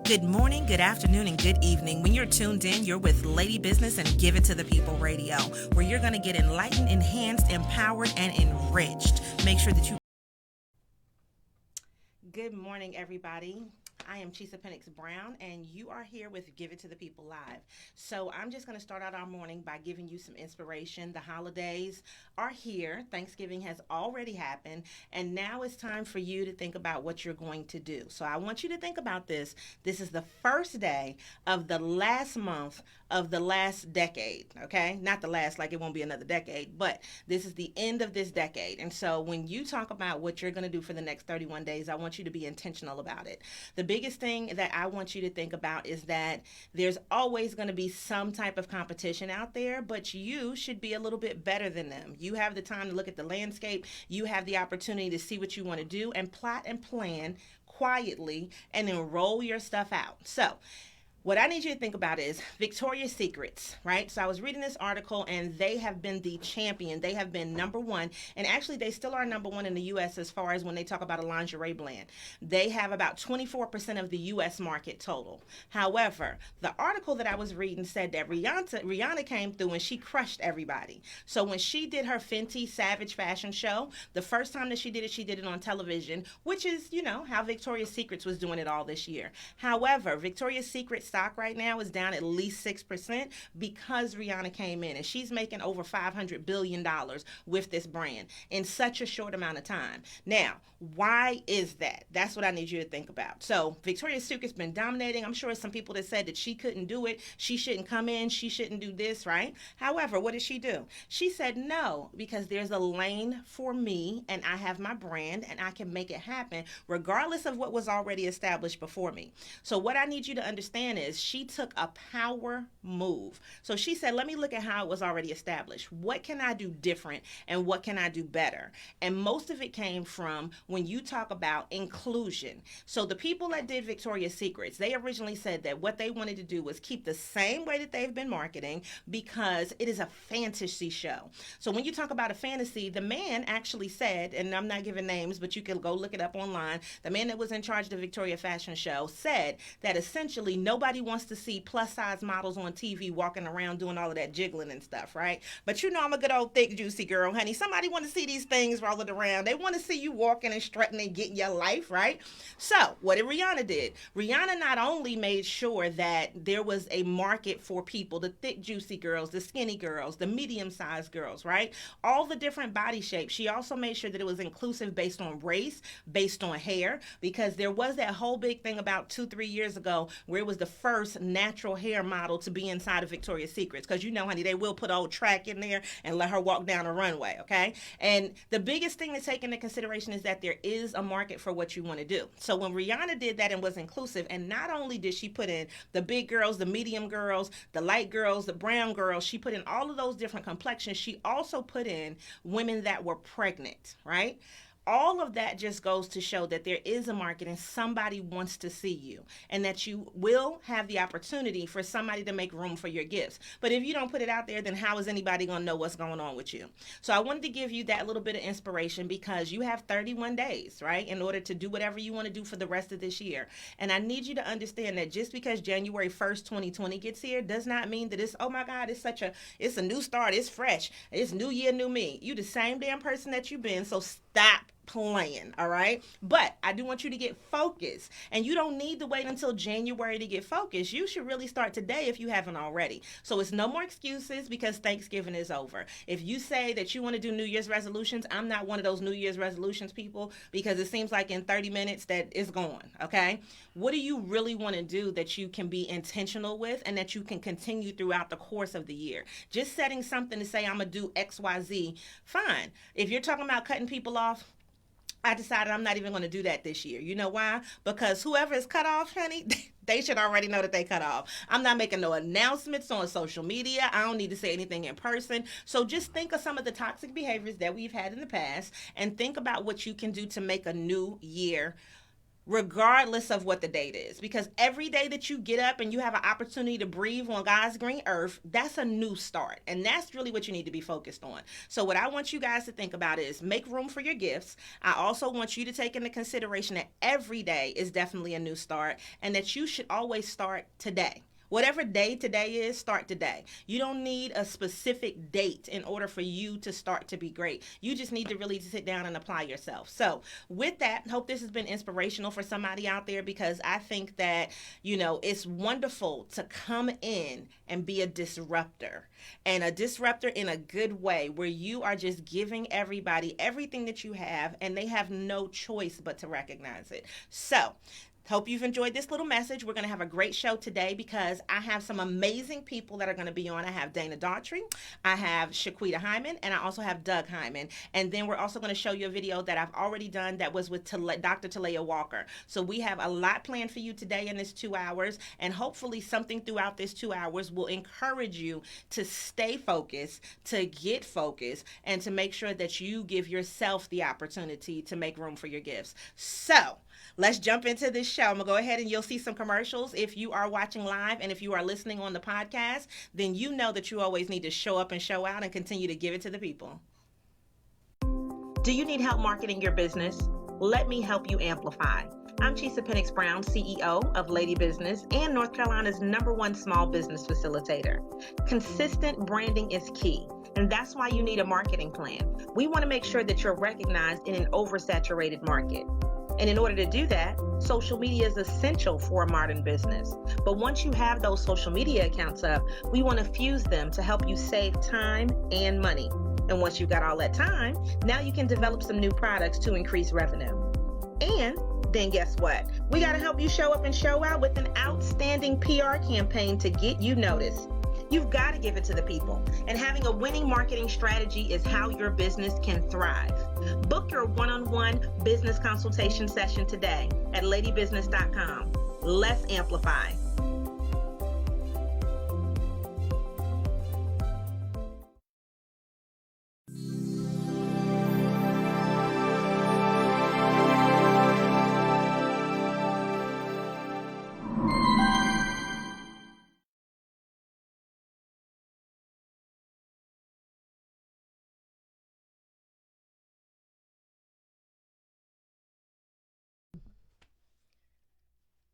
Good morning, good afternoon, and good evening. When you're tuned in, you're with Lady Business and Give It to the People Radio, where you're going to get enlightened, enhanced, empowered, and enriched. Make sure that you... Good morning, everybody. I am Pennix-Brown, and you are here with Give It to the People Live. So I'm just going to start out our morning by giving you some inspiration. The holidays are here. Thanksgiving has already happened, and now it's time for you to think about what you're going to do. So I want you to think about this. This is the first day of the last month of the last decade, okay? Not the last, like it won't be another decade, but this is the end of this decade. And so when you talk about what you're going to do for the next 31 days, I want you to be intentional about it. The biggest thing that I want you to think about is that there's always going to be some type of competition out there, but you should be a little bit better than them. You have the time to look at the landscape. You have the opportunity to see what you want to do and plot and plan quietly and then roll your stuff out. So what I need you to think about is Victoria's Secrets, right? So I was reading this article, and they have been the champion. They have been number one, and actually they still are number one in the U.S. as far as when they talk about a lingerie brand. They have about 24% of the U.S. market total. However, the article that I was reading said that Rihanna came through and she crushed everybody. So when she did her Fenty Savage fashion show, the first time that she did it on television, which is, you know, how Victoria's Secrets was doing it all this year. However, Victoria's Secret stock right now is down at least 6% because Rihanna came in, and she's making over $500 billion with this brand in such a short amount of time. Now, why is that? That's what I need you to think about. So Victoria's Secret's been dominating. I'm sure some people that said that she couldn't do it. She shouldn't come in. She shouldn't do this, right? However, what did she do? She said no, because there's a lane for me, and I have my brand, and I can make it happen regardless of what was already established before me. So what I need you to understand is she took a power move. So she said, let me look at how it was already established. What can I do different, and what can I do better? And most of it came from when you talk about inclusion. So the people that did Victoria's Secrets, they originally said that what they wanted to do was keep the same way that they've been marketing, because it is a fantasy show. So when you talk about a fantasy, the man actually said, and I'm not giving names, but you can go look it up online, the man that was in charge of the Victoria fashion show said that essentially nobody wants to see plus size models on TV walking around doing all of that jiggling and stuff, right? But you know I'm a good old thick juicy girl, honey. Somebody want to see these things rolling around. They want to see you walking and strutting and getting your life, right? So what did Rihanna did? Rihanna not only made sure that there was a market for people, the thick juicy girls, the skinny girls, the medium sized girls, right? All the different body shapes. She also made sure that it was inclusive based on race, based on hair, because there was that whole big thing about 2-3 years ago where it was the first natural hair model to be inside of Victoria's Secrets, because you know, honey, they will put old track in there and let her walk down a runway, okay? And the biggest thing to take into consideration is that there is a market for what you want to do. So when Rihanna did that and was inclusive, and not only did she put in the big girls, the medium girls, the light girls, the brown girls, she put in all of those different complexions. She also put in women that were pregnant, right? All of that just goes to show that there is a market and somebody wants to see you, and that you will have the opportunity for somebody to make room for your gifts. But if you don't put it out there, then how is anybody going to know what's going on with you? So I wanted to give you that little bit of inspiration, because you have 31 days, right, in order to do whatever you want to do for the rest of this year. And I need you to understand that just because January 1st, 2020 gets here does not mean that it's, oh my God, it's a new start, it's fresh, it's new year, new me. You the same damn person that you've been, so stop playing, all right? But I do want you to get focused, and you don't need to wait until January to get focused. You should really start today if you haven't already. So it's no more excuses, because Thanksgiving is over. If you say that you want to do New Year's resolutions, I'm not one of those New Year's resolutions people, because it seems like in 30 minutes that it's gone, okay? What do you really want to do that you can be intentional with and that you can continue throughout the course of the year? Just setting something to say, I'm going to do X, Y, Z, fine. If you're talking about cutting people off, I decided I'm not even going to do that this year. You know why? Because whoever is cut off, honey, they should already know that they cut off. I'm not making no announcements on social media. I don't need to say anything in person. So just think of some of the toxic behaviors that we've had in the past, and think about what you can do to make a new year regardless of what the date is. Because every day that you get up and you have an opportunity to breathe on God's green earth, that's a new start. And that's really what you need to be focused on. So what I want you guys to think about is make room for your gifts. I also want you to take into consideration that every day is definitely a new start and that you should always start today. Whatever day today is, start today. You don't need a specific date in order for you to start to be great. You just need to really sit down and apply yourself. So with that, hope this has been inspirational for somebody out there, because I think that, it's wonderful to come in and be a disruptor, and a disruptor in a good way, where you are just giving everybody everything that you have and they have no choice but to recognize it. So hope you've enjoyed this little message. We're going to have a great show today because I have some amazing people that are going to be on. I have Daughtry, I have Shiquita Hyman, and I also have Doug Hyman. And then we're also going to show you a video that I've already done that was with Dr. Talea Walker. So we have a lot planned for you today in this 2 hours, and hopefully something throughout this 2 hours will encourage you to stay focused, to get focused, and to make sure that you give yourself the opportunity to make room for your gifts. So let's jump into this show. I'm going to go ahead and you'll see some commercials if you are watching live, and if you are listening on the podcast, then you know that you always need to show up and show out and continue to give it to the people. Do you need help marketing your business? Let me help you amplify. I'm Pennix-Brown, CEO of Lady Business and North Carolina's #1 small business facilitator. Consistent branding is key, and that's why you need a marketing plan. We want to make sure that you're recognized in an oversaturated market. And in order to do that, social media is essential for a modern business. But once you have those social media accounts up, we want to fuse them to help you save time and money. And once you've got all that time, now you can develop some new products to increase revenue. And then guess what? We got to help you show up and show out with an outstanding PR campaign to get you noticed. You've got to give it to the people. And having a winning marketing strategy is how your business can thrive. Book your one-on-one business consultation session today at ladybusiness.com. Let's amplify.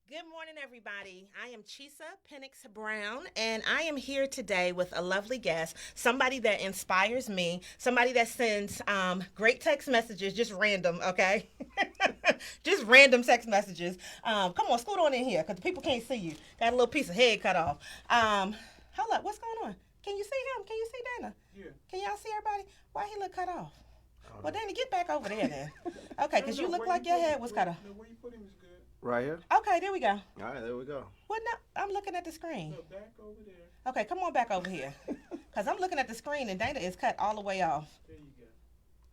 Good morning, everybody. I am Pennix-Brown, and I am here today with a lovely guest, somebody that inspires me, somebody that sends great text messages, just random, okay? Just random text messages. Come on, scoot on in here, because the people can't see you. Got a little piece of head cut off. Hold up, what's going on? Can you see him? Can you see Dana? Yeah. Can y'all see everybody? Why he look cut off? Well, Dana, get back over there then. Okay, because you look like your head was cut off. No, where you put him is good. Right here? Okay, there we go. All right, there we go. What now? I'm looking at the screen. No, back over there. Okay, come on back over here. Because I'm looking at the screen and Dana is cut all the way off. There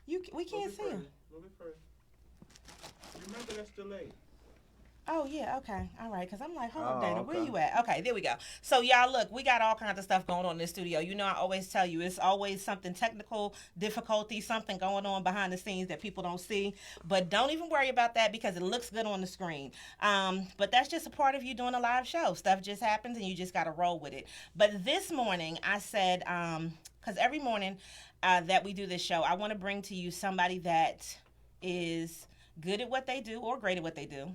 you go. We can't see him. A little bit further. Remember, that's delayed. Oh, yeah, okay. All right, because I'm like, hold up, Oh, Dana, okay. where you at? Okay, there we go. So, y'all, look, we got all kinds of stuff going on in this studio. You know, I always tell you, it's always something technical difficulty, something going on behind the scenes that people don't see. But don't even worry about that because it looks good on the screen. But that's just a part of you doing a live show. Stuff just happens and you just got to roll with it. But this morning, I said, because every morning that we do this show, I want to bring to you somebody that is good at what they do or great at what they do,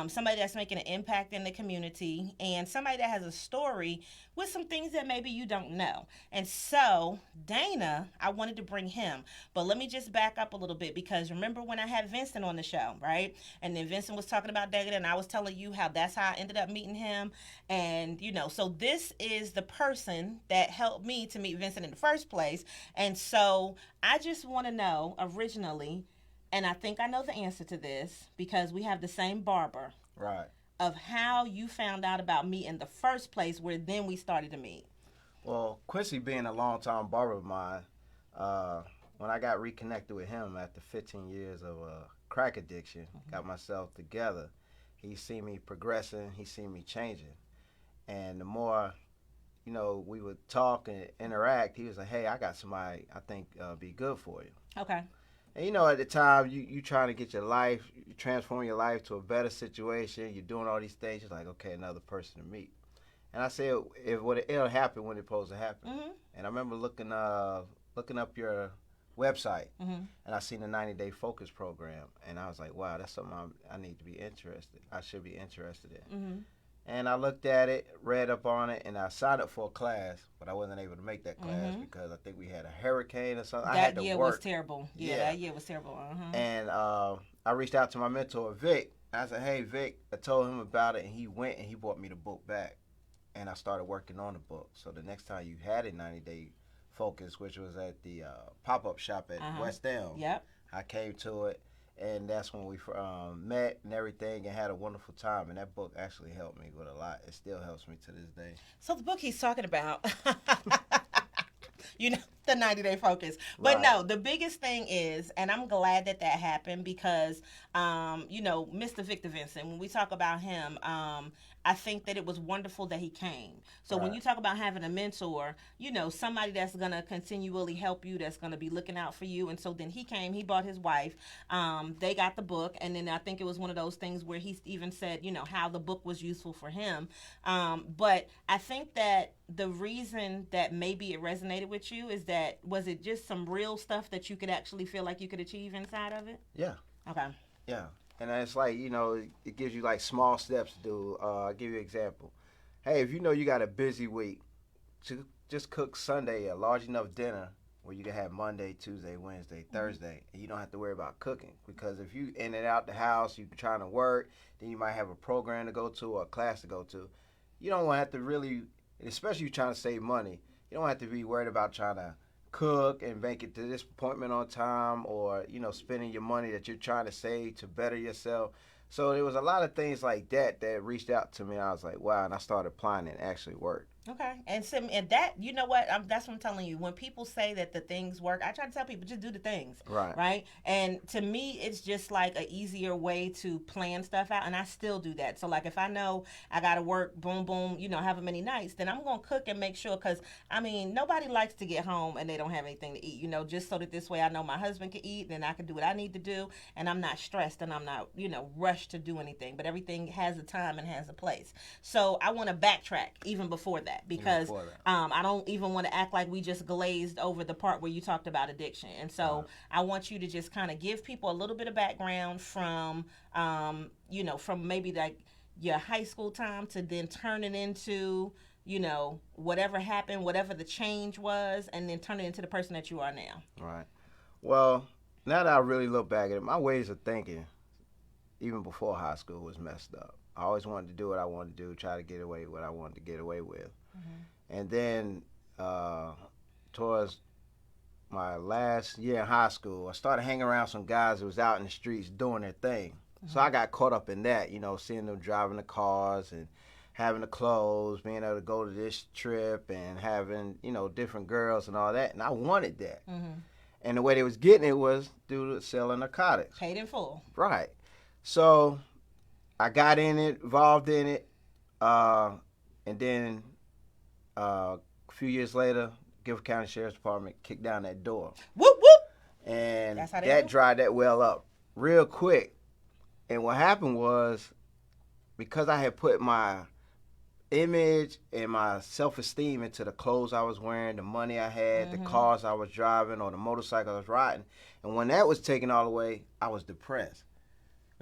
somebody that's making an impact in the community and somebody that has a story with some things that maybe you don't know. And so Dana, I wanted to bring him, but let me just back up a little bit because remember when I had Vincent on the show, right? And then Vincent was talking about Dana and I was telling you how that's how I ended up meeting him. And, so this is the person that helped me to meet Vincent in the first place. And so I just want to know originally, and I think I know the answer to this because we have the same barber. Right. Of how you found out about me in the first place where then we started to meet. Well, Quincy being a longtime barber of mine, when I got reconnected with him after 15 years of crack addiction, got myself together, he seen me progressing, he seen me changing. And the more, we would talk and interact, he was like, hey, I got somebody I think be good for you. Okay. And, you know, at the time, you trying to get your life, you transform your life to a better situation. You're doing all these things. You're like, okay, another person to meet. And I said, it'll happen when it's supposed to happen. Mm-hmm. And I remember looking up your website, Mm-hmm. and I seen the 90-day focus program, and I was like, wow, that's something I need to be interested. I should be interested in. Mm-hmm. And I looked at it, read up on it, and I signed up for a class, but I wasn't able to make that class Mm-hmm. because I think we had a hurricane or something. I That had to year work. was terrible. Yeah, Yeah. that year was terrible. Uh-huh. And I reached out to my mentor, Vic. I said, hey, Vic, I told him about it, and he went and he brought me the book back. And I started working on the book. So the next time you had a 90-day focus, which was at the pop-up shop at West Elm, Yep. I came to it, and that's when we met and everything and had a wonderful time. And that book actually helped me with a lot. It still helps me to this day. So the book he's talking about, you know, the 90-day focus. But Right. no, the biggest thing is, and I'm glad that happened because, you know, Mr. Victor Vincent, when we talk about him, I think that it was wonderful that he came. So when Right. you talk about having a mentor, you know, somebody that's going to continually help you, that's going to be looking out for you. And so then he came, he brought his wife, they got the book. And then I think it was one of those things where he even said, you know, how the book was useful for him. But I think that the reason that maybe it resonated with you is that, was it just some real stuff that you could actually feel like you could achieve inside of it? Yeah. Okay. Yeah. And it's like, you know, it gives you like small steps to do. I'll give you an example. Hey, if you know you got a busy week, just cook Sunday a large enough dinner where you can have Monday, Tuesday, Wednesday, Thursday, and you don't have to worry about cooking. Because if you in and out the house, you're trying to work, then you might have a program to go to or a class to go to. You don't want to have to really, especially you trying to save money, you don't have to be worried about trying to cook and make it to this appointment on time, or, you know, spending your money that you're trying to save to better yourself. So there was a lot of things like that reached out to me. I was like, wow, and I started applying it and it actually worked. Okay. And that, you know what, that's what I'm telling you. When people say that the things work, I try to tell people, just do the things. Right. Right. And to me, it's just like an easier way to plan stuff out. And I still do that. So like, if I know I got to work, boom, boom, you know, however many nights, then I'm going to cook and make sure. Because, I mean, nobody likes to get home and they don't have anything to eat, you know, just so that this way I know my husband can eat and I can do what I need to do. And I'm not stressed and I'm not, you know, rushed to do anything. But everything has a time and has a place. So I want to backtrack even before that. Because I don't even want to act like we just glazed over the part where you talked about addiction. And so I want you to just kind of give people a little bit of background from, you know, from maybe like your high school time to then turning into, you know, whatever happened, whatever the change was, and then turn it into the person that you are now. Right. Well, now that I really look back at it, my ways of thinking, even before high school, was messed up. I always wanted to do what I wanted to do, try to get away with what I wanted to get away with. Mm-hmm. And then towards my last year in high school, I started hanging around some guys who was out in the streets doing their thing. Mm-hmm. So I got caught up in that, you know, seeing them driving the cars and having the clothes, being able to go to this trip and having, you know, different girls and all that. And I wanted that. Mm-hmm. And the way they was getting it was through selling narcotics. Paid in full. Right. So I got in it, involved in it, and then a few years later, Guilford County Sheriff's Department kicked down that door. Whoop, whoop. And that dried that well up real quick. And what happened was, because I had put my image and my self-esteem into the clothes I was wearing, the money I had, mm-hmm. the cars I was driving, or the motorcycle I was riding, and when that was taken all away, I was depressed.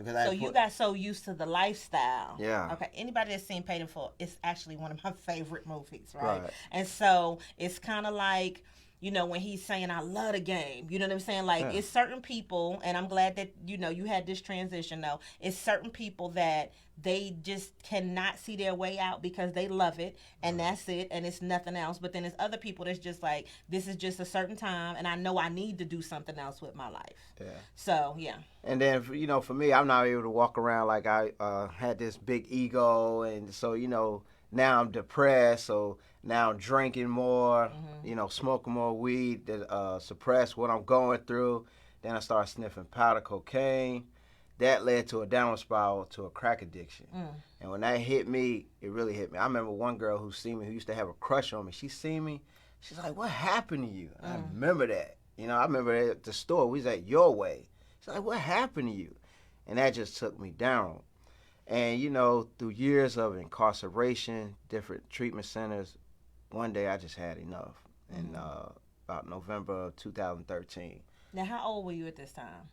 So you got so used to the lifestyle. Yeah. Okay. Anybody that's seen Paid in Full, it's actually one of my favorite movies, right? And so it's kind of like, you know, when he's saying, I love the game, you know what I'm saying? Like, it's certain people, and I'm glad that, you know, you had this transition, though. It's certain people that they just cannot see their way out because they love it, and that's it, and it's nothing else. But then there's other people that's just like, this is just a certain time, and I know I need to do something else with my life. Yeah. So, yeah. And then, you know, for me, I'm not able to walk around like I had this big ego, and so, you know, now I'm depressed, so now I'm drinking more, mm-hmm. you know, smoking more weed to suppress what I'm going through. Then I started sniffing powder cocaine. That led to a downward spiral to a crack addiction. And when that hit me, it really hit me. I remember one girl who seen me, who used to have a crush on me. She seen me, she's like, what happened to you? And I remember that. You know, I remember at the store, we was at Your Way. It's like, what happened to you? And that just took me down. And, you know, through years of incarceration, different treatment centers, one day I just had enough. In about November of 2013. Now, how old were you at this time?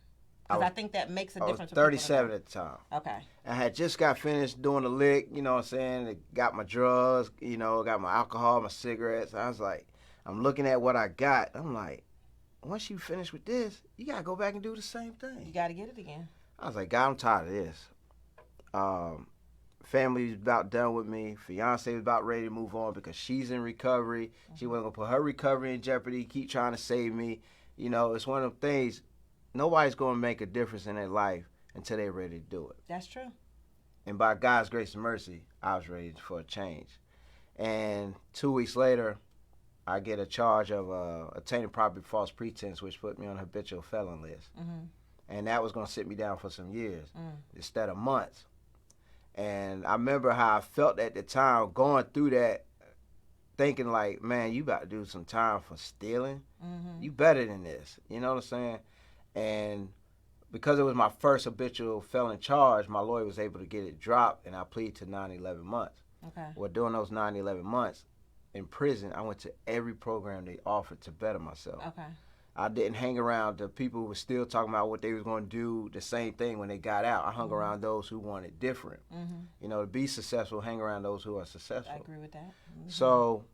Because I think that makes a difference. I was 37 at the time. Okay. I had just got finished doing the lick, you know what I'm saying? Got my drugs, you know, got my alcohol, my cigarettes. I was like, I'm looking at what I got. I'm like, once you finish with this, you got to go back and do the same thing. You got to get it again. I was like, God, I'm tired of this. Family was about done with me. Fiance was about ready to move on because she's in recovery. She wasn't going to put her recovery in jeopardy, keep trying to save me. You know, it's one of them things, nobody's going to make a difference in their life until they're ready to do it. That's true. And by God's grace and mercy, I was ready for a change. And 2 weeks later, I get a charge of obtaining property false pretense, which put me on a habitual felon list. And that was going to sit me down for some years instead of months. And I remember how I felt at the time going through that, thinking like, man, you about to do some time for stealing. You better than this. You know what I'm saying? And because it was my first habitual felon charge, my lawyer was able to get it dropped, and I pleaded to 9-11 months. Okay. Well, during those 9-11 months in prison, I went to every program they offered to better myself. Okay. I didn't hang around the people who were still talking about what they was going to do the same thing when they got out. I hung around those who wanted different. You know, to be successful, hang around those who are successful. I agree with that. So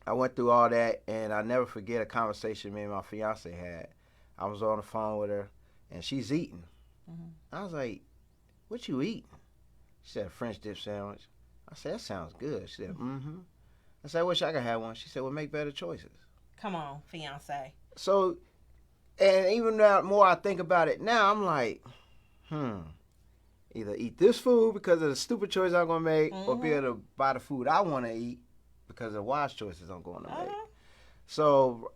I went through all that, and I never forget a conversation me and my fiance had. I was on the phone with her, and she's eating. I was like, what you eating? She said, a French dip sandwich. I said, that sounds good. She said, I said, I wish I could have one. She said, well, make better choices. Come on, fiance. So, and even now, more I think about it now, I'm like, either eat this food because of the stupid choice I'm going to make, or be able to buy the food I want to eat because of the wise choices I'm going to make. So,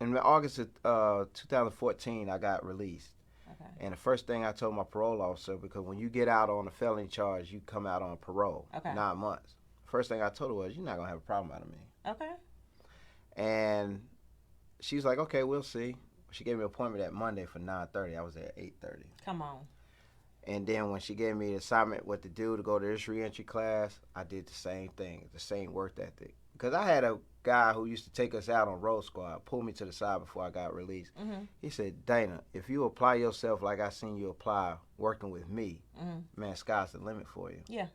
in August of 2014, I got released. Okay. And the first thing I told my parole officer, because when you get out on a felony charge, you come out on parole, 9 months. First thing I told her was, you're not going to have a problem out of me. Okay. And she was like, okay, we'll see. She gave me an appointment that Monday for 9:30. I was there at 8:30. Come on. And then when she gave me the assignment what to do to go to this reentry class, I did the same thing, the same work ethic. Because I had a guy who used to take us out on Road Squad, pull me to the side before I got released. He said, Dana, if you apply yourself like I seen you apply working with me, man, sky's the limit for you. Yeah.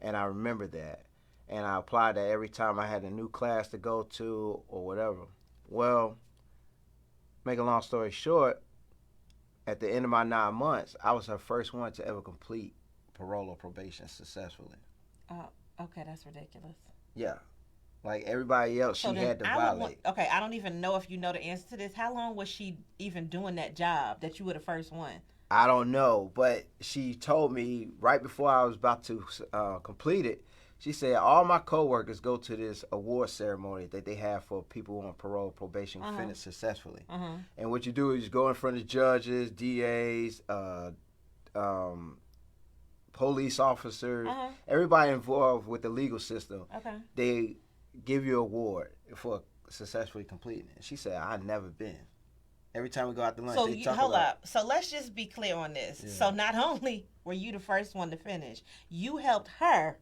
And I remember that. And I applied that every time I had a new class to go to or whatever. Well, make a long story short, at the end of my 9 months, I was her first one to ever complete parole or probation successfully. Okay, that's ridiculous. Yeah. Like everybody else, she had to violate. Okay, I don't even know if you know the answer to this. How long was she even doing that job that you were the first one? I don't know, but she told me right before I was about to complete it, she said, all my coworkers go to this award ceremony that they have for people on parole, probation, finished successfully. And what you do is you go in front of judges, DAs, police officers, everybody involved with the legal system. Okay. They give you an award for successfully completing it. She said, I've never been. Every time we go out to lunch, they talk hold about up. So let's just be clear on this. Yeah. So not only were you the first one to finish, you helped her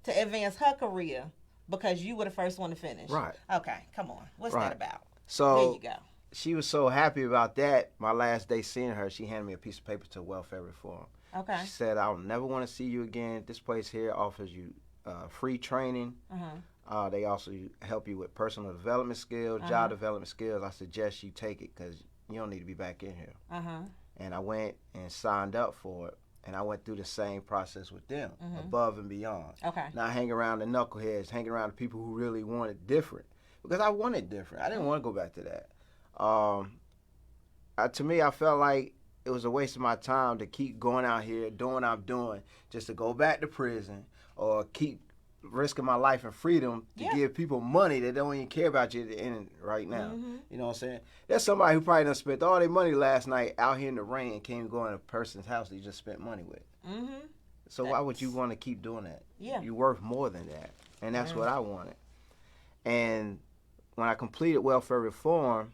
to advance her career because you were the first one to finish. Right. Okay, come on. What's that about? So there you go. She was so happy about that. My last day seeing her, she handed me a piece of paper to welfare reform. Okay. She said, I'll never want to see you again. This place here offers you free training. They also help you with personal development skills, job development skills. I suggest you take it because you don't need to be back in here. And I went and signed up for it. And I went through the same process with them, above and beyond. Okay. Not hanging around the knuckleheads, hanging around the people who really wanted different. Because I wanted different. I didn't want to go back to that. To me, I felt like it was a waste of my time to keep going out here, doing what I'm doing, just to go back to prison or keep risking my life and freedom to give people money that don't even care about you at the end right now. You know what I'm saying? There's somebody who probably done spent all their money last night out here in the rain and can't go in a person's house that you just spent money with. So why would you want to keep doing that? Yeah. You're worth more than that. And that's what I wanted. And when I completed welfare reform,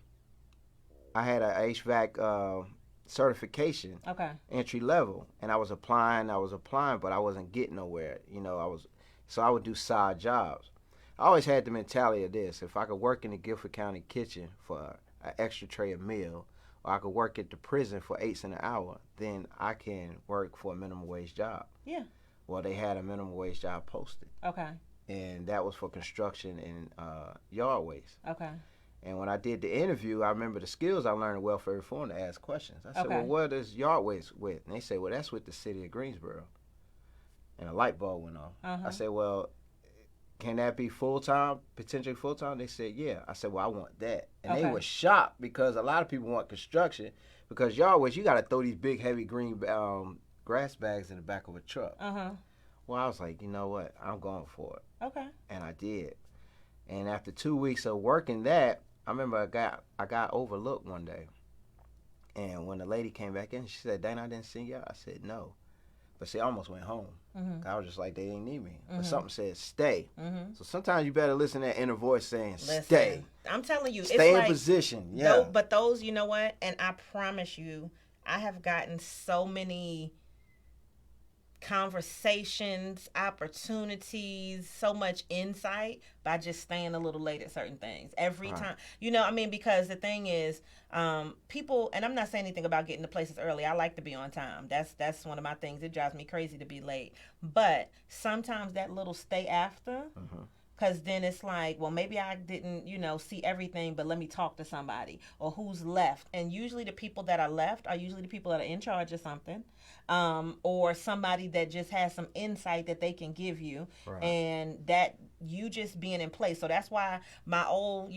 I had a HVAC certification, entry level, and I was applying, but I wasn't getting nowhere. So I would do side jobs. I always had the mentality of this: if I could work in the Guilford County kitchen for an extra tray of meal, or I could work at the prison for $8 an hour, then I can work for a minimum wage job. Yeah. Well, they had a minimum wage job posted. Okay. And that was for construction and yard waste. Okay. And when I did the interview, I remember the skills I learned in welfare reform to ask questions. I said, well, what is yard waste with? And they said, well, that's with the city of Greensboro. And a light bulb went on. I said, well, can that be full-time, potentially full-time? They said, yeah. I said, well, I want that. And they were shocked because a lot of people want construction because yard waste, you got to throw these big, heavy green grass bags in the back of a truck. Well, I was like, you know what? I'm going for it. Okay. And I did. And after 2 weeks of working that, I remember I got overlooked one day. And when the lady came back in, she said, Dana, I didn't see you. I said, no. But see, I almost went home. I was just like, they didn't need me. But something said, stay. So sometimes you better listen to that inner voice saying, stay. I'm telling you, stay it's in position. Yeah. But those, you know what? And I promise you, I have gotten so many conversations, opportunities, so much insight by just staying a little late at certain things every time. Because the thing is, people, and I'm not saying anything about getting to places early. I like to be on time. That's one of my things. It drives me crazy to be late. But sometimes that little stay after, because then it's like, well, maybe I didn't, see everything, but let me talk to somebody or who's left. And usually the people that are left are usually the people that are in charge of something, or somebody that just has some insight that they can give you, and that you just being in place. So that's why my old,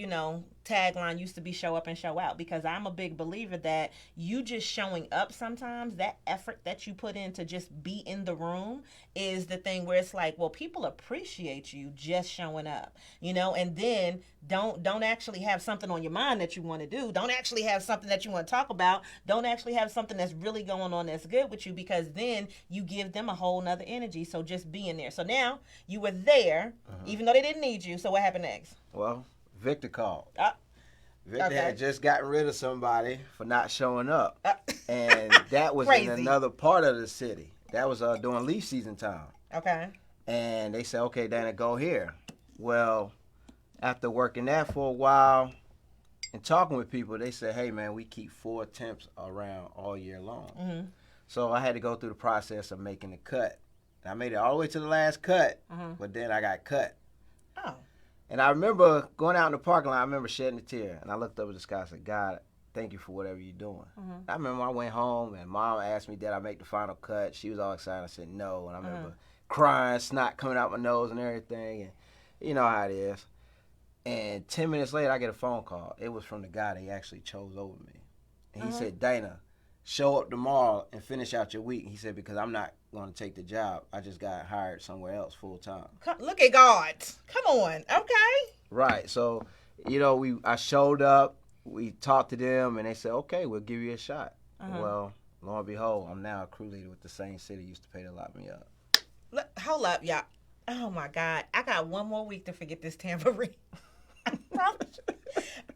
tagline used to be show up and show out, because I'm a big believer that you just showing up sometimes, that effort that you put in to just be in the room is the thing where it's like, well, people appreciate you just showing up, and then don't actually have something on your mind that you want to do. Don't actually have something that you want to talk about. Don't actually have something that's really going on that's good with you, because then you give them a whole nother energy. So just being there. So now you were there, even though they didn't need you. So what happened next? Well, Victor called. Victor had just gotten rid of somebody for not showing up. And that was in another part of the city. That was during leaf season time. Okay. And they said, okay, Dana, go here. Well, after working that for a while and talking with people, they said, hey, man, we keep 4 temps around all year long. So I had to go through the process of making the cut. I made it all the way to the last cut, but then I got cut. Oh. And I remember going out in the parking lot, I remember shedding a tear. And I looked up at the sky and said, God, thank you for whatever you're doing. I remember I went home and Mom asked me, did I make the final cut? She was all excited. I said, no. And I remember crying, snot coming out my nose and everything. And you know how it is. And 10 minutes later, I get a phone call. It was from the guy that he actually chose over me. And he said, Dana, show up tomorrow and finish out your week. He said, because I'm not going to take the job. I just got hired somewhere else full time. Look at God. Come on. Okay. Right. So, I showed up. We talked to them, and they said, okay, we'll give you a shot. Well, lo and behold, I'm now a crew leader with the same city used to pay to lock me up. Look, hold up, y'all. Oh, my God. I got one more week to forget this tambourine. I promise you.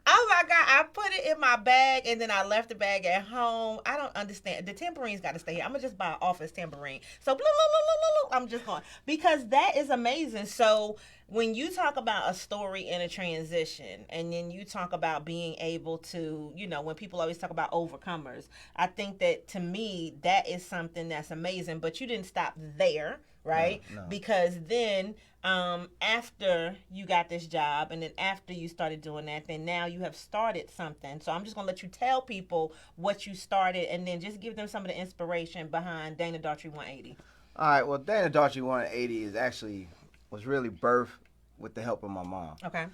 Oh, my God. I put it in my bag, and then I left the bag at home. I don't understand. The tambourine's got to stay here. I'm going to just buy an office tambourine. So, blah, blah, blah, blah, blah, I'm just going. Because that is amazing. So, when you talk about a story in a transition, and then you talk about being able to, when people always talk about overcomers, I think that, to me, that is something that's amazing. But you didn't stop there, right? No. Because then after you got this job, and then after you started doing that, then now you have started something. So I'm just going to let you tell people what you started, and then just give them some of the inspiration behind Dana Daughtry 180. All right. Well, Dana Daughtry 180 was really birthed with the help of my mom. Okay.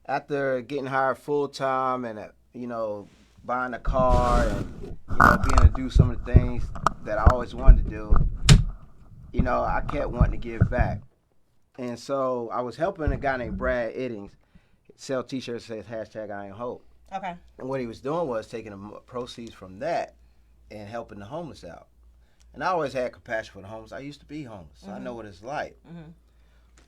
After getting hired full time and buying a car and being able to do some of the things that I always wanted to do, I kept wanting to give back. And so I was helping a guy named Brad Iddings sell T-shirts that says #I Am Hope. Okay. And what he was doing was taking the proceeds from that and helping the homeless out. And I always had compassion for the homeless. I used to be homeless, so I know what it's like.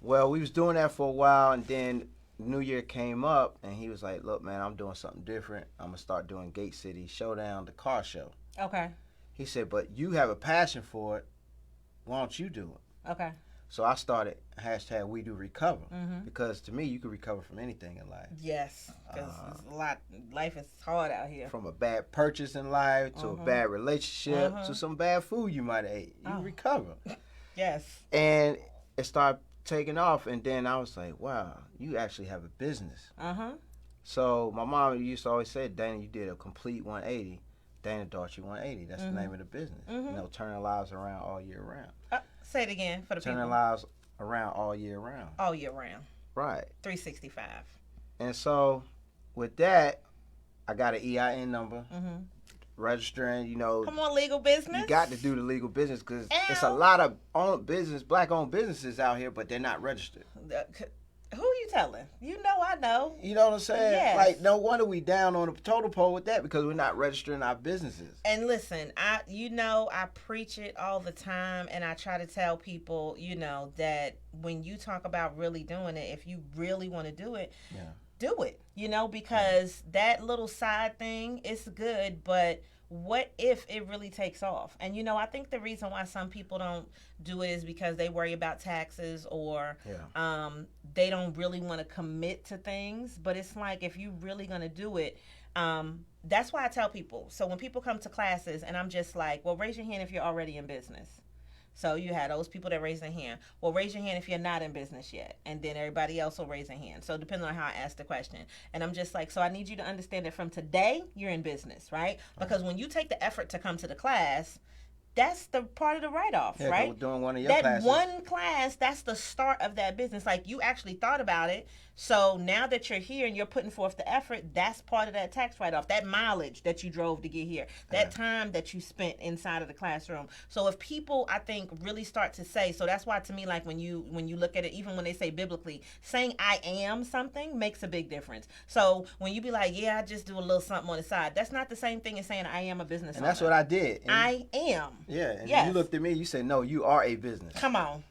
Well, we was doing that for a while, and then New Year came up, and he was like, look, man, I'm doing something different. I'm going to start doing Gate City Showdown, the car show. Okay. He said, but you have a passion for it. Why don't you do it? Okay. So I started hashtag We Do Recover, Mm-hmm. because to me, you can recover from anything in life. Yes, because a lot. Life is hard out here. From a bad purchase in life to a bad relationship to some bad food you might have ate. You recover. Yes. And it started taking off, and then I was like, wow, you actually have a business. So my mom used to always say, Dana, you did a complete 180. Dana Daughtry 180. That's the name of the business. You know, turning lives around all year round. Say it again for the Turning people. lives around all year round. All year round. Right. 365. And so with that, I got an EIN number. Registering, you know. Come on, legal business. You got to do the legal business, because there's a lot of black-owned businesses out here, but they're not registered. Who you telling? You know I know. You know what I'm saying? Yes. Like, no wonder we down on the total pole with that, because we're not registering our businesses. And listen, I preach it all the time, and I try to tell people, you know, that when you talk about really doing it, if you really want to do it, do it, you know, because that little side thing is good, but what if it really takes off? And, you know, I think the reason why some people don't do it is because they worry about taxes, or they don't really want to commit to things. But it's like, if you really going to do it, that's why I tell people. So when people come to classes and I'm just like, well, raise your hand if you're already in business. So you had those people that raise their hand. Well, raise your hand if you're not in business yet. And then everybody else will raise their hand. So depending on how I ask the question. And I'm just like, so I need you to understand that from today, you're in business, right? Because when you take the effort to come to the class, that's the part of the write-off, right? Doing one of your that classes. One class, that's the start of that business. Like, you actually thought about it. So now that you're here and you're putting forth the effort, that's part of that tax write-off. That mileage that you drove to get here. That time that you spent inside of the classroom. So if people, I think, really start to say, so that's why to me, like, when you look at it, even when they say biblically, saying I am something makes a big difference. So when you be like, yeah, I just do a little something on the side, that's not the same thing as saying I am a business owner. And that's what I did. And I am. Yeah, and you looked at me, you said, no, you are a business. Come on.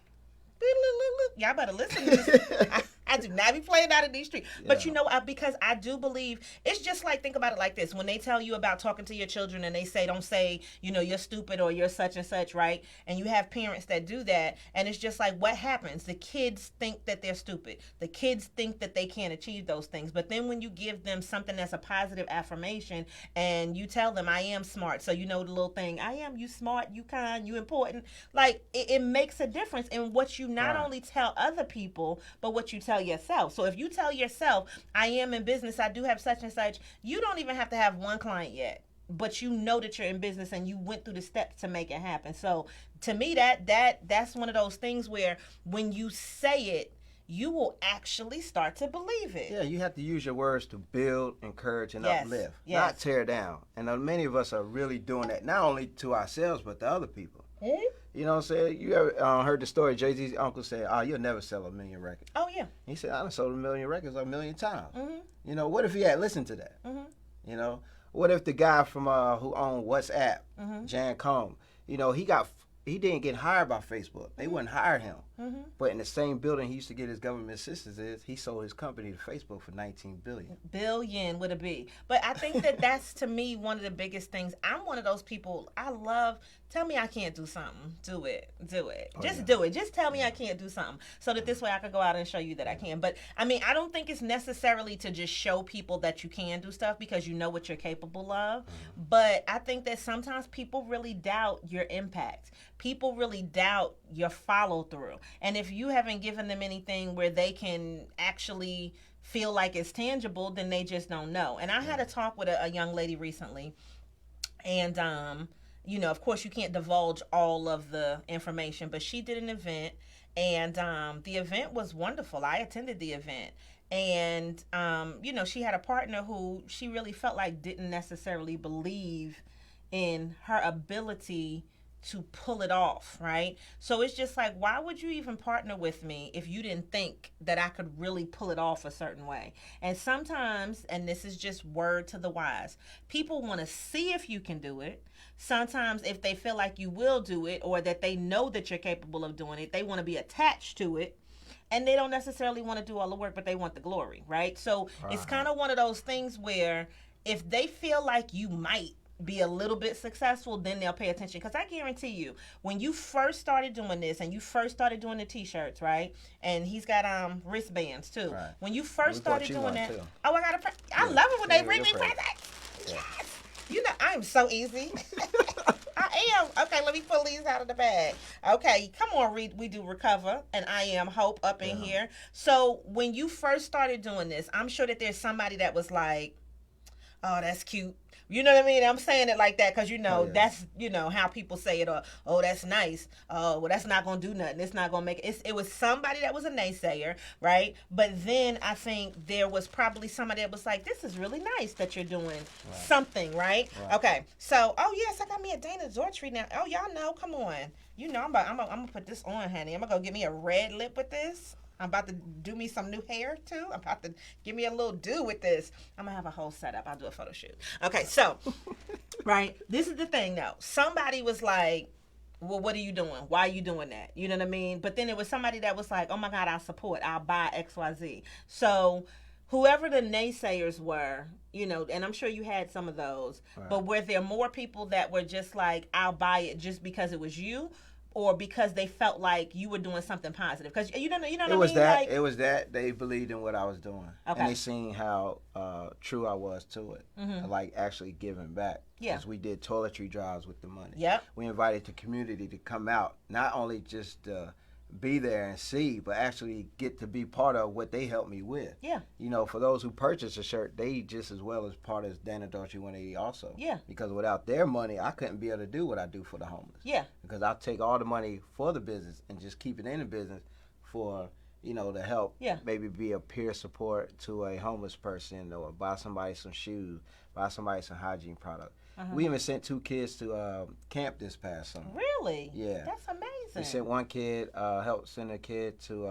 Y'all better listen to this. I do not be playing out in these streets. But you know, because I do believe, it's just like, think about it like this. When they tell you about talking to your children and they say, don't say, you know, you're stupid or you're such and such, right? And you have parents that do that. And it's just like, what happens? The kids think that they're stupid. The kids think that they can't achieve those things. But then when you give them something that's a positive affirmation and you tell them, I am smart. So you know the little thing, I am, you smart, you kind, you important. Like, it makes a difference in what you not only tell other people, but what you tell yourself. So if you tell yourself, I am in business, I do have such and such, you don't even have to have one client yet, but you know that you're in business and you went through the steps to make it happen. So to me, that's one of those things where when you say it, you will actually start to believe it. Yeah, you have to use your words to build, encourage, and uplift, not tear down. And many of us are really doing that, not only to ourselves, but to other people. You know what I'm saying? You ever heard the story, Jay-Z's uncle said, oh, you'll never sell 1 million records. Oh, yeah. He said, I done sold 1 million records 1 million times. You know, what if he had listened to that? You know, what if the guy from who owned WhatsApp, Jan Combe, you know, he didn't get hired by Facebook. They wouldn't hire him. But in the same building he used to get his government assistance he sold his company to Facebook for $19 billion. Billion with a B. But I think that's, to me, one of the biggest things. I'm one of those people, I love, tell me I can't do something. Do it. Do it. Do it. Just tell me I can't do something so that this way I can go out and show you that I can. But, I mean, I don't think it's necessarily to just show people that you can do stuff because you know what you're capable of. But I think that sometimes people really doubt your impact. People really doubt your follow through. And if you haven't given them anything where they can actually feel like it's tangible, then they just don't know. And I had a talk with a young lady recently, and you know, of course you can't divulge all of the information, but she did an event, and the event was wonderful. I attended the event. And, you know, she had a partner who she really felt like didn't necessarily believe in her ability to pull it off, right? So it's just like, why would you even partner with me if you didn't think that I could really pull it off a certain way? And sometimes, and this is just word to the wise, people want to see if you can do it. Sometimes if they feel like you will do it or that they know that you're capable of doing it, they want to be attached to it. and they don't necessarily want to do all the work, but they want the glory, right? So it's kind of one of those things where if they feel like you might be a little bit successful, then they'll pay attention. Because I guarantee you, when you first started doing this and you first started doing the t-shirts, right? And he's got wristbands too. Right. When you first started doing that, too. oh, I got I love it when they bring me presents. Yeah. Yes. You know, I am so easy. I am. Okay, let me pull these out of the bag. Okay, come on, we do Recover, and I am Hope up in here. So when you first started doing this, I'm sure that there's somebody that was like, oh, that's cute. You know what I mean? I'm saying it like that because, that's, how people say it. Or, oh, that's nice. Oh, well, that's not going to do nothing. It's not going to make it. It was somebody that was a naysayer, right? But then I think there was probably somebody that was like, this is really nice that you're doing something, right? Okay. So, oh, yes, I got me a Dana Daughtry now. Oh, y'all know. Come on. I'm going to put this on, honey. I'm going to go get me a red lip with this. I'm about to do me some new hair, too. I'm about to give me a little do with this. I'm going to have a whole setup. I'll do a photo shoot. Okay, so, right, this is the thing, though. Somebody was like, well, what are you doing? Why are you doing that? You know what I mean? But then it was somebody that was like, oh, my God, I'll support. I'll buy XYZ. So whoever the naysayers were, and I'm sure you had some of those, but were there more people that were just like, I'll buy it just because it was you? Or because they felt like you were doing something positive, because you know what I mean. It was that they believed in what I was doing, and they seen how true I was to it, like actually giving back. Yeah, because we did toiletry drives with the money. Yeah, we invited the community to come out, not only just be there and see, but actually get to be part of what they helped me with. Yeah, for those who purchase a shirt, they just as well as part of Dana Daughtry 180 also. Yeah, because without their money, I couldn't be able to do what I do for the homeless. Yeah, because I'll take all the money for the business and just keep it in the business for to help. Yeah, maybe be a peer support to a homeless person, or buy somebody some shoes, buy somebody some hygiene product. We even sent 2 kids to camp this past summer. Really? Yeah. That's amazing. We sent one kid, helped send a kid to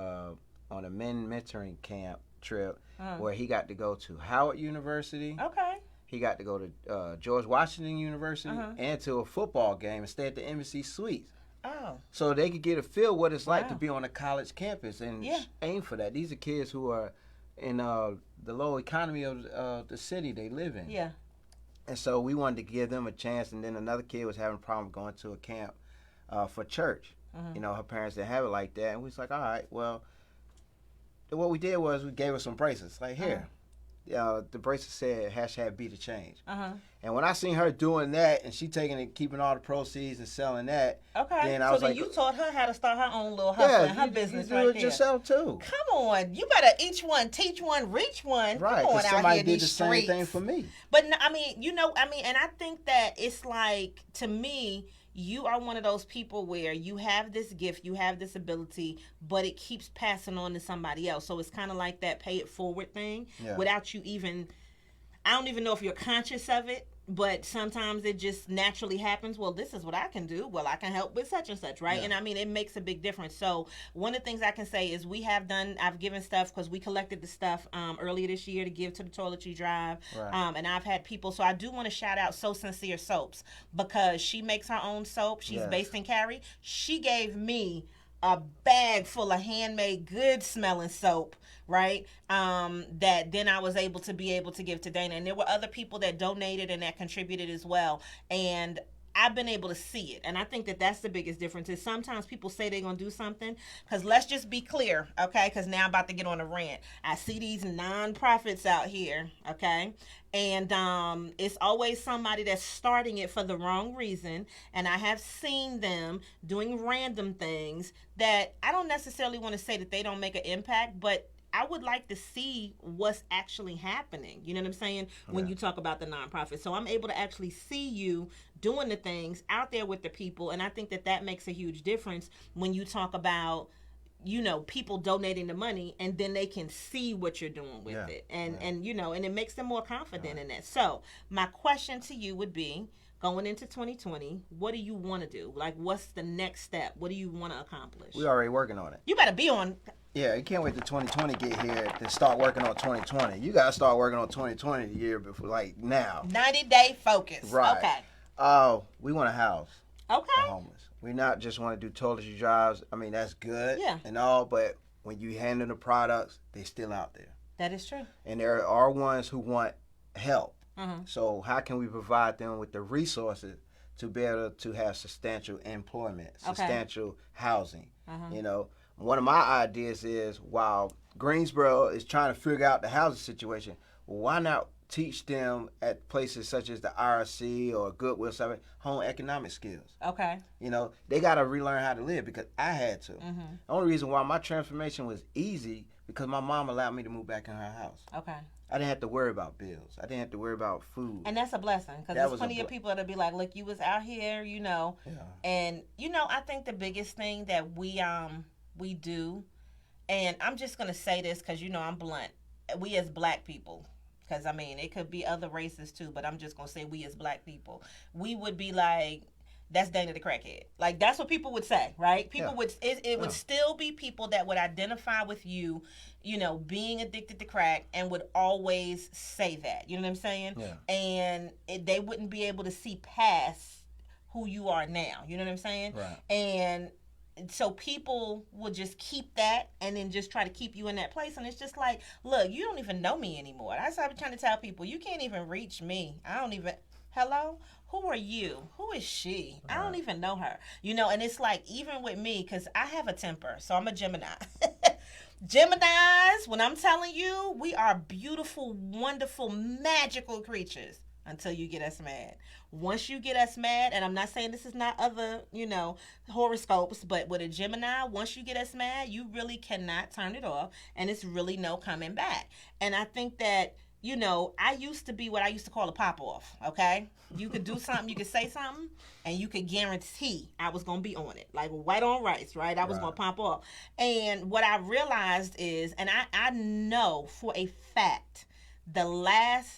on a men mentoring camp trip where he got to go to Howard University. Okay. He got to go to George Washington University and to a football game and stay at the Embassy Suites. Oh. So they could get a feel what it's like to be on a college campus and aim for that. These are kids who are in the low economy of the city they live in. Yeah. And so we wanted to give them a chance, and then another kid was having a problem going to a camp for church. Her parents didn't have it like that, and we was like, all right, well, what we did was we gave her some bracelets. Like, here, the bracelet said #be the change. And when I seen her doing that, and she taking it, keeping all the proceeds and selling that, then I was like, you taught her how to start her own little hustle and her business right there. You do it yourself too. Come on, you better each one, teach one, reach one. Right, because somebody did the same thing for me. But and I think that it's like, to me, you are one of those people where you have this gift, you have this ability, but it keeps passing on to somebody else. So it's kind of like that pay it forward thing without you even, I don't even know if you're conscious of it, but sometimes it just naturally happens. Well, this is what I can do. Well, I can help with such and such, right? Yeah. And it makes a big difference. So one of the things I can say is I've given stuff because we collected the stuff earlier this year to give to the toiletry drive. Right. And I've had people, so I do want to shout out So Sincere Soaps, because she makes her own soap. She's based in Cary. She gave me a bag full of handmade, good smelling soap, right? That then I was able to give to Dana. And there were other people that donated and that contributed as well. And I've been able to see it. And I think that that's the biggest difference, is sometimes people say they're going to do something. Because let's just be clear, okay? Because now I'm about to get on a rant. I see these nonprofits out here, okay? And it's always somebody that's starting it for the wrong reason. And I have seen them doing random things that I don't necessarily want to say that they don't make an impact, but I would like to see what's actually happening. You know what I'm saying? When you talk about the nonprofit. So I'm able to actually see you doing the things out there with the people. And I think that makes a huge difference when you talk about, people donating the money, and then they can see what you're doing with it. And and it makes them more confident in that. So my question to you would be, going into 2020, what do you want to do? Like, what's the next step? What do you want to accomplish? We're already working on it. You better be on. Yeah, you can't wait till 2020 get here to start working on 2020. You got to start working on 2020 the year before, like now. 90-day focus. Right. Okay. We want a house. Okay. For homeless. We not just want to do toiletry drives. I mean, that's good and all, but when you handle the products, they're still out there. That is true. And there are ones who want help. Mm-hmm. So how can we provide them with the resources to be able to have substantial employment, substantial housing? You know, one of my ideas is, while Greensboro is trying to figure out the housing situation, why not teach them at places such as the IRC or Goodwill Service home economic skills? Okay. You know, they got to relearn how to live, because I had to. The only reason why my transformation was easy because my mom allowed me to move back in her house. Okay. I didn't have to worry about bills. I didn't have to worry about food. And that's a blessing, because there's plenty of people that'll be like, look, you was out here, you know. Yeah. And, you know, I think the biggest thing that we do, and I'm just going to say this because, you know, I'm blunt. We as black people, because, I mean, it could be other races too, but I'm just going to say we as black people, we would be like, that's Dana the crackhead. Like, that's what people would say, right? People would, it would still be people that would identify with you, you know, being addicted to crack, and would always say that. You know what I'm saying? Yeah. And they wouldn't be able to see past who you are now. You know what I'm saying? Right. And so people will just keep that and then just try to keep you in that place. And it's just like, look, you don't even know me anymore. That's what I'm trying to tell people. You can't even reach me. I don't even, hello? Who are you? Who is she? Right. I don't even know her. You know, and it's like, even with me, because I have a temper, so I'm a Gemini. Geminis, when I'm telling you, we are beautiful, wonderful, magical creatures until you get us mad. Once you get us mad, and I'm not saying this is not other, you know, horoscopes, but with a Gemini, once you get us mad, you really cannot turn it off, and it's really no coming back. And I think that, you know, I used to be what I used to call a pop-off, okay? You could do something, you could say something, and you could guarantee I was going to be on it. Like white on rice, right? I was going to pop off. And what I realized is, and I know for a fact, the last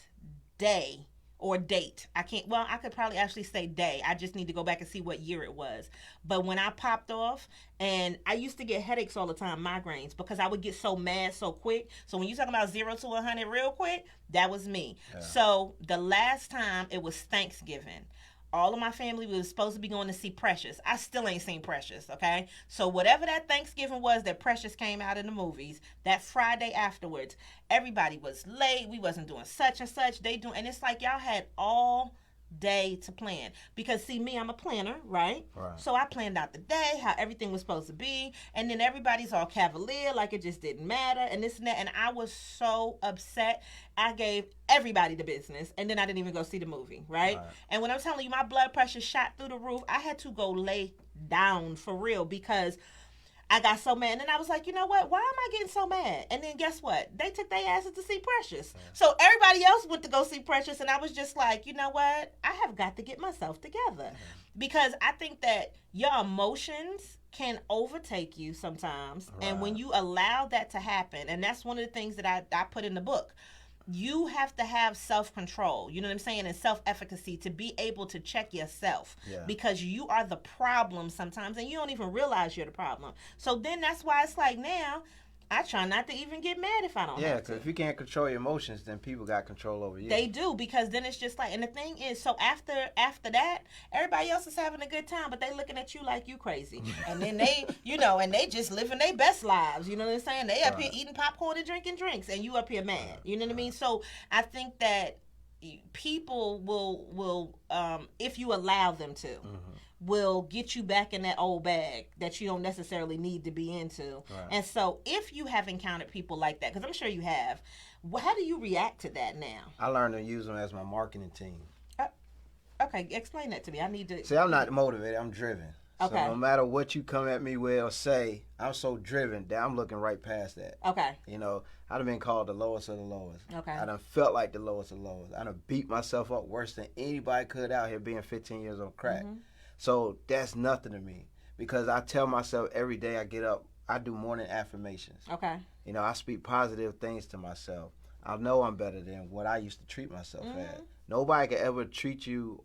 day or date, I could probably actually say day. I just need to go back and see what year it was. But when I popped off, and I used to get headaches all the time, migraines, because I would get so mad so quick. So when you talking about 0 to 100 real quick, that was me. Yeah. So the last time, it was Thanksgiving. All of my family was supposed to be going to see Precious. I still ain't seen Precious, okay? So whatever that Thanksgiving was that Precious came out in the movies, that Friday afterwards, everybody was late. We wasn't doing such and such. And it's like y'all had all day to plan. Because see, me, I'm a planner, right? So I planned out the day, how everything was supposed to be, and then everybody's all cavalier, like it just didn't matter, and this and that, and I was so upset. I gave everybody the business, and then I didn't even go see the movie, right? And when I'm telling you, my blood pressure shot through the roof, I had to go lay down for real, because I got so mad. And then I was like, you know what? Why am I getting so mad? And then guess what? They took their asses to see Precious. So everybody else went to go see Precious. And I was just like, you know what? I have got to get myself together. Because I think that your emotions can overtake you sometimes. And when you allow that to happen, and that's one of the things that I put in the book, you have to have self-control, you know what I'm saying, and self-efficacy to be able to check yourself, because you are the problem sometimes, and you don't even realize you're the problem. So then that's why it's like, now I try not to even get mad if I don't have to. Yeah, because if you can't control your emotions, then people got control over you. They do, because then it's just like, and the thing is, so after that, everybody else is having a good time, but they looking at you like you crazy. And then they, you know, and they just living their best lives, you know what I'm saying? They up here eating popcorn and drinking drinks, and you up here mad, you know what I mean? So I think that people will if you allow them to, will get you back in that old bag that you don't necessarily need to be into. And so if you have encountered people like that, because I'm sure you have, how do you react to that now? I learned to use them as my marketing team. Okay, explain that to me. I need to... See, I'm not motivated. I'm driven. Okay. So no matter what you come at me with or say, I'm so driven that I'm looking right past that. Okay. You know, I done been called the lowest of the lowest. Okay. I done felt like the lowest of the lowest. I done beat myself up worse than anybody could out here being 15 years on crack. So that's nothing to me, because I tell myself every day I get up, I do morning affirmations. Okay. You know, I speak positive things to myself. I know I'm better than what I used to treat myself as. Nobody can ever treat you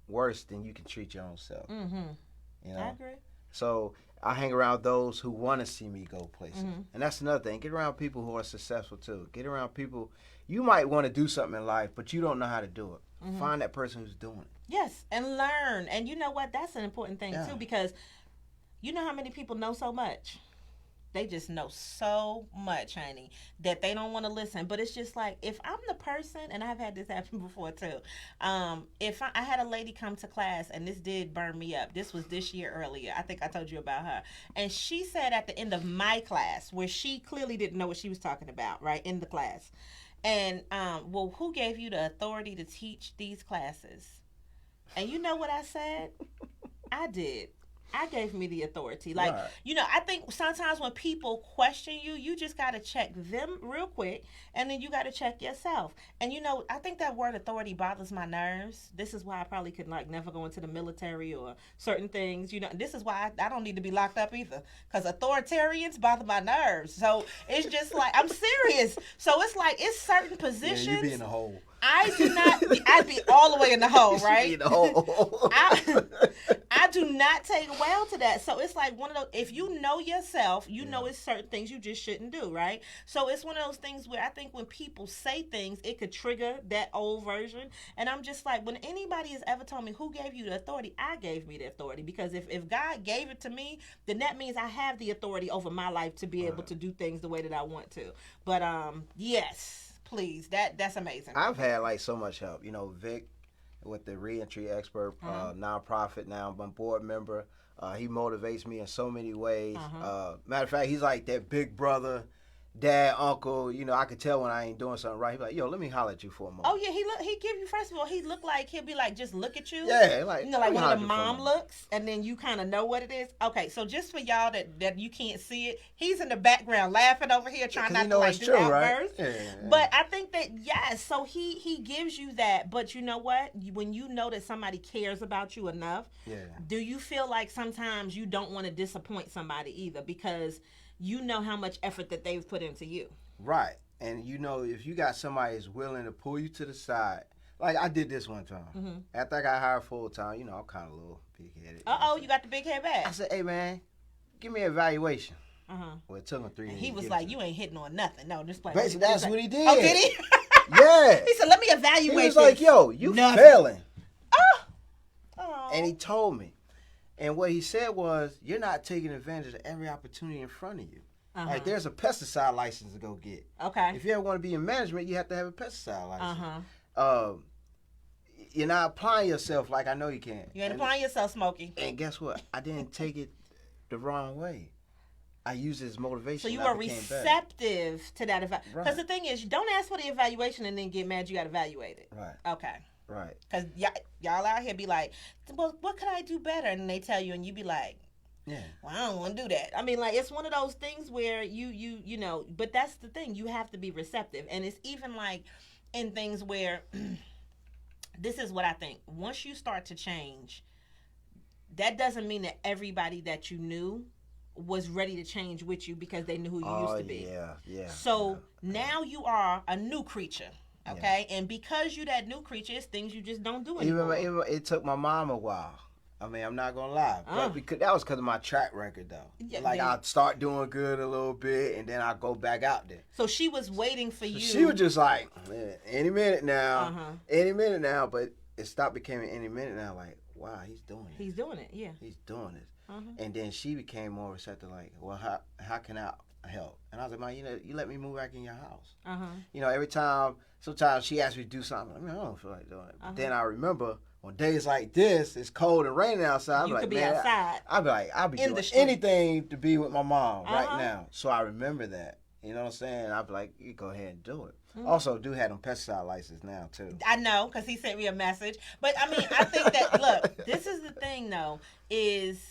worse than you can treat your own self. You know? I agree. So I hang around those who want to see me go places. And that's another thing. Get around people who are successful too. Get around people, you might want to do something in life, but you don't know how to do it. Find that person who's doing it. Yes, and learn. And you know what? That's an important thing too, because you know how many people know so much, They just know so much, honey, that they don't want to listen. But it's just like, if I'm the person, and I've had this happen before too. If I had a lady come to class, and this did burn me up. This was this year earlier. I think I told you about her. And she said at the end of my class, where she clearly didn't know what she was talking about, right, in the class. And, well, who gave you the authority to teach these classes? And you know what I said? I did. I gave me the authority. Like, Right. you know, I think sometimes when people question you, you just got to check them real quick, and then you got to check yourself. And, you know, I think that word authority bothers my nerves. This is why I probably could, like, never go into the military or certain things. You know, this is why I don't need to be locked up either, because authoritarians bother my nerves. So it's just like, I'm serious. So it's like, it's certain positions. Yeah, you be in the hole. I do not. I'd be all the way in the hole, right? You be in the hole. I do not take well to that. So it's like one of those. If you know yourself, you know it's certain things you just shouldn't do, right? So it's one of those things where I think when people say things, it could trigger that old version. And I'm just like, when anybody has ever told me who gave you the authority, I gave me the authority, because if God gave it to me, then that means I have the authority over my life to be able to do things the way that I want to. But yes. Please, that's amazing. I've had like so much help. You know, Vic with the reentry expert nonprofit now. I'm a board member. He motivates me in so many ways. Matter of fact, he's like that big brother, dad, uncle. You know, I could tell when I ain't doing something right. He's like, yo, let me holler at you for a moment. Oh yeah, he give you, first of all, he look like, he'll be like, just look at you. Yeah, like, you know, like one of the mom looks, and then you kind of know what it is. Okay, so just for y'all that you can't see it, he's in the background laughing over here, trying not to like do outbursts. Right? Yeah. But I think that, yes, so he gives you that. But you know what? When you know that somebody cares about you enough, do you feel like sometimes you don't want to disappoint somebody either, because you know how much effort that they've put into you? Right. And you know, if you got somebody that's willing to pull you to the side, like I did this one time. After I got hired full time, you know, I'm kind of a little big-headed. You got the big head back. I said, hey, man, give me an evaluation. Well, it took him 3 years. He was like, you ain't hitting on nothing. No, just like. Basically, that's what he did. Oh, did he? Yeah. He said, let me evaluate He was this. like, yo, you Nothing. failing. Oh. And he told me. And what he said was, you're not taking advantage of every opportunity in front of you. Like, there's a pesticide license to go get. Okay. If you ever want to be in management, you have to have a pesticide license. You're not applying yourself like I know you can. You ain't applying yourself, Smokey. And guess what? I didn't take it the wrong way. I used it as motivation. So you were receptive to that evaluation. Because the thing is, you don't ask for the evaluation and then get mad you got evaluated. Right. Okay. Right. Because y'all out here be like, well, what could I do better? And they tell you, and you be like, yeah, well, I don't want to do that. I mean, like, it's one of those things where you know, but that's the thing. You have to be receptive. And it's even like in things where, this is what I think. Once you start to change, that doesn't mean that everybody that you knew was ready to change with you because they knew who you used to be. Yeah. So now you are a new creature. Okay? And because you that new creature, it's things you just don't do anymore. Even it took my mom a while. I mean, I'm not gonna lie, but because that was because of my track record, though. Yeah, like I'd start doing good a little bit, and then I go back out there. So she was waiting for you. She was just like, any minute now, any minute now. But it stopped becoming any minute now. Like, wow, he's doing it. He's doing it. Yeah. He's doing it. And then she became more receptive. Like, well, how can I help? And I was like, man, you let me move back in your house. You know, every time, sometimes she asked me to do something. I mean, I don't feel like doing it. But then I remember, on days like this, it's cold and raining outside. You could be outside. I'll be doing anything to be with my mom right now. So I remember that. You know what I'm saying? I'd be like, you go ahead and do it. Also, do have them pesticide license now, too. I know, because he sent me a message. But, I mean, I think that, look, this is the thing, though, is,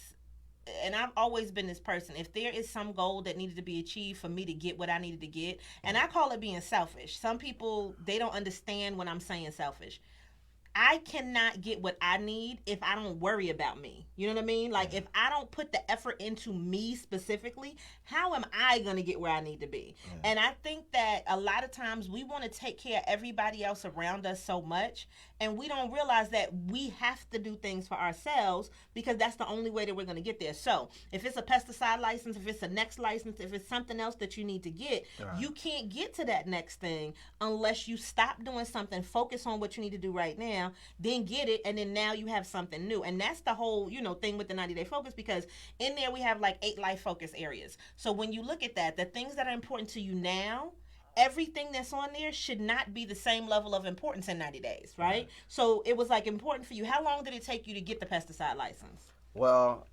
and I've always been this person, if there is some goal that needed to be achieved for me to get what I needed to get, and I call it being selfish. Some people, they don't understand when I'm saying selfish. I cannot get what I need if I don't worry about me. You know what I mean? Like, if I don't put the effort into me specifically, how am I going to get where I need to be? And I think that a lot of times we want to take care of everybody else around us so much, and we don't realize that we have to do things for ourselves because that's the only way that we're going to get there. So if it's a pesticide license, if it's a next license, if it's something else that you need to get, you can't get to that next thing unless you stop doing something, focus on what you need to do right now, now, then get it, and then now you have something new. And that's the whole, thing with the 90-day focus, because in there we have like 8 life focus areas. So when you look at that, the things that are important to you now, everything that's on there should not be the same level of importance in 90 days, right? So it was like important for you. How long did it take you to get the pesticide license? Well,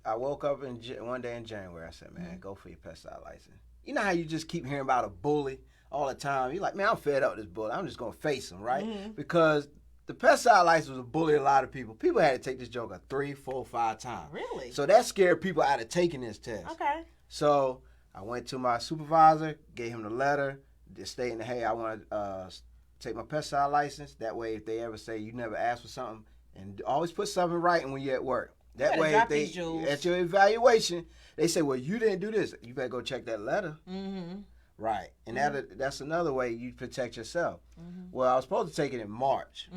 I woke up one day in January. I said, man, go for your pesticide license. You know how you just keep hearing about a bully all the time? You're like, man, I'm fed up with this bully. I'm just going to face him, right? Because the pesticide license was bullying a lot of people. People had to take this joke 3, 4, 5 times. Really? So that scared people out of taking this test. Okay. So I went to my supervisor, gave him the letter, just stating, hey, I want to take my pesticide license. That way, if they ever say you never asked for something, and always put something in writing when you're at work. That way, if they at your evaluation, they say, well, you didn't do this. You better go check that letter. Right. And that's another way you protect yourself. Well, I was supposed to take it in March.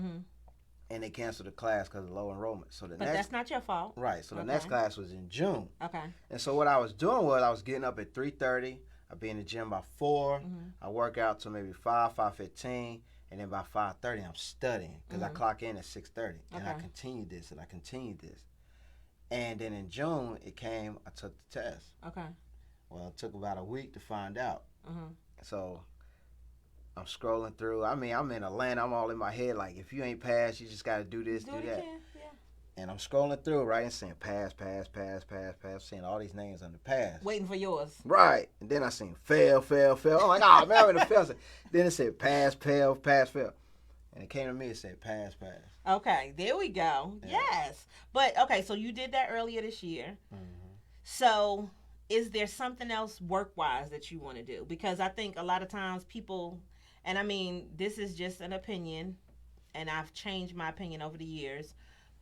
And they canceled the class because of low enrollment. But that's not your fault. Right. So the next class was in June. Okay. And so what I was doing was I was getting up at 3:30. I'd be in the gym by 4. I work out till maybe 5, 5:15. And then by 5:30, I'm studying because I clock in at 6:30. And I continued this and I continued this. And then in June, it came, I took the test. Okay. Well, it took about a week to find out. So I'm scrolling through. I mean, I'm in Atlanta. I'm all in my head. Like, if you ain't passed, you just got to do this, do that. Again. Yeah. And I'm scrolling through, right, and saying pass, seeing all these names under pass. Waiting for yours. Right. And then I seen fail. I'm like, oh, man, I'm in the fail. Then it said pass, fail. And it came to me, it said pass. Okay, there we go. Yeah. Yes. But, okay, so you did that earlier this year. So is there something else work-wise that you want to do? Because I think a lot of times people, and I mean, this is just an opinion, and I've changed my opinion over the years.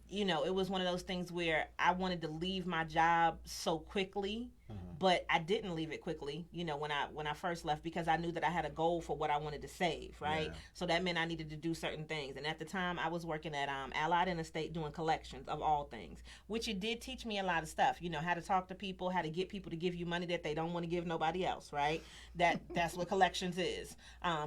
It was one of those things where I wanted to leave my job so quickly, but I didn't leave it quickly, when I first left, because I knew that I had a goal for what I wanted to save, right? Yeah. So that meant I needed to do certain things. And at the time, I was working at Allied Interstate doing collections of all things, which it did teach me a lot of stuff, how to talk to people, how to get people to give you money that they don't want to give nobody else, right? That's what collections is.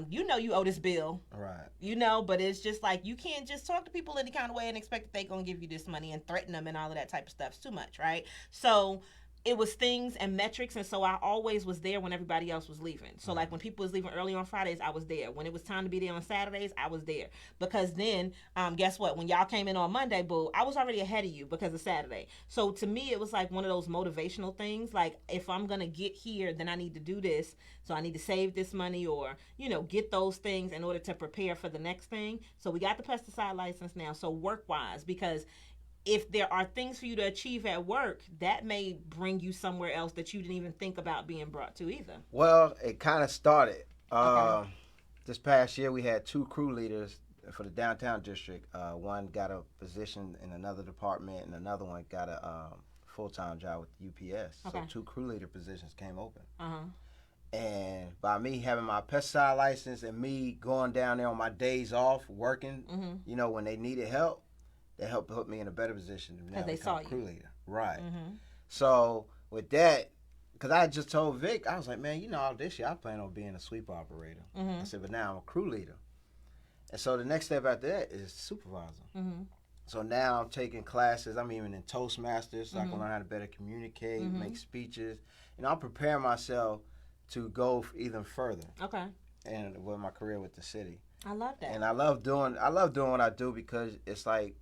You owe this bill. Right. But it's just like, you can't just talk to people any kind of way and expect that they're going to give you this money and threaten them and all of that type of stuff. It's too much, right? So it was things and metrics, and so I always was there when everybody else was leaving. So like when people was leaving early on Fridays, I was there. When it was time to be there on Saturdays, I was there. Because then, guess what? When y'all came in on Monday, boo, I was already ahead of you because of Saturday. So to me, it was like one of those motivational things. Like, if I'm going to get here, then I need to do this. So I need to save this money or, get those things in order to prepare for the next thing. So we got the pesticide license now. So work-wise, because if there are things for you to achieve at work, that may bring you somewhere else that you didn't even think about being brought to either. Well, it kind of started. This past year, we had 2 crew leaders for the downtown district. One got a position in another department, and another one got a full-time job with UPS. So 2 crew leader positions came open. And by me having my pesticide license and me going down there on my days off working, when they needed help, they helped put me in a better position to now become a crew leader. Right. So with that, because I just told Vic, I was like, man, all this year I plan on being a sweep operator. I said, but now I'm a crew leader. And so the next step after that is supervisor. So now I'm taking classes. I'm even in Toastmasters, so I can learn how to better communicate, make speeches. I'm preparing myself to go even further. Okay. And with my career with the city. I love that. And I love doing what I do because it's like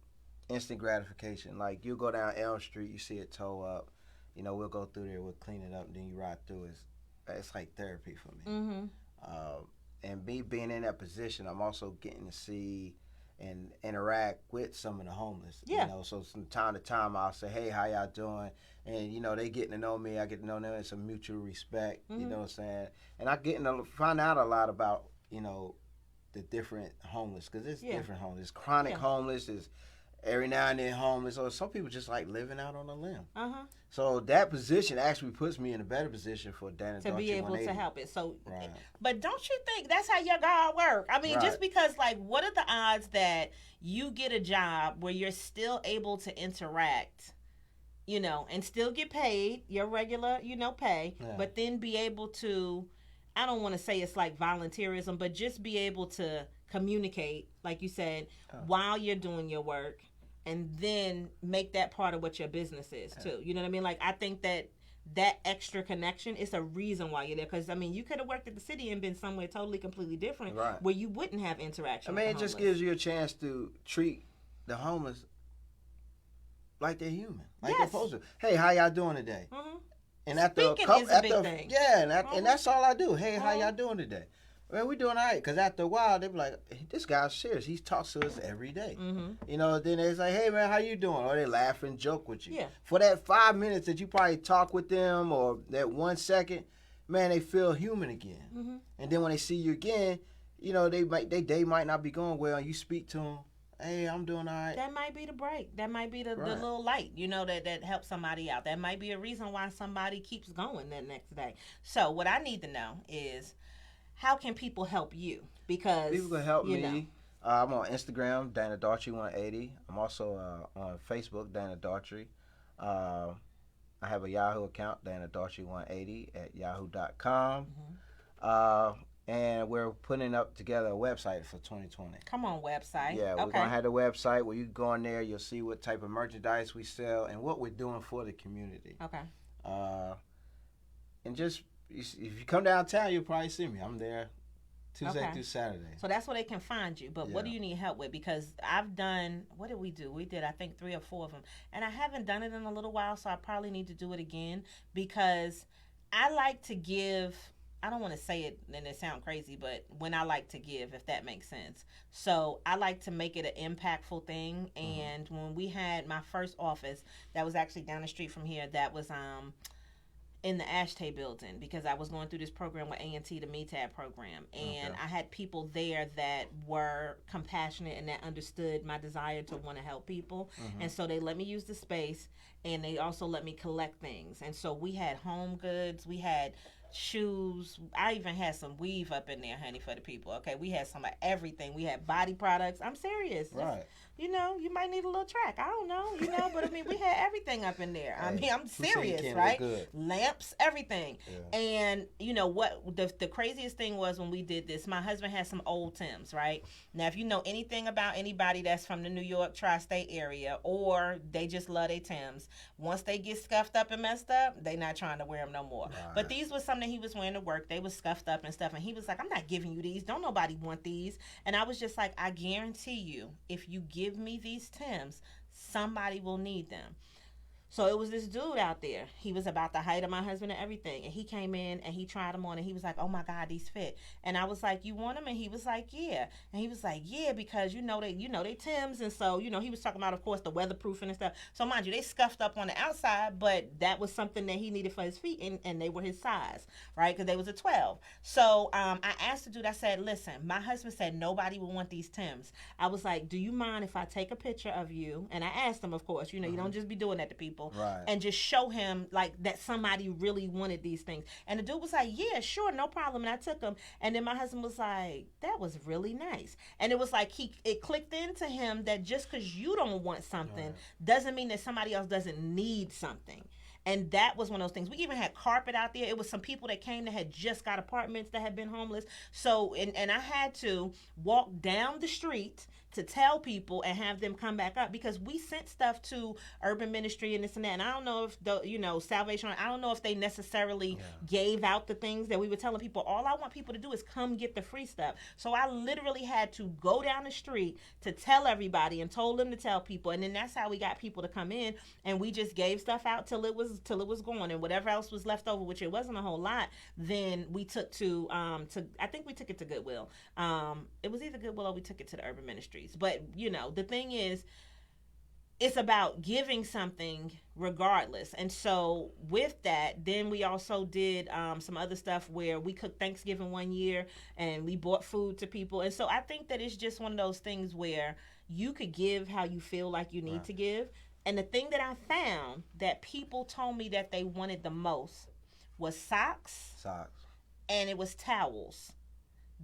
instant gratification. Like, you go down Elm Street, you see it tow up, we'll go through there, we'll clean it up, and then you ride through. It's like therapy for me. And me being in that position, I'm also getting to see and interact with some of the homeless. Yeah. So from time to time, I'll say, hey, how y'all doing? And, they getting to know me, I get to know them. It's a mutual respect, you know what I'm saying? And I getting to find out a lot about, the different homeless, because it's different homeless. There's chronic homeless, there's every now and then homeless, or some people just like living out on a limb. So that position actually puts me in a better position for Daughtry to be able to help it. So, right. But don't you think that's how your God work? I mean, just because, like, what are the odds that you get a job where you're still able to interact, and still get paid your regular, pay, but then be able to I don't want to say it's like volunteerism, but just be able to communicate, like you said, while you're doing your work, and then make that part of what your business is too. You know what I mean? Like, I think that extra connection is a reason why you're there. Because, I mean, you could have worked at the city and been somewhere totally, completely different, right, where you wouldn't have interaction. I mean, it just gives you a chance to treat the homeless like they're human, like they're supposed to. Hey, how y'all doing today? Mm-hmm. And after Speaking a couple, is a big thing. Yeah, and that's all I do. Hey, how y'all doing today? Well, we doing all right. Because after a while, they be like, hey, this guy's serious. He talks to us every day. You know, then they say, hey, man, how you doing? Or they laugh and joke with you. Yeah. For that 5 minutes that you probably talk with them, or that 1 second, man, they feel human again. And then when they see you again, you know, they day might not be going well, and you speak to them. Hey, I'm doing all right. That might be the break. That might be the little light, you know, that helps somebody out. That might be a reason why somebody keeps going the next day. So what I need to know is, how can people help you? Because people can help me. I'm on Instagram, Daughtry180. I'm also on Facebook, Daughtry. I have a Yahoo account, Daughtry180 at yahoo.com. And we're putting up together a website for 2020. Come on, website. Yeah, we're going to have a website where you go on there, you'll see what type of merchandise we sell and what we're doing for the community. Okay. And just, if you come downtown, you'll probably see me. I'm there Tuesday through Saturday. So that's where they can find you. But what do you need help with? Because I've done, what did we do? We did, I think, 3 or 4 of them. And I haven't done it in a little while, so I probably need to do it again. Because I like to give, I don't want to say it and it sound crazy, but when I like to give, if that makes sense. So I like to make it an impactful thing. And when we had my first office, that was actually down the street from here, that was in the Ashtay building, because I was going through this program with A&T, the METAB program. And I had people there that were compassionate and that understood my desire to want to help people. And so they let me use the space, and they also let me collect things. And so we had home goods, we had shoes. I even had some weave up in there, honey, for the people. Okay, we had some of everything. We had body products. I'm serious. Right. You know, you might need a little track. I don't know, you know, but I mean, we had everything up in there. I mean, I'm serious, right? Lamps, everything. And you know what? The craziest thing was when we did this, my husband had some old Timbs, right? Now, if you know anything about anybody that's from the New York tri-state area, or they just love their Timbs, once they get scuffed up and messed up, they not trying to wear them no more. Right. But these was something he was wearing to work. They was scuffed up and stuff, and he was like, I'm not giving you these. Don't nobody want these. And I was just like, I guarantee you, if you give me these Timbs, somebody will need them. So it was this dude out there. He was about the height of my husband and everything. And he came in and he tried them on and he was like, oh my God, these fit. And I was like, you want them? And he was like, yeah. And he was like, yeah, because they Timbs. And so, he was talking about, of course, the weatherproofing and stuff. So mind you, they scuffed up on the outside, but that was something that he needed for his feet, and they were his size, right? Because they was a 12. So I asked the dude, I said, listen, my husband said nobody will want these Timbs. I was like, do you mind if I take a picture of you? And I asked him, of course, you don't just be doing that to people. Right. And just show him like that somebody really wanted these things. And the dude was like, yeah, sure, no problem. And I took them. And then my husband was like, that was really nice. And it was like it clicked into him that just because you don't want something doesn't mean that somebody else doesn't need something. And that was one of those things. We even had carpet out there. It was some people that came that had just got apartments that had been homeless. So, and I had to walk down the street to tell people and have them come back up, because we sent stuff to urban ministry and this and that. And I don't know if Salvation, I don't know if they necessarily gave out the things that we were telling people. All I want people to do is come get the free stuff. So I literally had to go down the street to tell everybody and told them to tell people. And then that's how we got people to come in, and we just gave stuff out till it was gone, and whatever else was left over, which it wasn't a whole lot, then we took to I think we took it to Goodwill. It was either Goodwill or we took it to the urban ministries. But the thing is, it's about giving something regardless. And so with that, then we also did some other stuff where we cooked Thanksgiving one year and we bought food to people. And so I think that it's just one of those things where you could give how you feel like you need to give. And the thing that I found that people told me that they wanted the most was socks. And it was towels.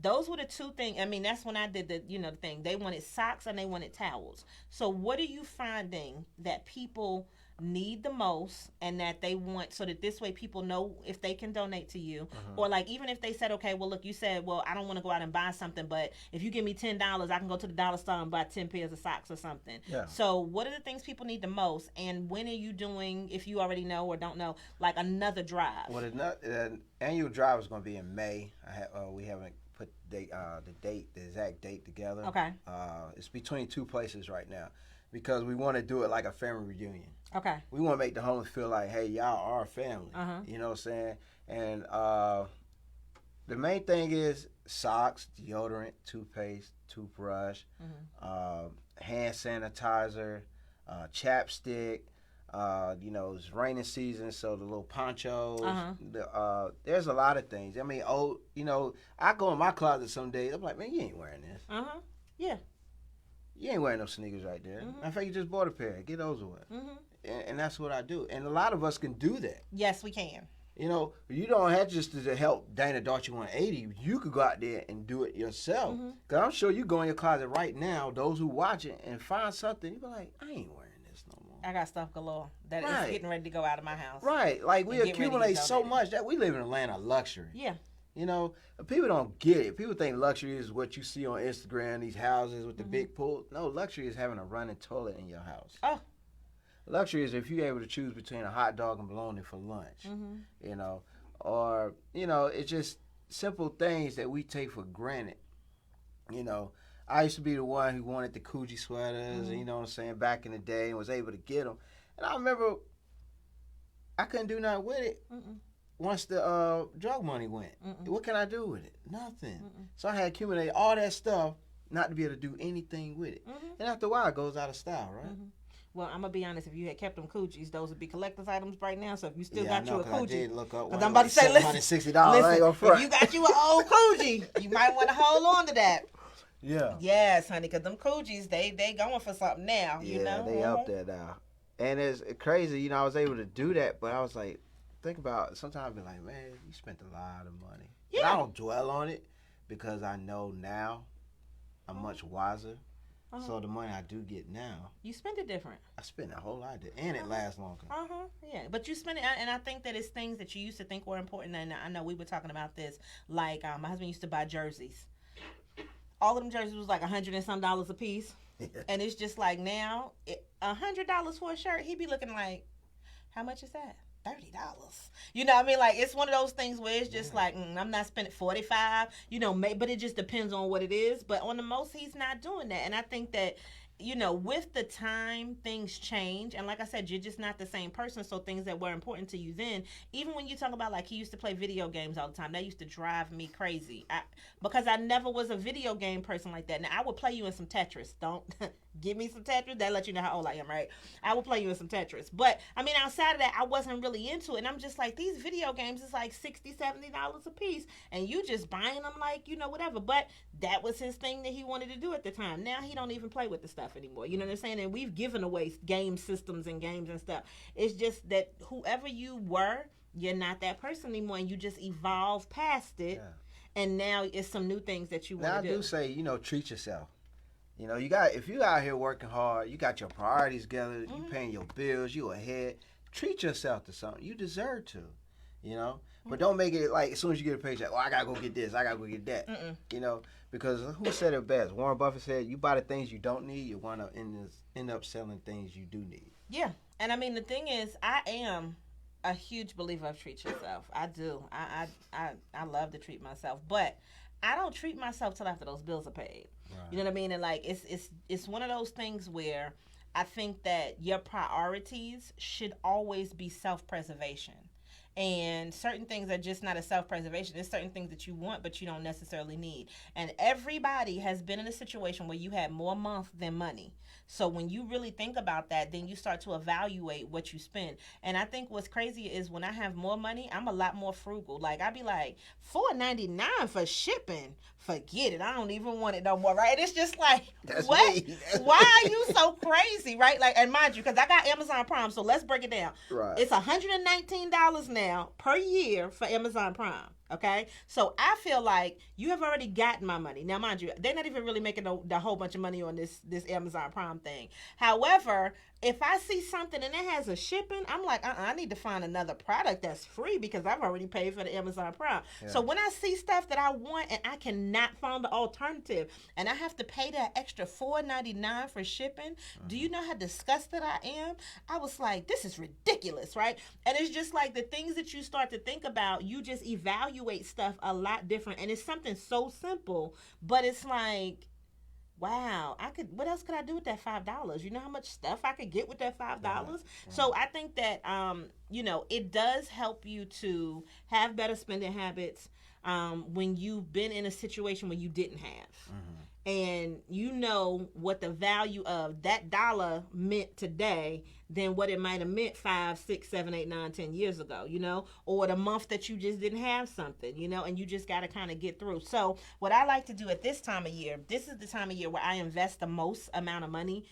Those were the two things. I mean, that's when I did the thing. They wanted socks and they wanted towels. So what are you finding that people need the most and that they want, so that this way people know if they can donate to you. Or like, even if they said, okay, well, look, you said, well, I don't want to go out and buy something, but if you give me $10, I can go to the dollar store and buy 10 pairs of socks or something. Yeah. So what are the things people need the most, and when are you doing, if you already know or don't know, like another drive? Well, the annual drive is going to be in May. We haven't put the exact date together. Okay. It's between two places right now, because we want to do it like a family reunion. Okay. We want to make the homeless feel like, hey, y'all are a family. You know what I'm saying? And the main thing is socks, deodorant, toothpaste, toothbrush, hand sanitizer, chapstick. It's raining season, so the little ponchos. There's a lot of things. I mean, I go in my closet some days. I'm like, man, you ain't wearing this. Yeah. You ain't wearing no sneakers right there. Matter of fact, you just bought a pair. Get those away. And that's what I do. And a lot of us can do that. Yes, we can. You don't have just to help Dana Daughtry 180. You could go out there and do it yourself. Because I'm sure you go in your closet right now, those who watch it, and find something. You be like, I ain't wearing this no more. I got stuff galore that is getting ready to go out of my house. Right. Like, we accumulate so much that we live in a land of luxury. Yeah. People don't get it. People think luxury is what you see on Instagram, these houses with the big pool. No, luxury is having a running toilet in your house. Oh. Luxury is if you're able to choose between a hot dog and bologna for lunch. Or, it's just simple things that we take for granted. I used to be the one who wanted the Coogee sweaters, you know what I'm saying, back in the day, and was able to get them. And I remember I couldn't do nothing with it. Once the drug money went. What can I do with it? Nothing. So I had accumulated all that stuff not to be able to do anything with it. And after a while, it goes out of style, right? Well, I'm going to be honest. If you had kept them Coogies, those would be collector's items right now. So if you still got you a Coogie. I did look up one. I'm about to say, listen, if you got you an old Coogie, you might want to hold on to that. Yeah. Yes, honey, because them Coogies, they going for something now, you know? Yeah, they up there now. And it's crazy, I was able to do that, but I was like, think about it. Sometimes I be like, man, you spent a lot of money. Yeah. But I don't dwell on it because I know now I'm much wiser. So the money I do get now, you spend it different. I spend a whole lot, and it lasts longer. Yeah, but you spend it, and I think that it's things that you used to think were important. And I know we were talking about this. Like my husband used to buy jerseys. All of them jerseys was like $100 and some a piece, and it's just like now $100 for a shirt. He'd be looking like, how much is that? $30. You know what I mean? Like, it's one of those things where it's just like, I'm not spending $45, but it just depends on what it is. But on the most, he's not doing that. And I think that, with the time, things change. And like I said, you're just not the same person. So things that were important to you then, even when you talk about, like, he used to play video games all the time, that used to drive me crazy. Because I never was a video game person like that. Now, I would play you in some Tetris. Don't give me some Tetris. That let you know how old I am, right? I would play you in some Tetris. But, I mean, outside of that, I wasn't really into it. And I'm just like, these video games is like $60, $70 a piece. And you just buying them like, whatever. But that was his thing that he wanted to do at the time. Now he don't even play with the stuff anymore. You know what I'm saying? And we've given away game systems and games and stuff. It's just that whoever you were, you're not that person anymore. And you just evolve past it. Yeah. And now it's some new things that you want to do. Now I do say, treat yourself. If you out here working hard, you got your priorities together, you paying your bills, you ahead, treat yourself to something. You deserve to, But don't make it like as soon as you get a paycheck, I got to go get this, I got to go get that, Because who said it best? Warren Buffett said, you buy the things you don't need, you want to end up selling things you do need. Yeah. And I mean, the thing is, I am a huge believer of treat yourself. I do. I love to treat myself. But I don't treat myself till after those bills are paid. Right. You know what I mean? And like it's one of those things where I think that your priorities should always be self-preservation. And certain things are just not a self-preservation. There's certain things that you want, but you don't necessarily need. And everybody has been in a situation where you had more month than money. So when you really think about that, then you start to evaluate what you spend. And I think what's crazy is when I have more money, I'm a lot more frugal. Like, I'd be like, $4.99 for shipping. Forget it. I don't even want it no more, right? It's just like, that's what? Me. Why are you so crazy, right? Like, and mind you, because I got Amazon Prime, so let's break it down. Right. It's $119 now per year for Amazon Prime. Okay, so I feel like you have already gotten my money. Now, mind you, they're not even really making the whole bunch of money on this Amazon Prime thing. However, if I see something and it has a shipping, I'm like, I need to find another product that's free because I've already paid for the Amazon Prime. Yeah. So when I see stuff that I want and I cannot find the alternative and I have to pay that extra $4.99 for shipping, do you know how disgusted I am? I was like, this is ridiculous, right? And it's just like the things that you start to think about, you just evaluate stuff a lot different. And it's something so simple, but it's like, wow, what else could I do with that $5? You know how much stuff I could get with that $5? Right. So I think that, it does help you to have better spending habits when you've been in a situation where you didn't have. And you know what the value of that dollar meant today than what it might have meant 5, 6, 7, 8, 9, 10 years ago, or the month that you just didn't have something, and you just got to kind of get through. So what I like to do at this time of year, this is the time of year where I invest the most amount of money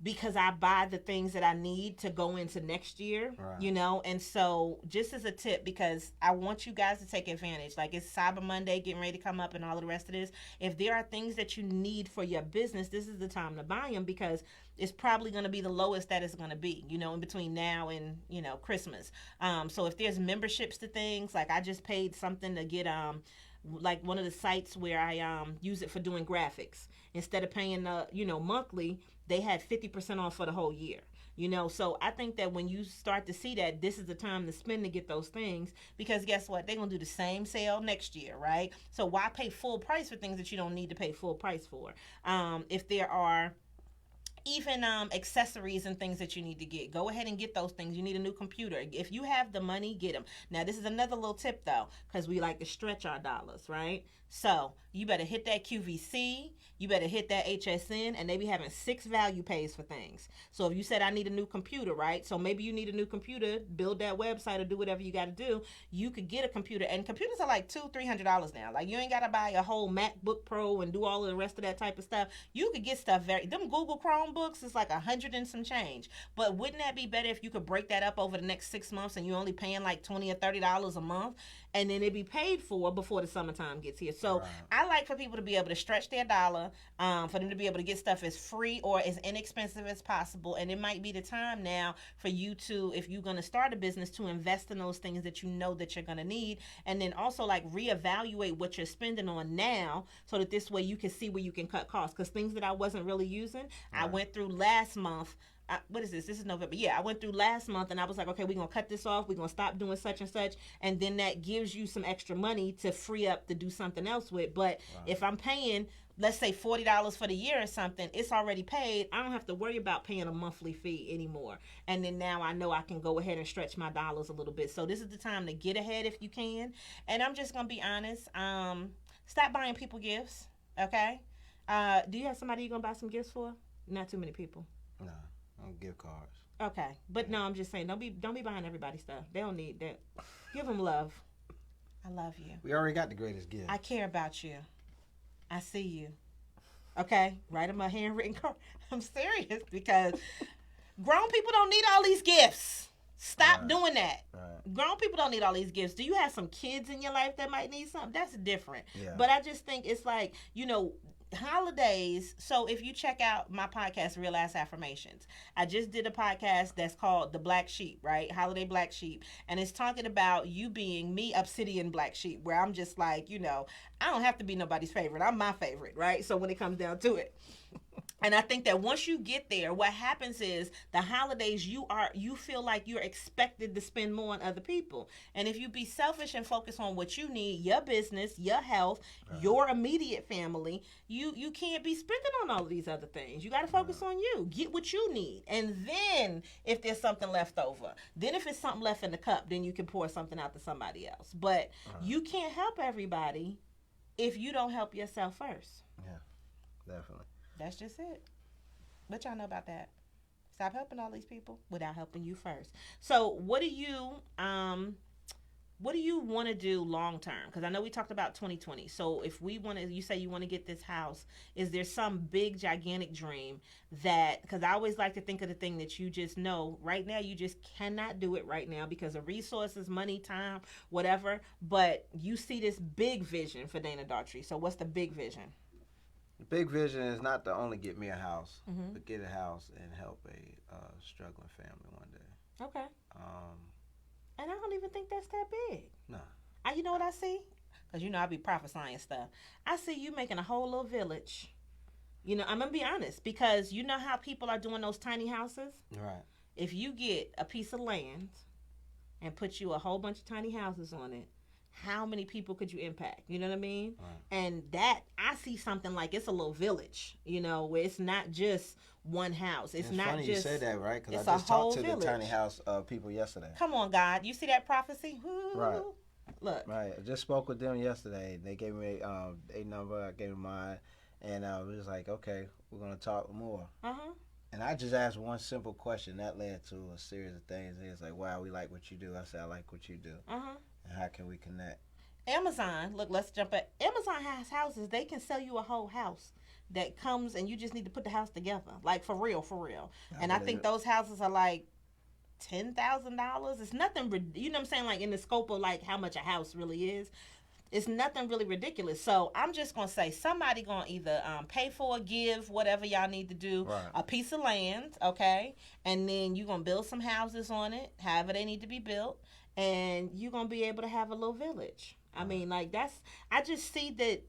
because I buy the things that I need to go into next year, right. And so just as a tip, because I want you guys to take advantage, like it's Cyber Monday getting ready to come up and all of the rest of this. If there are things that you need for your business, this is the time to buy them because it's probably going to be the lowest that it's going to be, in between now and, Christmas. So if there's memberships to things, like I just paid something to get, like one of the sites where I use it for doing graphics. Instead of paying monthly, they had 50% off for the whole year. So I think that when you start to see that, this is the time to spend to get those things, because guess what? They're going to do the same sale next year, right? So why pay full price for things that you don't need to pay full price for? If there are even accessories and things that you need to get, go ahead and get those things. You need a new computer. If you have the money, get them. Now, this is another little tip, though, because we like to stretch our dollars, right? So you better hit that QVC, you better hit that HSN, and they be having 6 value pays for things. So if you said I need a new computer, right? So maybe you need a new computer, build that website or do whatever you got to do. You could get a computer, and computers are like $200-$300 now. Like you ain't got to buy a whole MacBook Pro and do all of the rest of that type of stuff. You could get stuff them Google Chromebooks is like $100 and some change. But wouldn't that be better if you could break that up over the next 6 months and you only paying like $20 or $30 a month, and then it be paid for before the summertime gets here. So right. I like for people to be able to stretch their dollar, for them to be able to get stuff as free or as inexpensive as possible. And it might be the time now for you to, if you're going to start a business, to invest in those things that you know that you're going to need. And then also like reevaluate what you're spending on now, so that this way you can see where you can cut costs. Because things that I wasn't really using, right. I went through last month. What is this? This is November. Yeah, I went through last month and I was like, okay, we're going to cut this off. We're going to stop doing such and such. And then that gives you some extra money to free up to do something else with. But if I'm paying, let's say $40 for the year or something, it's already paid. I don't have to worry about paying a monthly fee anymore. And then now I know I can go ahead and stretch my dollars a little bit. So this is the time to get ahead if you can. And I'm just going to be honest. Stop buying people gifts. Okay. Do you have somebody you're going to buy some gifts for? Not too many people. No. Gift cards. Okay, but no, I'm just saying, don't be buying everybody stuff. They don't need that. Give them love. I love you. We already got the greatest gift. I care about you. I see you. Okay, write them a handwritten card. I'm serious, because grown people don't need all these gifts. Stop doing that. Right. Grown people don't need all these gifts. Do you have some kids in your life that might need something? That's different. Yeah. But I just think it's like, holidays. So if you check out my podcast, Real Ass Affirmations, I just did a podcast that's called The Black Sheep, right? Holiday Black Sheep. And it's talking about you being me, Obsidian Black Sheep, where I'm just like, I don't have to be nobody's favorite. I'm my favorite, right? So when it comes down to it. And I think that once you get there, what happens is the holidays, you feel like you're expected to spend more on other people. And if you be selfish and focus on what you need, your business, your health, your immediate family, you can't be spending on all of these other things. You got to focus on you. Get what you need. And then if there's something left over, then if it's something left in the cup, then you can pour something out to somebody else. But you can't help everybody if you don't help yourself first. Yeah, definitely. That's just it. What y'all know about that? Stop helping all these people without helping you first. So what do you what do you want to do long term? Because I know we talked about 2020. So if we want to, you say you want to get this house, is there some big gigantic dream that, because I always like to think of the thing that you just know right now, you just cannot do it right now because of resources, money, time, whatever, but you see this big vision for Dana Daughtry. So what's the big vision? The big vision is not to only get me a house, Mm-hmm. but get a house and help a struggling family one day. Okay. Um, And I don't even think that's that big. no. You know what I see? Because, you know, I be prophesying stuff. I see you making a whole little village. You know, I'm going to be honest. Because you know how people are doing those tiny houses? Right. If you get a piece of land and put you a whole bunch of tiny houses on it, how many people could you impact? You know what I mean? Right. And that, I see something like it's a little village, you know, where it's not just one house. It's not funny just. you said that, right? Because it's I a just talked whole to village. the tiny house people yesterday. Come on, God. You see that prophecy? Woo. Right. Look. Right. I just spoke with them yesterday. They gave me a number. I gave them mine. And we was like, okay, we're going to talk more. Uh-huh. And I just asked one simple question. That led to a series of things. It's like, wow, we like what you do. I said, I like what you do. Uh-huh. And how can we connect? Amazon, look, let's jump at Amazon has houses. They can sell you a whole house that comes and you just need to put the house together. Like for real, for real. And I think those houses are like $10,000. It's nothing, you know what I'm saying? Like in the scope of like how much a house really is. It's nothing really ridiculous. So I'm just going to say somebody going to either pay for or give whatever y'all need to do, Right. a piece of land, okay? And then you're going to build some houses on it, however they need to be built. And you're going to be able to have a little village. I mean, like I just see that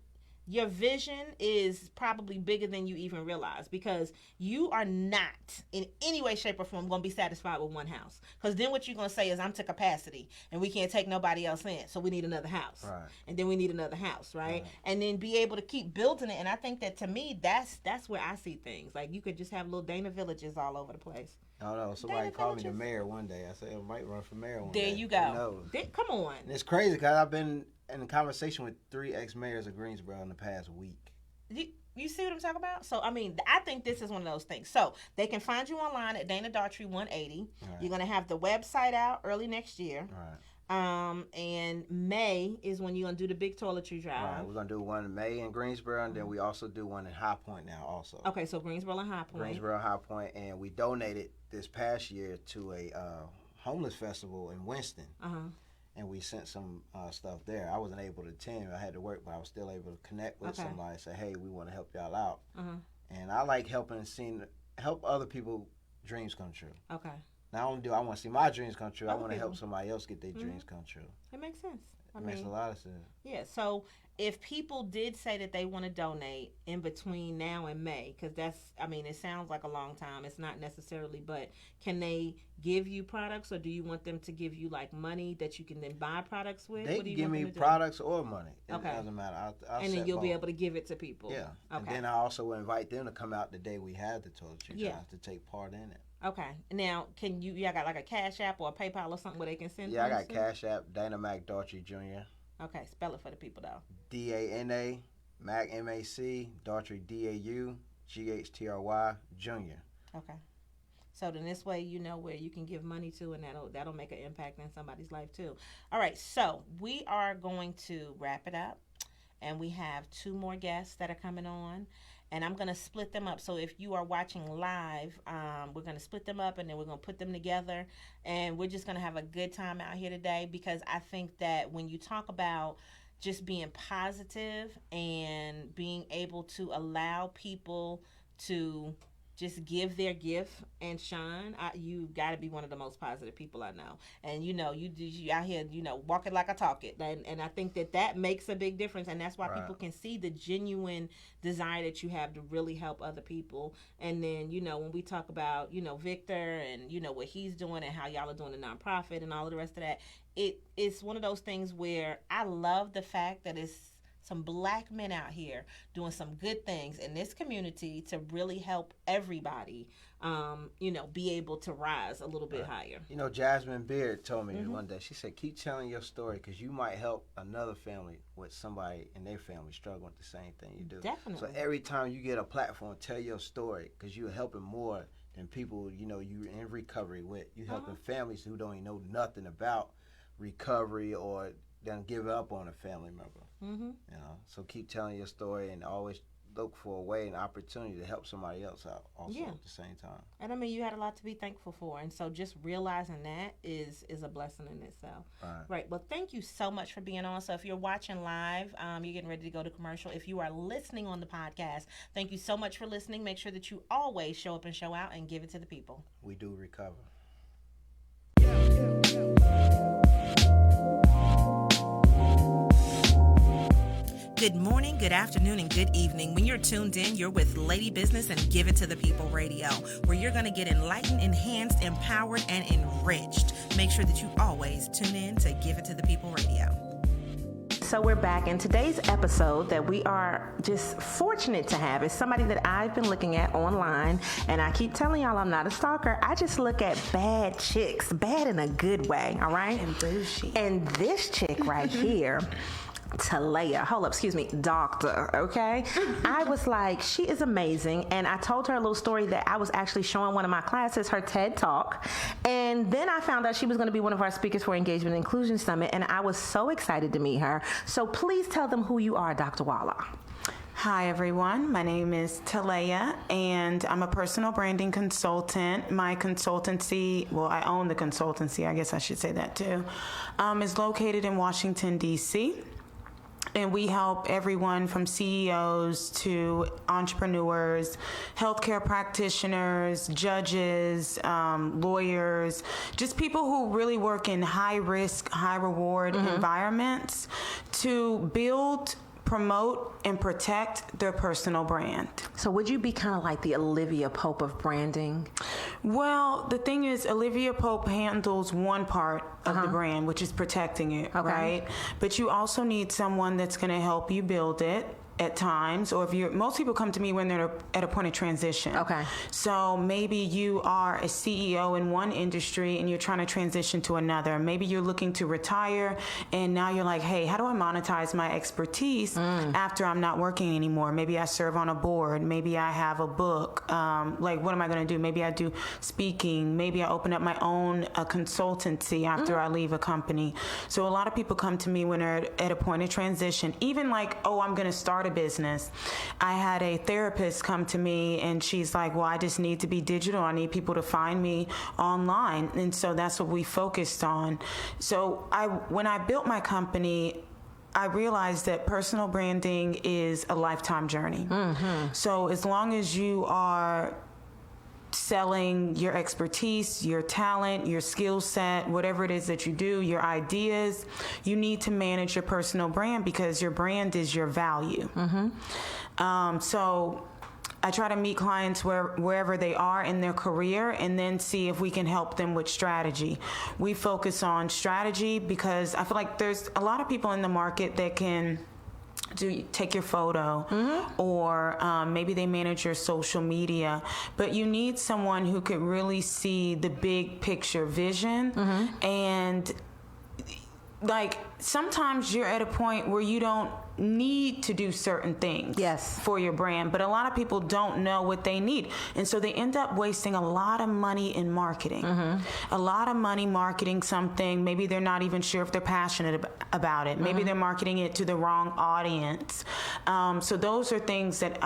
your vision is probably bigger than you even realize because you are not in any way, shape, or form going to be satisfied with one house. Because then what you're going to say is I'm to capacity and we can't take nobody else in. So we need another house. Right. And then we need another house, right? And then be able to keep building it. And I think that to me, that's where I see things. Like you could just have little Dana villages all over the place. No, somebody Dana called me the villages. mayor one day. I said, I might run for mayor one day. There you Who go. knows? Come on. And it's crazy because I've been in conversation with 3 ex-mayors of Greensboro in the past week. You see what I'm talking about? So, I mean, I think this is one of those things. So, they can find you online at Dana Daughtry 180. Right. You're going to have the website out early next year. Right. And May is when you're going to do the big toiletry drive. Right. We're going to do one in May in Greensboro, and then we also do one in High Point now also. Okay, so Greensboro and High Point. Greensboro, High Point, and we donated this past year to a homeless festival in Winston. Uh-huh. And we sent some stuff there. I wasn't able to attend. I had to work, but I was still able to connect with somebody and say, hey, we want to help y'all out. Uh-huh. And I like help other people dreams come true. Okay. Not only do I want to see my dreams come true, I Other want to help people. somebody else get their dreams come true. It makes sense. It makes a lot of sense. Yeah, so if people did say that they want to donate in between now and May, because it sounds like a long time. It's not necessarily, but can they give you products or do you want them to give you like money that you can then buy products with? They What do can you give want me them to do? products or money. It Okay. doesn't matter. I'll And then set you'll be both. able to give it to people. Yeah. Okay. And then I also invite them to come out the day we have the toiletry Yeah. drive to take part in it. Okay. Now, can y'all got like a Cash App or a PayPal or something where they can send Yeah, I got funds to? Cash App, Dana Mac Daughtry Jr. Okay, spell it for the people though. DANA, Mac MAC, Daughtry DAUGHTRY Jr. Okay. So then this way you know where you can give money to and that'll make an impact in somebody's life too. All right, so we are going to wrap it up and we have 2 more guests that are coming on and I'm going to split them up. So if you are watching live, we're going to split them up and then we're going to put them together and we're just going to have a good time out here today because I think that when you talk about just being positive and being able to allow people to just give their gift and shine. You got to be one of the most positive people I know. And, you out here, walk it like I talk it. And I think that makes a big difference. And that's why Right. people can see the genuine desire that you have to really help other people. And then, when we talk about, Victor and, what he's doing and how y'all are doing the nonprofit and all of the rest of that, it's one of those things where I love the fact that it's some black men out here doing some good things in this community to really help everybody, be able to rise a little bit higher. Jasmine Beard told me one day, she said, keep telling your story because you might help another family with somebody in their family struggling with the same thing you do. Definitely. So every time you get a platform, tell your story because you're helping more than people, you're in recovery with. You're helping families who don't even know nothing about recovery or done give up on a family member. Mm-hmm. You know, so keep telling your story and always look for a way and opportunity to help somebody else out also at the same time. And I mean, you had a lot to be thankful for, and so just realizing that is a blessing in itself. Right. Well, thank you so much for being on. So if you're watching live, you're getting ready to go to commercial. If you are listening on the podcast, thank you so much for listening. Make sure that you always show up and show out and give it to the people. We do recover. Good morning, good afternoon, and good evening. When you're tuned in, you're with Lady Business and Give It to the People Radio, where you're going to get enlightened, enhanced, empowered, and enriched. Make sure that you always tune in to Give It to the People Radio. So we're back, and today's episode that we are just fortunate to have is somebody that I've been looking at online, and I keep telling y'all I'm not a stalker. I just look at bad chicks, bad in a good way, all right? And bougie. And this chick right here, Daughtry, okay? I was like, she is amazing, and I told her a little story that I was actually showing one of my classes, her TED Talk, and then I found out she was going to be one of our speakers for Engagement and Inclusion Summit, and I was so excited to meet her. So please tell them who you are, Dr. Walla. Hi, everyone. My name is Talaya, and I'm a personal branding consultant. My consultancy, well, I own the consultancy, I guess I should say that too, is located in Washington, D.C., and we help everyone from CEOs to entrepreneurs, healthcare practitioners, judges, lawyers, just people who really work in high risk, high reward environments to build, promote, and protect their personal brand. So would you be kind of like the Olivia Pope of branding? Well, the thing is, Olivia Pope handles one part of the brand, which is protecting it, right? But you also need someone that's going to help you build it at times, or most people come to me when they're at a point of transition. Okay. So maybe you are a CEO in one industry and you're trying to transition to another. Maybe you're looking to retire and now you're like, hey, how do I monetize my expertise after I'm not working anymore? Maybe I serve on a board. Maybe I have a book. Like, what am I going to do? Maybe I do speaking. Maybe I open up my own consultancy after I leave a company. So a lot of people come to me when they're at a point of transition, even like, oh, I'm going to start a business. I had a therapist come to me and she's like, well, I just need to be digital. I need people to find me online. And so that's what we focused on. So when I built my company, I realized that personal branding is a lifetime journey. So as long as you are selling your expertise, your talent, your skill set, whatever it is that you do, your ideas, you need to manage your personal brand because your brand is your value. So I try to meet clients wherever they are in their career and then see if we can help them with strategy. We focus on strategy because I feel like there's a lot of people in the market that can take your photo or maybe they manage your social media, but you need someone who could really see the big picture vision. And like sometimes you're at a point where you don't need to do certain things for your brand, but a lot of people don't know what they need, and so they end up wasting a lot of money in marketing. A lot of money marketing something, maybe they're not even sure if they're passionate about it. Maybe they're marketing it to the wrong audience. So those are things that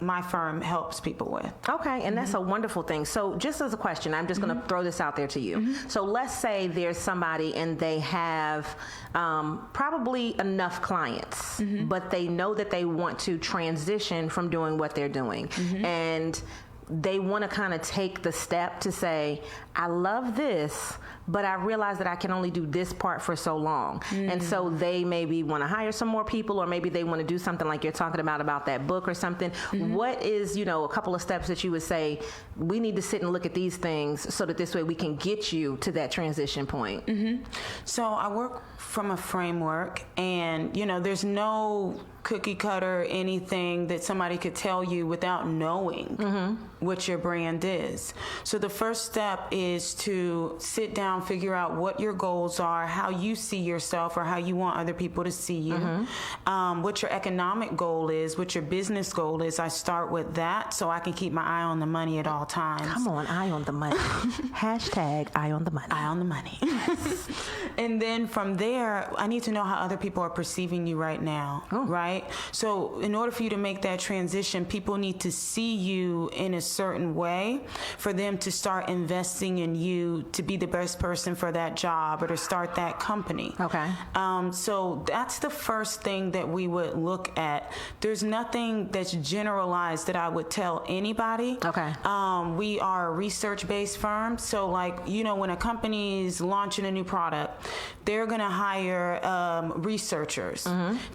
my firm helps people with. Okay, and that's a wonderful thing. So just as a question, I'm just going to throw this out there to you. So let's say there's somebody and they have probably enough clients, but they know that they want to transition from doing what they're doing. And they want to kind of take the step to say, I love this, but I realize that I can only do this part for so long. And so they maybe want to hire some more people, or maybe they want to do something like you're talking about that book or something. What is, a couple of steps that you would say, we need to sit and look at these things so that this way we can get you to that transition point? So I work from a framework, and, there's no cookie cutter anything that somebody could tell you without knowing what your brand is. So the first step is is to sit down, figure out what your goals are, how you see yourself or how you want other people to see you, what your economic goal is, what your business goal is. I start with that so I can keep my eye on the money at all times. Come on, eye on the money. Hashtag eye on the money. Eye on the money. And then from there, I need to know how other people are perceiving you right now, right? So in order for you to make that transition, people need to see you in a certain way for them to start investing in you to be the best person for that job or to start that company. Okay. So that's the first thing that we would look at. There's nothing that's generalized that I would tell anybody. Okay. We are a research-based firm, so like, you know, when a company is launching a new product, they're going to hire researchers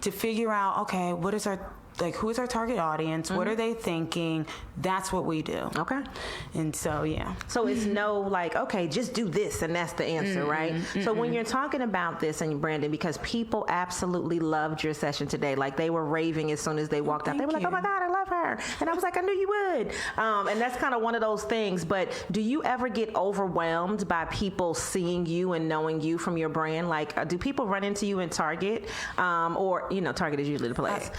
to figure out, okay, what is our who is our target audience? What are they thinking? That's what we do. Okay. And so, yeah. So it's no like, okay, just do this and that's the answer, right? So when you're talking about this, and Brandon, because people absolutely loved your session today, like they were raving as soon as they walked out. They were like, oh my God, I love her. And I was like, I knew you would. And that's kind of one of those things. But do you ever get overwhelmed by people seeing you and knowing you from your brand? Like, do people run into you in Target? Or, you know, Target is usually the place.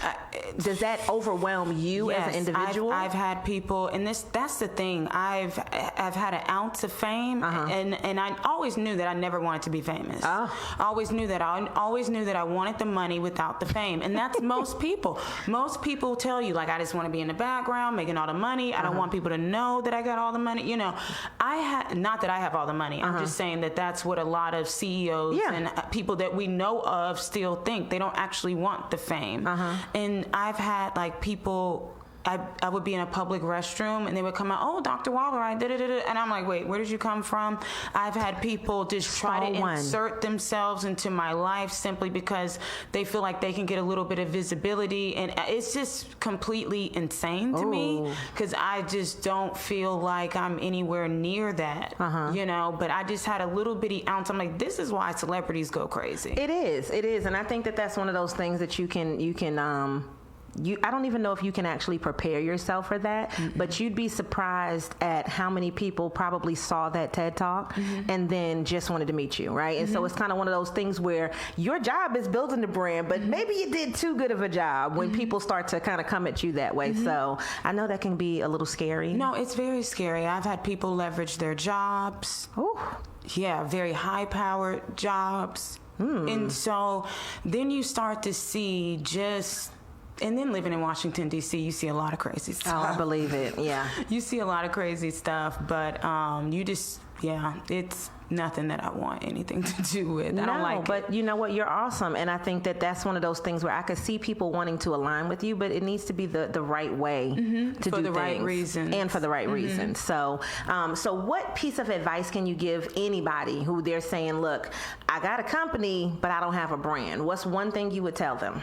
Does that overwhelm you as an individual? I've had people, and that's the thing. I've had an ounce of fame, and I always knew that I never wanted to be famous. I always knew that. I always knew that I wanted the money without the fame, and that's most people. Most people tell you, like, I just want to be in the background making all the money. I don't want people to know that I got all the money. You know, not that I have all the money. I'm just saying that that's what a lot of CEOs and people that we know of still think. They don't actually want the fame, and I've had like people. I would be in a public restroom and they would come out, oh, Dr. Waller, and I'm like, wait, where did you come from? I've had people just try to insert themselves into my life simply because they feel like they can get a little bit of visibility, and it's just completely insane to me because I just don't feel like I'm anywhere near that, you know, but I just had a little bitty ounce. I'm like, this is why celebrities go crazy. It is, and I think that that's one of those things that you can I don't even know if you can actually prepare yourself for that, but you'd be surprised at how many people probably saw that TED Talk and then just wanted to meet you, right? And so it's kind of one of those things where your job is building the brand, but maybe you did too good of a job when people start to kind of come at you that way. So I know that can be a little scary. No, it's very scary. I've had people leverage their jobs. Ooh. Yeah, very high-powered jobs. And so then you start to see and then living in Washington, D.C., you see a lot of crazy stuff. Oh, I believe it, yeah. You see a lot of crazy stuff, but it's nothing that I want anything to do with. I don't like it. But you know what? You're awesome. And I think that that's one of those things where I could see people wanting to align with you, but it needs to be the right way to do things. For the right reason. And for the right reason. So what piece of advice can you give anybody who they're saying, look, I got a company, but I don't have a brand? What's one thing you would tell them?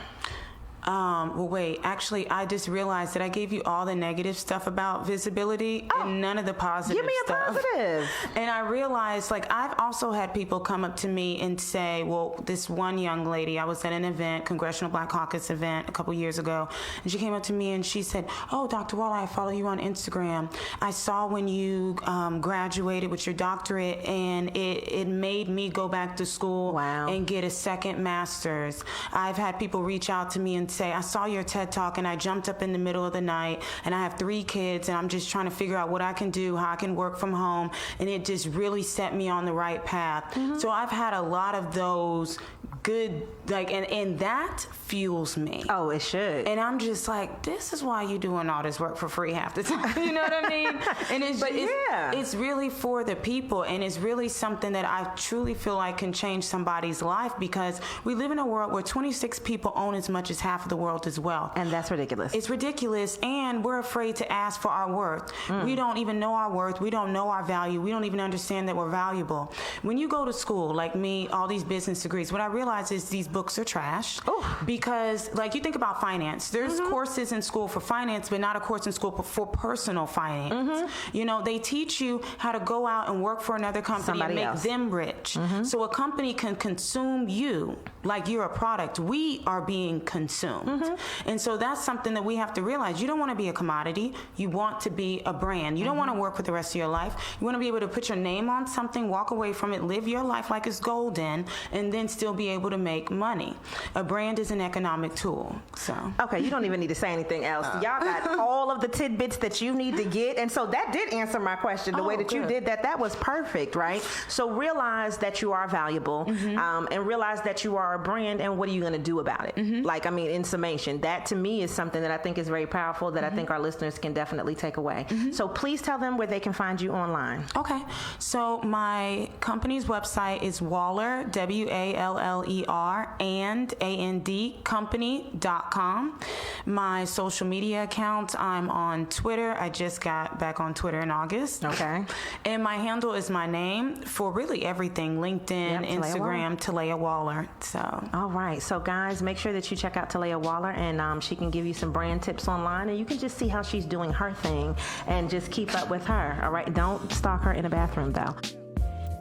Well, wait, actually, I just realized that I gave you all the negative stuff about visibility and none of the positive stuff. Give me a positive. And I realized, like, I've also had people come up to me and say, well, this one young lady, I was at an event, Congressional Black Caucus event a couple years ago, and she came up to me and she said, oh, Dr. Waller, I follow you on Instagram. I saw when you graduated with your doctorate, and it made me go back to school and get a second master's. I've had people reach out to me and say, I saw your TED Talk and I jumped up in the middle of the night, and I have 3 kids and I'm just trying to figure out what I can do, how I can work from home, and it just really set me on the right path. So I've had a lot of those good, like, and that fuels me. Oh, it should. And I'm just like, this is why you doing all this work for free half the time. You know what I mean? And it's really for the people, and it's really something that I truly feel like can change somebody's life, because we live in a world where 26 people own as much as half of the world as well. And that's ridiculous. It's ridiculous, and we're afraid to ask for our worth. We don't even know our worth. We don't know our value. We don't even understand that we're valuable. When you go to school, like me, all these business degrees, what I realize is these books are trash. Because, like, you think about finance. There's courses in school for finance, but not a course in school for personal finance. You know, they teach you how to go out and work for another company and make them rich. So a company can consume you like you're a product. We are being consumed. And so that's something that we have to realize. You don't want to be a commodity. You want to be a brand. You don't want to work for the rest of your life. You want to be able to put your name on something, walk away from it, live your life like it's golden, and then still be able to make money. A brand is an economic tool. So okay, you don't even need to say anything else. Y'all got all of the tidbits that you need to get. And so that did answer my question. The way that you did that was perfect, right? So realize that you are valuable, and realize that you are a brand, and what are you going to do about it? Like, I mean, in summation, that to me is something that I think is very powerful that I think our listeners can definitely take away. So please tell them where they can find you online. Okay. So my company's website is Waller, WALLER, and company.com. My social media accounts, I'm on Twitter. I just got back on Twitter in August. Okay. And my handle is my name for really everything. LinkedIn, Instagram, Talea Waller. So. All right. So guys, make sure that you check out Talea Waller, and she can give you some brand tips online, and you can just see how she's doing her thing and just keep up with her. All right. Don't stalk her in a bathroom though.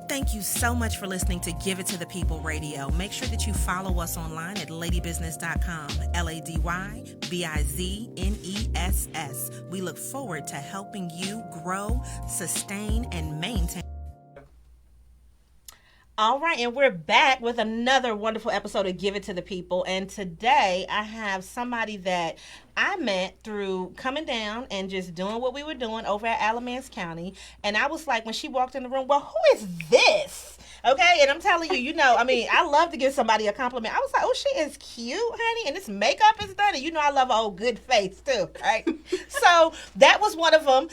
Thank you so much for listening to Give It to the People Radio. Make sure that you follow us online at ladybusiness.com, LADYBIZNESS. We look forward to helping you grow, sustain, and maintain. All right, and we're back with another wonderful episode of Give It to the People. And today I have somebody that I met through coming down and just doing what we were doing over at Alamance County. And I was like, when she walked in the room, well, who is this? Okay, and I'm telling you, I mean, I love to give somebody a compliment. I was like, oh, she is cute, honey, and this makeup is done, and I love an old good face, too, right? So that was one of them,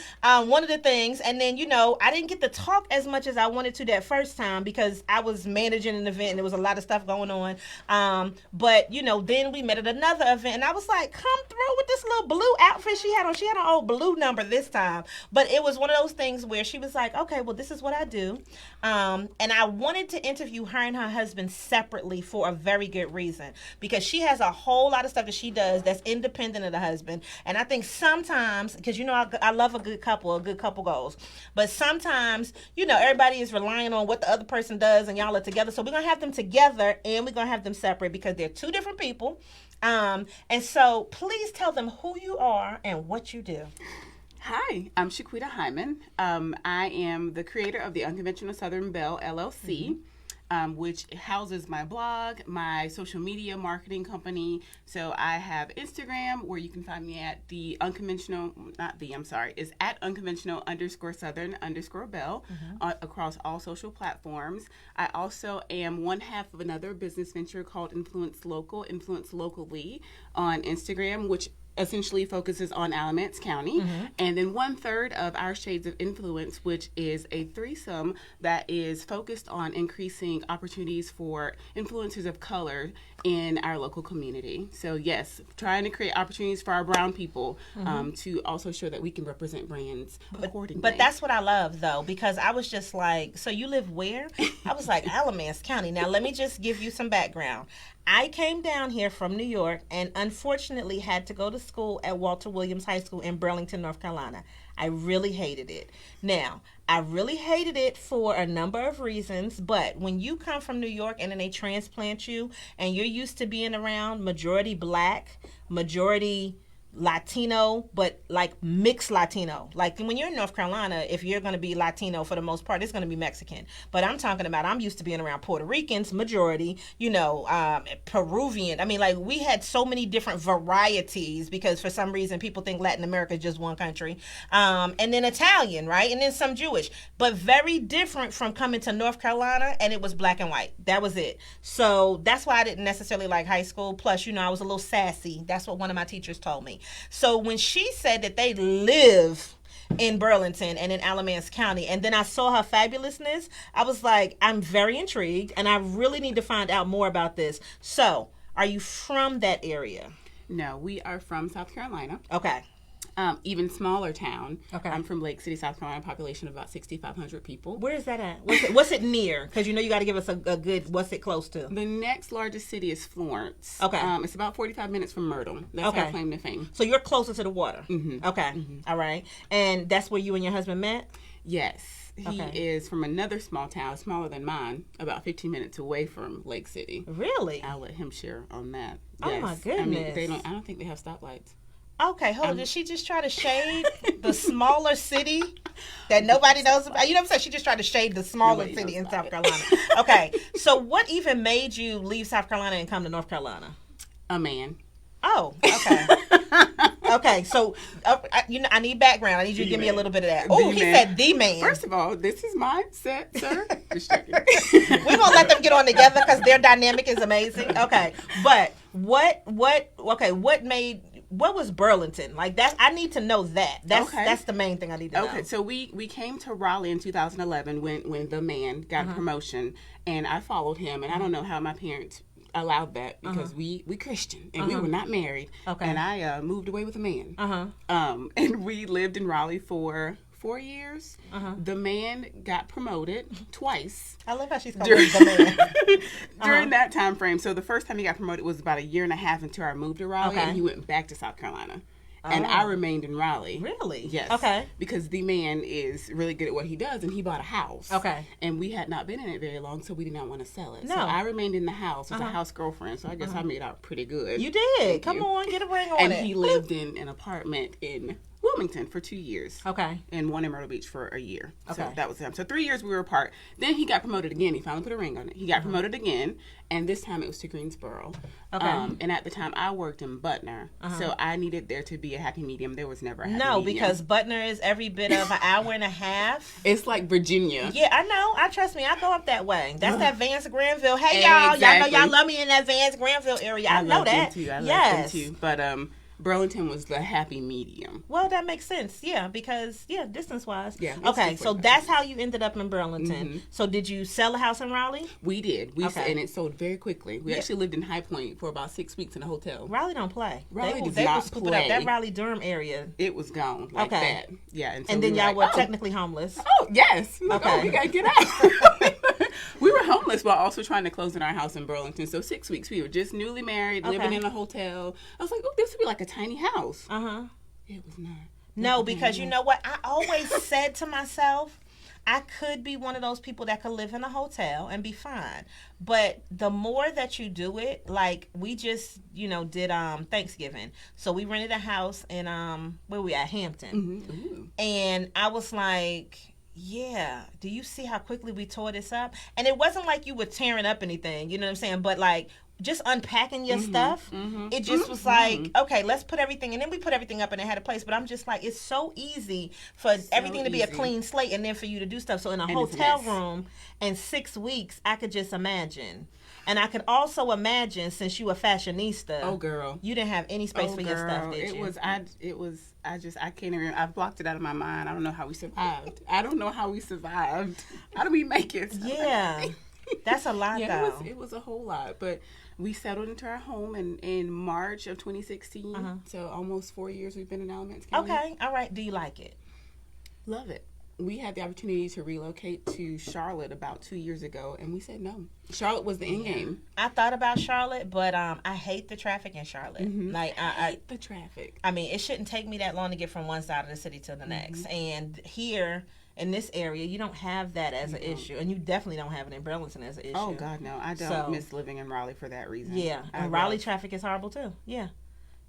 one of the things, and then, I didn't get to talk as much as I wanted to that first time because I was managing an event, and there was a lot of stuff going on, but, then we met at another event, and I was like, come through with this little blue outfit she had on. She had an old blue number this time, but it was one of those things where she was like, okay, well, this is what I do, and I wanted to interview her and her husband separately for a very good reason, because she has a whole lot of stuff that she does that's independent of the husband. And I think sometimes, because I love a good couple goals, but sometimes everybody is relying on what the other person does and y'all are together. So we're gonna have them together and we're gonna have them separate because they're two different people. And so please tell them who you are and what you do. Hi, I'm Shiquita Hyman. I am the creator of the Unconventional Southern Belle LLC, which houses my blog, my social media marketing company. So I have Instagram, where you can find me at is at unconventional_southern_belle across all social platforms. I also am one half of another business venture called Influence Locally on Instagram, which essentially focuses on Alamance County, and then 1/3 of our Shades of Influence, which is a threesome that is focused on increasing opportunities for influencers of color in our local community. So yes, trying to create opportunities for our brown people to also show that we can represent brands accordingly. But that's what I love, though, because I was just like, so you live where? I was like, Alamance County. Now, let me just give you some background. I came down here from New York and unfortunately had to go to school at Walter Williams High School in Burlington, North Carolina. I really hated it. Now, I really hated it for a number of reasons, but when you come from New York and then they transplant you and you're used to being around majority Black, majority Latino, but like mixed Latino. Like when you're in North Carolina, if you're going to be Latino for the most part, it's going to be Mexican. But I'm talking about, I'm used to being around Puerto Ricans, majority, Peruvian. I mean, like we had so many different varieties because for some reason people think Latin America is just one country. And then Italian, right? And then some Jewish, but very different from coming to North Carolina and it was black and white. That was it. So that's why I didn't necessarily like high school. Plus, I was a little sassy. That's what one of my teachers told me. So when she said that they live in Burlington and in Alamance County, and then I saw her fabulousness, I was like, I'm very intrigued, and I really need to find out more about this. So, are you from that area? No, we are from South Carolina. Okay. Even smaller town. Okay. I'm from Lake City, South Carolina, population of about 6,500 people. Where is that at? What's it near? Because you got to give us a good, what's it close to? The next largest city is Florence. Okay. It's about 45 minutes from Myrtle. That's our claim to fame. So you're closer to the water. Mm-hmm. Okay. Mm-hmm. All right. And that's where you and your husband met? Yes. He is from another small town, smaller than mine, about 15 minutes away from Lake City. Really? I'll let him share on that. Oh, Yes. my goodness. I don't think they have stoplights. Okay, hold on. Did she just try to shade the smaller city that nobody knows about? You know what I'm saying? She just tried to shade the smaller Nobody city knows in South about Carolina. Okay, so what even made you leave South Carolina and come to North Carolina? A man. Oh, okay. Okay, so I need background. I need you to give me a little bit of that. Oh, he said the man. First of all, this is my set, sir. Just checking. We're gonna let them get on together because their dynamic is amazing. Okay, but what was Burlington like? That I need to know that. That's the main thing I need to know. Okay, so we came to Raleigh in 2011 when the man got a promotion, and I followed him, and I don't know how my parents allowed that because we Christian and we were not married. Okay, and I moved away with a man. And we lived in Raleigh for 4 years. The man got promoted twice. I love how she's calling the man. During that time frame. So the first time he got promoted was about a year and a half until I moved to Raleigh, and he went back to South Carolina. And I remained in Raleigh. Really? Yes. Okay. Because the man is really good at what he does, and he bought a house. Okay. And we had not been in it very long, so we did not want to sell it. No. So I remained in the house as a house girlfriend, so I guess I made out pretty good. You did. Come on, get a ring on and it. And he lived in an apartment in Wilmington for 2 years. Okay. And one in Myrtle Beach for a year. Okay. So that was him. So 3 years we were apart. Then he got promoted again. He finally put a ring on it. He got promoted again, and this time it was to Greensboro. Okay. And at the time I worked in Butner, so I needed there to be a happy medium. There was never a happy medium. No, because Butner is every bit of an hour and a half. It's like Virginia. Yeah, I know. Trust me, I go up that way. That's that Vance Granville. Hey, y'all. Exactly. Y'all know y'all love me in that Vance Granville area. I know that. I love them too. But Burlington was the happy medium. Well, that makes sense. Yeah, because distance-wise. Yeah. Okay, so that's how you ended up in Burlington. So did you sell a house in Raleigh? We did. And it sold very quickly. We actually lived in High Point for about 6 weeks in a hotel. Raleigh don't play. Raleigh does they not will scoop it play. up. That Raleigh-Durham area. It was gone like that. Yeah. And then y'all were technically homeless. Oh, yes. Like, okay. We got to get out. We were homeless while also trying to close in our house in Burlington. So 6 weeks. We were just newly married, living in a hotel. I was like, oh, this would be like a tiny house. It was not. No, because you know what? I always said to myself, I could be one of those people that could live in a hotel and be fine. But the more that you do it, like we just, did Thanksgiving. So we rented a house in where we at? Hampton. And I was like, yeah, do you see how quickly we tore this up? And it wasn't like you were tearing up anything, you know what I'm saying? But like just unpacking your stuff, it just was like, okay, let's put everything, and then we put everything up and it had a place. But I'm just like, it's so easy for everything to be a clean slate and then for you to do stuff. So in a hotel room in 6 weeks, I could just imagine. And I could also imagine, since you a fashionista, oh girl, you didn't have any space for your stuff, did you? I can't even remember. I've blocked it out of my mind. I don't know how we survived. How do we make it? Yeah. That's a lot, though. It was a whole lot. But we settled into our home in March of 2016. So almost 4 years we've been in Alamance County. Okay. All right. Do you like it? Love it. We had the opportunity to relocate to Charlotte about 2 years ago, and we said no. Charlotte was the end game. I thought about Charlotte, but I hate the traffic in Charlotte. Like I hate the traffic. I mean, it shouldn't take me that long to get from one side of the city to the next. And here in this area, you don't have that as an issue, and you definitely don't have it in Burlington as an issue. Oh God, no! I don't miss living in Raleigh for that reason. Yeah, and Raleigh traffic is horrible too. Yeah.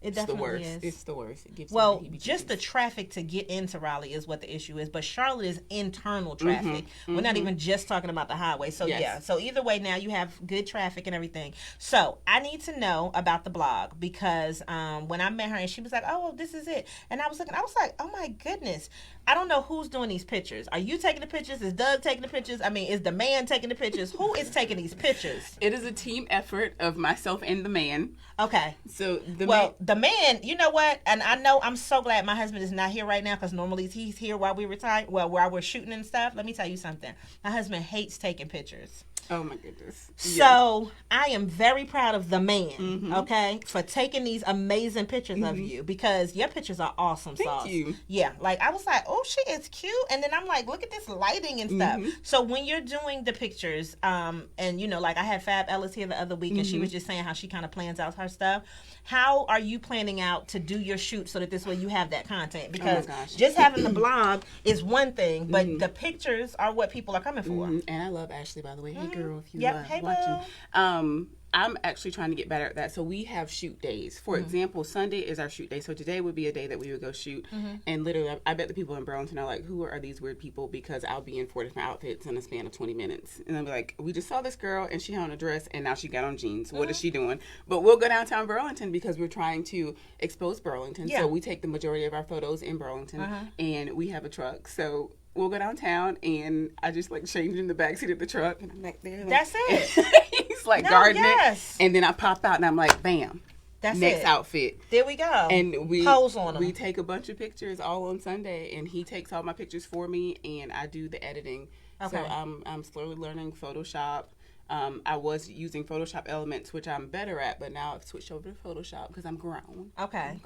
It definitely is. It's the worst. It gives just the traffic to get into Raleigh is what the issue is. But Charlotte is internal traffic. We're not even just talking about the highway. So, yeah. So, either way, now you have good traffic and everything. So, I need to know about the blog because when I met her and she was like, oh, well, this is it. And I was like, oh, my goodness. I don't know who's doing these pictures. Are you taking the pictures? Is Doug taking the pictures? I mean, is the man taking the pictures? Who is taking these pictures? It is a team effort of myself and the man. Okay. So the man, you know what? And I know I'm so glad my husband is not here right now because normally he's here while we retire, while we're shooting and stuff. Let me tell you something. My husband hates taking pictures. Oh my goodness. So I am very proud of the man, okay, for taking these amazing pictures of you, because your pictures are awesome. Thank you. Yeah, like I was like, oh, she is cute, and then I'm like, look at this lighting and stuff. So when you're doing the pictures, and you know, like I had Fab Ellis here the other week, and she was just saying how she kind of plans out her stuff. How are you planning out to do your shoot so that this way you have that content? Because just having the blog is one thing, but the pictures are what people are coming for. And I love Ashley, by the way. Hey, girl, if you Hey, watching. I'm actually trying to get better at that. So we have shoot days. For example, Sunday is our shoot day. So today would be a day that we would go shoot. And literally, I bet the people in Burlington are like, who are these weird people? Because I'll be in 4 different outfits in a span of 20 minutes. And I'll be like, we just saw this girl and she had on a dress and now she got on jeans. What is she doing? But we'll go downtown Burlington because we're trying to expose Burlington. So we take the majority of our photos in Burlington and we have a truck. So we'll go downtown and I just like change in the backseat of the truck and I'm like, there. That's it. He's like guarding it. And then I pop out and I'm like, bam. That's next it. outfit. There we go. And we pose on them. We take a bunch of pictures all on Sunday and he takes all my pictures for me and I do the editing. Okay. So I'm slowly learning Photoshop. I was using Photoshop Elements, which I'm better at, but now I've switched over to Photoshop because I'm grown. Okay.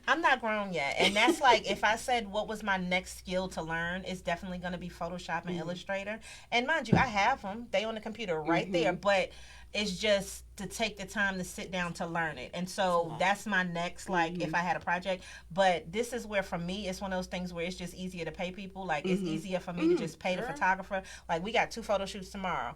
I'm not grown yet. And that's like, if I said what was my next skill to learn, it's definitely going to be Photoshop and Illustrator. And mind you, I have them. They on the computer right there, but it's just to take the time to sit down to learn it. And so that's my next, like, if I had a project. But this is where, for me, it's one of those things where it's just easier to pay people. Like, it's easier for me to just pay the photographer. Like, we got 2 photo shoots tomorrow.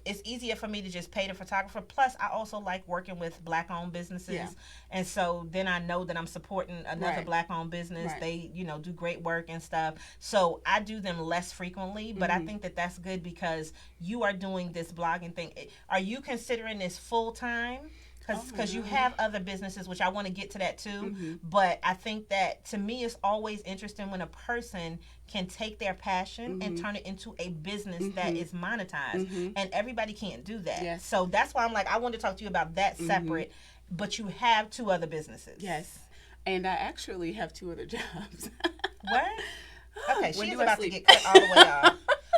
It's easier for me to just pay the photographer. Plus, I also like working with Black-owned businesses. Yeah. And so then I know that I'm supporting another Black-owned business. They, you know, do great work and stuff. So I do them less frequently. But I think that that's good because you are doing this blogging thing. Are you considering this full time? Because you have other businesses, which I want to get to that too. But I think that, to me, it's always interesting when a person can take their passion and turn it into a business that is monetized. And everybody can't do that. Yes. So that's why I'm like, I want to talk to you about that separate. But you have 2 other businesses. Yes. And I actually have 2 other jobs. What? Okay, she's about to get cut all the way off.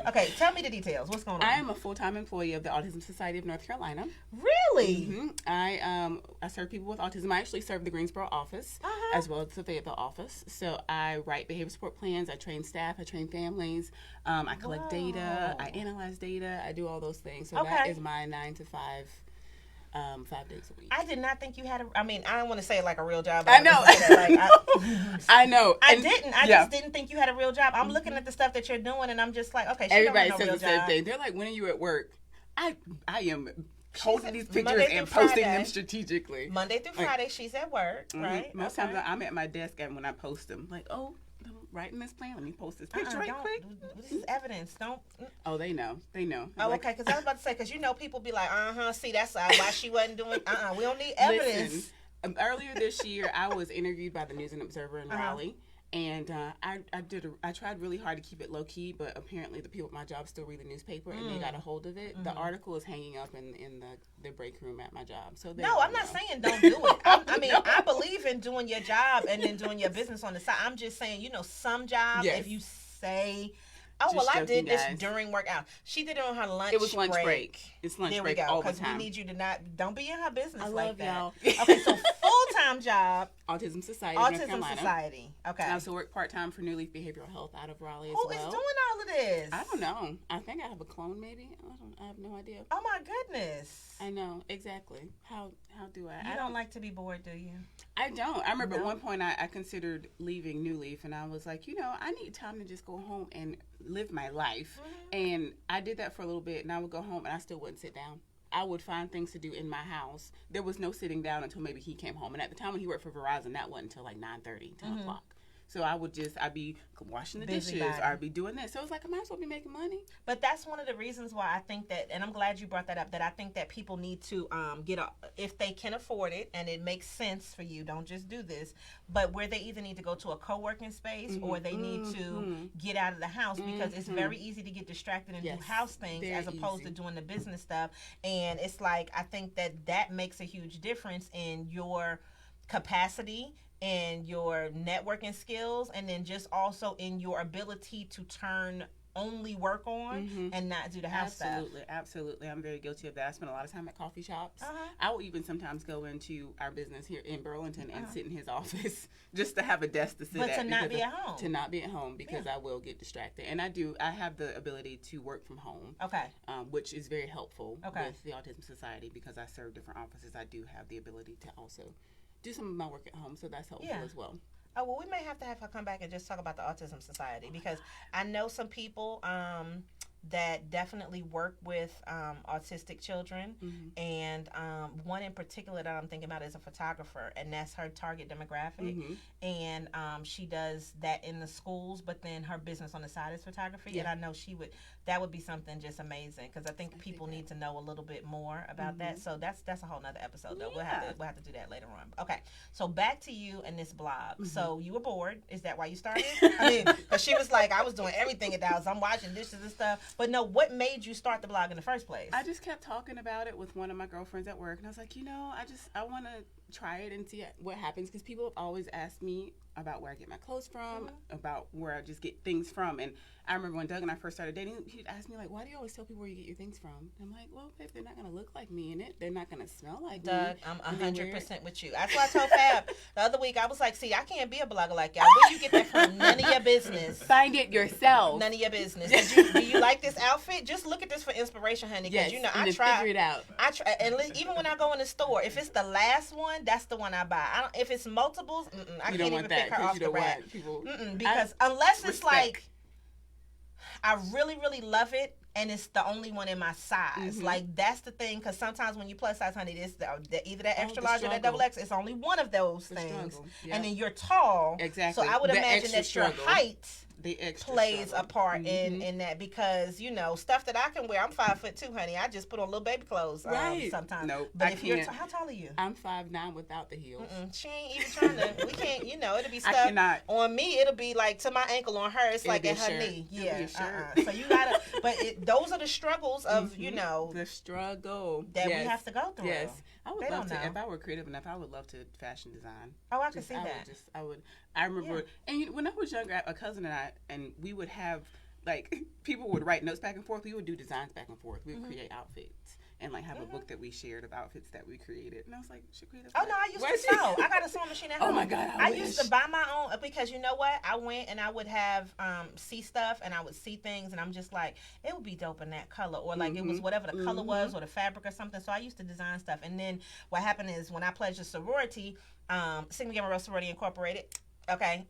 Okay, tell me the details. What's going on? I am a full-time employee of the Autism Society of North Carolina. Really? I serve people with autism. I actually serve the Greensboro office as well as the Fayetteville office. So I write behavior support plans. I train staff. I train families. I collect data. I analyze data. I do all those things. So that is my 9 to 5. 5 days a week. I did not think you had I don't want to say it like a real job. I know. I know. I just didn't think you had a real job. I'm looking at the stuff that you're doing and I'm just like, okay, everybody don't says no the same thing. They're like, when are you at work? I am holding these pictures and posting them strategically. Monday through Friday, she's at work, right? Most times I'm at my desk and when I post them, like, oh, I'm writing this plan. Let me post this picture right quick. This is evidence. Don't. Oh, they know. They know. Oh, okay. Because I was about to say, because you know, people be like, see, that's why she wasn't doing. We don't need evidence. Listen, earlier this year, I was interviewed by the News and Observer in Raleigh. And I tried really hard to keep it low key, but apparently the people at my job still read the newspaper and they got a hold of it. The article is hanging up in the break room at my job. So no, I'm not saying don't do it. I believe in doing your job and then doing your business on the side. I'm just saying, you know, some jobs, if you say, oh, just I did this during workout. She did it on her lunch break. It was lunch break. It's lunch break all the time. Because we need you to don't be in her business I like love that. Y'all. Okay, so full-time job. Autism Society. Autism Society. Okay. I also work part-time for New Leaf Behavioral Health out of Raleigh as well. Who is doing all of this? I don't know. I think I have a clone maybe. I have no idea. Oh my goodness. I know, exactly. How do I? You don't like to be bored, do you? I don't. I remember at one point I considered leaving New Leaf and I was like, you know, I need time to just go home and live my life. And I did that for a little bit and I would go home and I still wouldn't sit down. I would find things to do in my house. There was no sitting down until maybe he came home. And at the time when he worked for Verizon, that wasn't until like 9:30, 10 o'clock. So I'd be washing the dishes or I'd be doing that. So it was like, I might as well be making money. But that's one of the reasons why I think that, and I'm glad you brought that up, that I think that people need to if they can afford it and it makes sense for you, don't just do this, but where they either need to go to a co-working space or they need to get out of the house because it's very easy to get distracted and do house things as opposed to doing the business stuff. And it's like, I think that makes a huge difference in your capacity and your networking skills, and then just also in your ability to turn only work on and not do the house Absolutely, stuff. absolutely. I'm very guilty of that. I spend a lot of time at coffee shops. I will even sometimes go into our business here in Burlington and sit in his office just to have a desk to sit But at. to not be at home. To not be at home because I will get distracted. And I have the ability to work from home. Okay. Which is very helpful Okay. with the Autism Society because I serve different offices. I do have the ability to also do some of my work at home, so that's helpful as well. Oh, well, we may have to have her come back and just talk about the Autism Society because I know some people that definitely work with autistic children, and one in particular that I'm thinking about is a photographer, and that's her target demographic, and she does that in the schools, but then her business on the side is photography, and I know that would be something just amazing because I think people need to know a little bit more about that. So that's a whole nother episode though. We'll have to do that later on. Okay, so back to you and this blog. So you were bored. Is that why you started? I mean, because she was like, I was doing everything at the house. I'm washing dishes and stuff. But no, what made you start the blog in the first place? I just kept talking about it with one of my girlfriends at work, and I was like, I want to try it and see what happens because people have always asked me about where I get my clothes from, about where I just get things from. And I remember when Doug and I first started dating, he'd ask me, like, why do you always tell people where you get your things from? And I'm like, well, babe, they're not going to look like me in it. They're not going to smell like me. Doug, I'm 100% with you. That's why I told Fab the other week, I was like, see, I can't be a blogger like y'all. Where you get that from? None of your business. Find it yourself. None of your business. Do you like this outfit? Just look at this for inspiration, honey. Because, I try. Figure it out. I try. And even when I go in the store, if it's the last one, that's the one I buy. If it's multiples, I can't even pick her off the rack. Because unless it's like, I really, really love it, and it's the only one in my size. Like, that's the thing, because sometimes when you plus size, honey, it's either that extra large or that double X. It's only one of those things. And then you're tall. Exactly. So I would imagine that your height plays a part in that because, stuff that I can wear, I'm 5'2", honey. I just put on little baby clothes sometimes. Nope, but if you're how tall are you? I'm 5'9" without the heels. She ain't even trying to. We can't. It'll be stuff on me. It'll be like to my ankle. On her, it's like at her knee. Yeah. So you gotta. But those are the struggles of the struggle that we have to go through. Yes, I would love to. If I were creative enough, I would love to fashion design. Oh, I can see that. I remember, and when I was younger, a cousin and I, and we would have, like, people would write notes back and forth. We would do designs back and forth. We would create outfits and, like, have a book that we shared of outfits that we created. And I was like, Shiquita. Oh, no, I used to sew. I got a sewing machine at home. Oh, my God, I used to buy my own, because you know what? I went and I would have see stuff, and I would see things, and I'm just like, it would be dope in that color, or, like, it was whatever the color was, or the fabric or something. So I used to design stuff. And then what happened is when I pledged a sorority, Sigma Gamma Rho Sorority Incorporated, okay.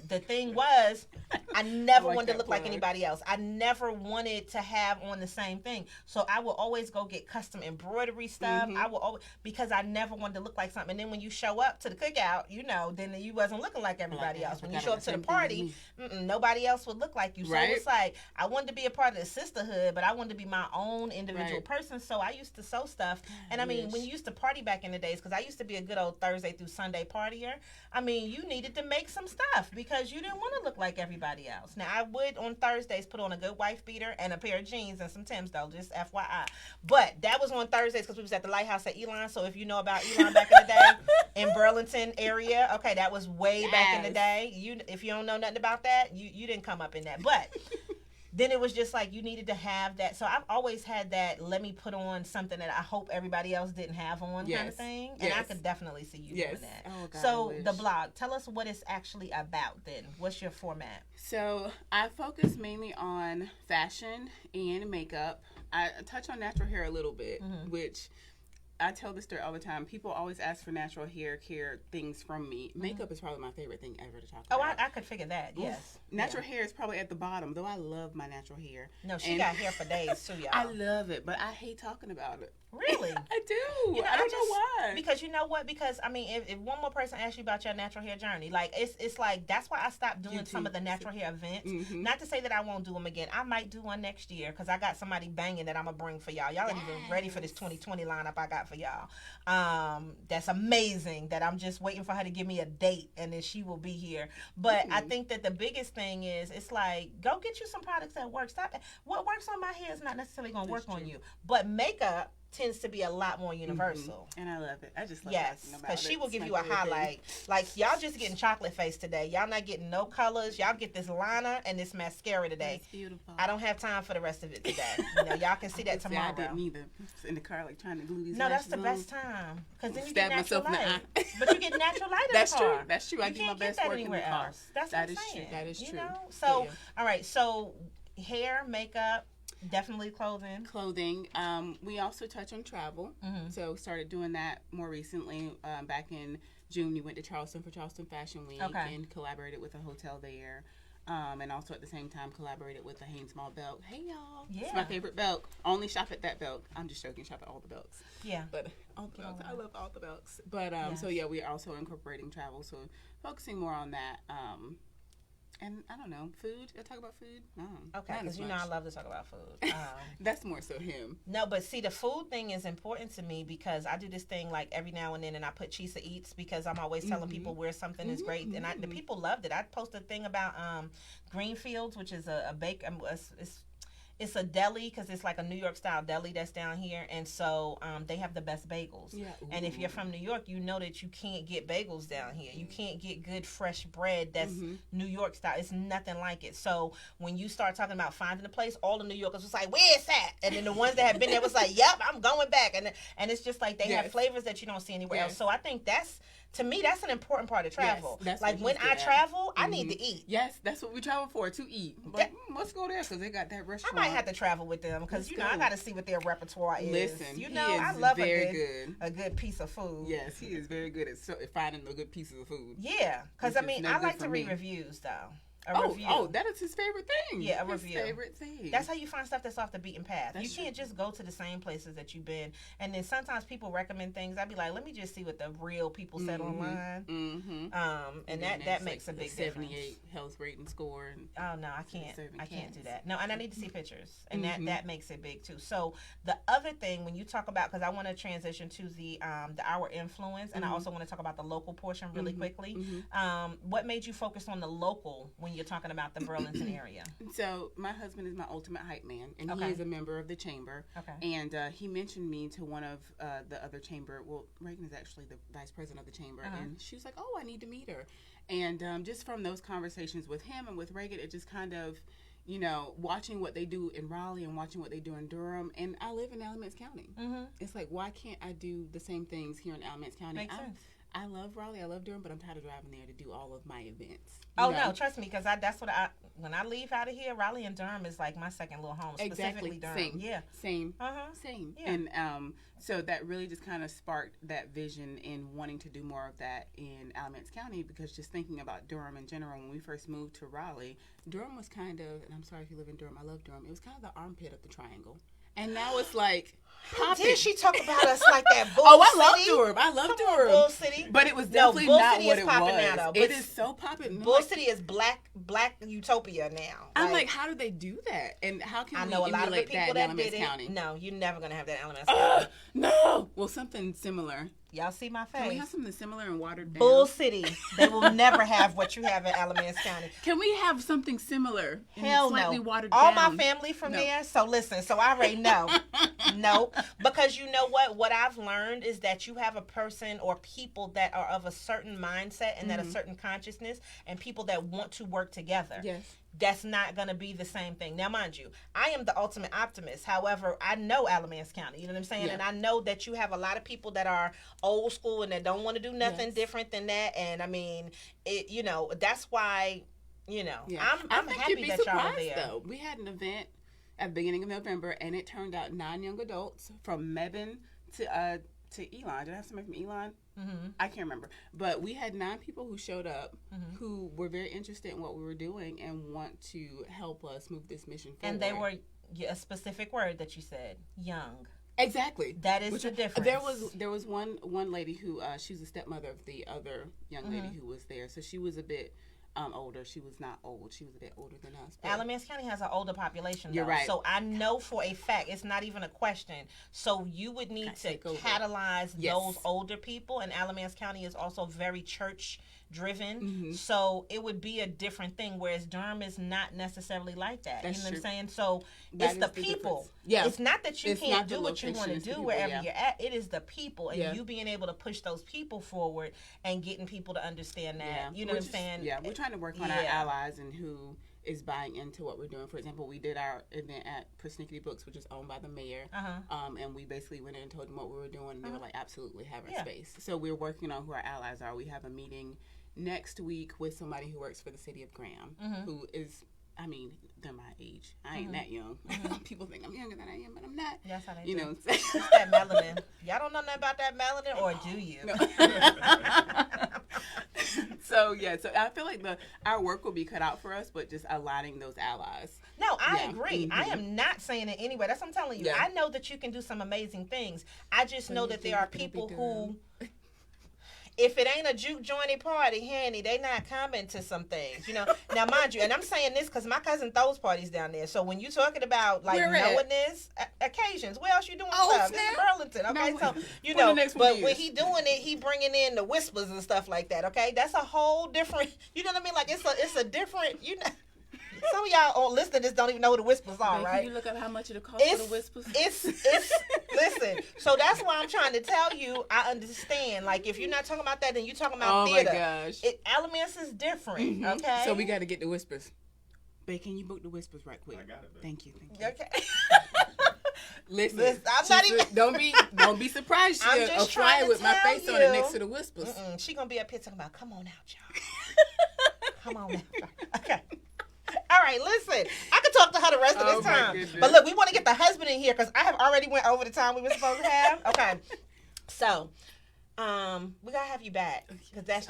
The thing was, I never wanted to look like anybody else. I never wanted to have on the same thing. So I would always go get custom embroidery stuff. I would always, because I never wanted to look like something. And then when you show up to the cookout, then you wasn't looking like everybody else. When you show up to the party, nobody else would look like you. So it's like, I wanted to be a part of the sisterhood, but I wanted to be my own individual person. So I used to sew stuff. And I mean, when you used to party back in the days, because I used to be a good old Thursday through Sunday partier, I mean, you needed to make some stuff because you didn't want to look like everybody else. Now, I would on Thursdays put on a good wife beater and a pair of jeans and some Timbs, though, just FYI. But that was on Thursdays because we was at the Lighthouse at Elon. So if you know about Elon back in the day in Burlington area, okay, that was way back in the day. If you don't know nothing about that, you didn't come up in that. But then it was just like you needed to have that. So I've always had that, let me put on something that I hope everybody else didn't have on kind of thing. And I could definitely see you doing that. Oh, God, so the blog, tell us what it's actually about then. What's your format? So I focus mainly on fashion and makeup. I touch on natural hair a little bit, which I tell this story all the time. People always ask for natural hair care things from me. Makeup is probably my favorite thing ever to talk about. Oh, I could figure that, yes. Natural hair is probably at the bottom, though I love my natural hair. No, she got hair for days, too, y'all. I love it, but I hate talking about it. Really? I do. I don't know why. Because you know what? Because, I mean, if one more person asks you about your natural hair journey, like, it's like, that's why I stopped doing some of the natural hair events. Not to say that I won't do them again. I might do one next year because I got somebody banging that I'm going to bring for y'all. Y'all ain't even ready for this 2020 lineup I got for y'all. That's amazing that I'm just waiting for her to give me a date and then she will be here. But I think that the biggest thing is, it's like, go get you some products that work. Stop. What works on my hair is not necessarily going to work on you. But makeup, tends to be a lot more universal. And I love it. I just love Yes, talking about because she it. will It's give my you a favorite thing. highlight. Like, y'all just getting chocolate face today. Y'all not getting no colors. Y'all get this liner and this mascara today. It's beautiful. I don't have time for the rest of it today. You know, y'all can see that tomorrow. I didn't either. In the car, like trying to glue these. No, that's the lashes best on. time. Because then you Stab get natural myself in the light. eye. But you get natural light in That's the true. car. That's true. I You do my can't get best that work in the anywhere car. else. That's That what I'm is true. saying, That is you true. know? So, Yeah. all right. So, hair, makeup, definitely clothing. Clothing. We also touch on travel. So started doing that more recently. Back in June, we went to Charleston for Charleston Fashion Week and collaborated with a hotel there. And also at the same time collaborated with the Hanes Mall belt. Hey y'all, Yeah. it's my favorite belt. Only shop at that belt. I'm just joking. Shop at all the belts. Yeah. But all the belts. I love all the belts. But so yeah, we are also incorporating travel. So focusing more on that. And I don't know, food. I talk about food. Okay, because you know I love to talk about food. That's more so him. No, but see, the food thing is important to me because I do this thing like every now and then, and I put Chisa Eats because I'm always telling people where something is great, and the people loved it. I posted a thing about Greenfields, which is a bake. It's a deli because it's like a New York style deli that's down here, and so they have the best bagels. Yeah. And if you're from New York, you know that you can't get bagels down here. You can't get good fresh bread that's New York style. It's nothing like it. So when you start talking about finding a place, all the New Yorkers was like, "Where's that?" And then the ones that have been there was like, "Yep, I'm going back." And it's just like they have flavors that you don't see anywhere else. So I think to me, that's an important part of travel. Yes, that's like what when he's I good at. travel, I need to eat. Yes, that's what we travel for, to eat. Like, let's go there because they got that I restaurant. might have to travel with them because Let's you know I go. got to see what their repertoire is. Listen, you he know is I love very a good piece of food. Yes, he is very good at finding the good pieces of food. Yeah, because Which I mean is no I good like for to read me. reviews though. A review. Oh, that is his favorite thing. Yeah, a his review. favorite thing. That's how you find stuff that's off the beaten path. That's You can't true. just go to the same places that you've been. And then sometimes people recommend things. I'd be like, let me just see what the real people said online. And that makes a big difference. 78 health rating score. And Oh no, I can't. serving I can't do cats. that. No, and I need to see pictures, and that makes it big too. So the other thing, when you talk about, because I want to transition to the our influence, and I also want to talk about the local portion really quickly. What made you focus on the local when you're talking about the Burlington area? So my husband is my ultimate hype man, and he Okay. is a member of the chamber. Okay. And he mentioned me to one of the other chamber. Well, Reagan is actually the vice president of the chamber, and she was like, "Oh, I need to meet her." And just from those conversations with him and with Reagan, it just kind of, you know, watching what they do in Raleigh and watching what they do in Durham. And I live in Alamance County. It's like, why can't I do the same things here in Alamance County? Makes sense. I love Raleigh, I love Durham, but I'm tired of driving there to do all of my events. Oh You know? no, trust me, because that's what when I leave out of here, Raleigh and Durham is like my second little home. Specifically Exactly. Durham. Same. Yeah. Same. Same. Yeah. And so that really just kind of sparked that vision in wanting to do more of that in Alamance County, because just thinking about Durham in general, when we first moved to Raleigh, Durham was kind of, and I'm sorry if you live in Durham, I love Durham, it was kind of the armpit of the triangle. And now it's like, Did she talk about us like that? Bull oh, I love City? Durham. I love Come on, Durham. Bull City. But it was No, definitely Bull not City what is it popping was. now, though, It but is so popping. Bull City is black utopia now. I'm like, how do they do that? And how can I we know a lot of the emulate that people in that Alamance did County? it. No, you're never gonna have that in Alamance County. No. Well, something similar. Y'all see my face? Can we have something similar and watered down? Bull City. They will never have what you have in Alamance County. Can we have something similar? And Hell slightly no. Watered All down? my family from No. there. So listen, so I already know. No. Because you know what? What I've learned is that you have a person or people that are of a certain mindset and that a certain consciousness, and people that want to work together. Yes. That's not going to be the same thing. Now, mind you, I am the ultimate optimist. However, I know Alamance County. You know what I'm saying? Yeah. And I know that you have a lot of people that are old school and that don't want to do nothing Yes. different than that. And I mean, it. You know, that's why. You know, Yeah. I'm I think happy you'd be that y'all are surprised, there. though. We had an event at the beginning of November, and it turned out 9 young adults from Mebane to Elon. Did I have somebody from Elon? I can't remember. But we had 9 people who showed up who were very interested in what we were doing and want to help us move this mission forward. And they were a specific word that you said, young. Exactly. That is the difference. There was one lady who she was a stepmother of the other young lady who was there, so she was a bit older. She was not old. She was a bit older than us. Alamance County has an older population, though. You're right. So I know for a fact, it's not even a question. So you would need to catalyze those older people, and Alamance County is also very church driven, so it would be a different thing, whereas Durham is not necessarily like that. That's you know true. what I'm saying? So That it's the is the people. difference. Yeah. It's not that you It's can't not the do what you location, want to it's the do people, wherever yeah. you're at. It is the people, and Yeah. you being able to push those people forward and getting people to understand that. Yeah. You know what I'm saying? Yeah, we're trying to work on our allies and who is buying into what we're doing. For example, we did our event at Persnickety Books, which is owned by the mayor, and we basically went in and told them what we were doing, and they were like, absolutely, have our space. So we're working on who our allies are. We have a meeting next week with somebody who works for the city of Graham, who is, I mean, they're my age. I ain't that young. People think I'm younger than I am, but I'm not. That's how they you do. know. It's that melanin. Y'all don't know nothing about that melanin, or do you? So I feel like our work will be cut out for us, but just aligning those allies. No, I agree. I am not saying it anyway. That's what I'm telling you. Yeah. I know that you can do some amazing things. I just know that there are people who, if it ain't a juke jointy party, honey, they not coming to some things, you know. Now, mind you, and I'm saying this because my cousin throws parties down there. So when you talking about like knowing this occasions, where else you doing stuff? This is Burlington, okay? No, so you when know, the next one but is. when he doing it, he bringing in the whispers and stuff like that. Okay, that's a whole different. You know what I mean? Like it's a different. You know. Some of y'all on listening this don't even know who the whispers are, right? Can you look up how much it'll cost for the whispers? It's listen. So that's why I'm trying to tell you. I understand. Like if you're not talking about that, then you're talking about theater. Oh my gosh! Alamance is different. Okay. So we got to get the whispers. Babe, can you book the whispers right quick? I got it, babe. Thank you. Okay. Listen, I'm not even. Don't be surprised. I'm She'll just fly trying to with my tell face on it you. next to the whispers. She gonna be up here talking about, come on out, y'all. Come on out. Okay. All right, listen. I could talk to her the rest of this my time. goodness. But look, we want to get the husband in here because I have already went over the time we were supposed to have. Okay. So, we gotta have you back because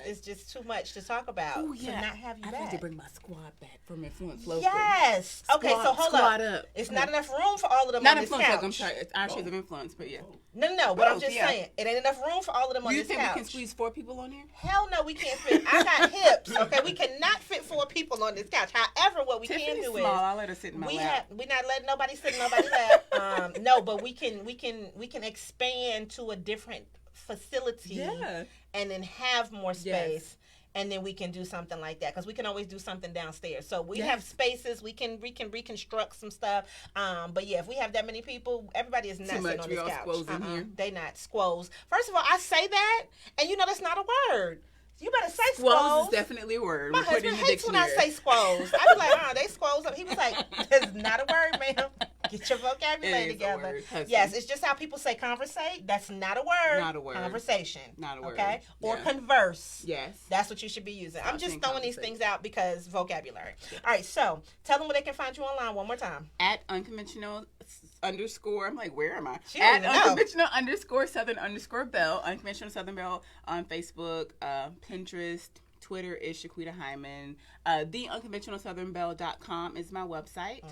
it's just too much to talk about to not have you I back. need to bring my squad back from Influence Local. Yes. Okay, so hold up. It's not enough room for all of them Not on this Influence couch. Local, I'm sorry. It's Archers of Influence, but yeah. No. But I'm Both, just yeah. saying, it ain't enough room for all of them on You this think couch. we can squeeze 4 people on here? Hell no, we can't fit. I got hips. Okay, we cannot fit 4 people on this couch. However, what we can Tiffany's do small. is I'll let her sit in my lap. we're not letting nobody sit in nobody's lap. No, but we can expand to a different facility and then have more space. Yes. And then we can do something like that because we can always do something downstairs. So we have spaces. We can reconstruct some stuff. But yeah, if we have that many people, everybody is not sitting on We this all couch. squoze in here. They not squoze. First of all, I say that, and you know that's not a word. You better say Squoze squoze. is definitely a word. My We put it in husband the hates when I dictionary. say squoze. I be like, they squoze up. He was like, that's not a word, ma'am. Get your vocabulary It is a together. word, husband. Yes, it's just how people say conversate. That's not a word. Not a word. Conversation. Not a word. Okay? Or Yeah. converse. Yes. That's what you should be using. I'm just saying throwing these conversate. things out because vocabulary. All right, so tell them where they can find you online one more time. At unconventional _ I'm like, where am I? She don't At even know. unconventional _ Southern _ Belle. Unconventional Southern Belle on Facebook, Pinterest. Twitter is Shiquita Hyman. TheUnconventionalSouthernBelle.com is my website.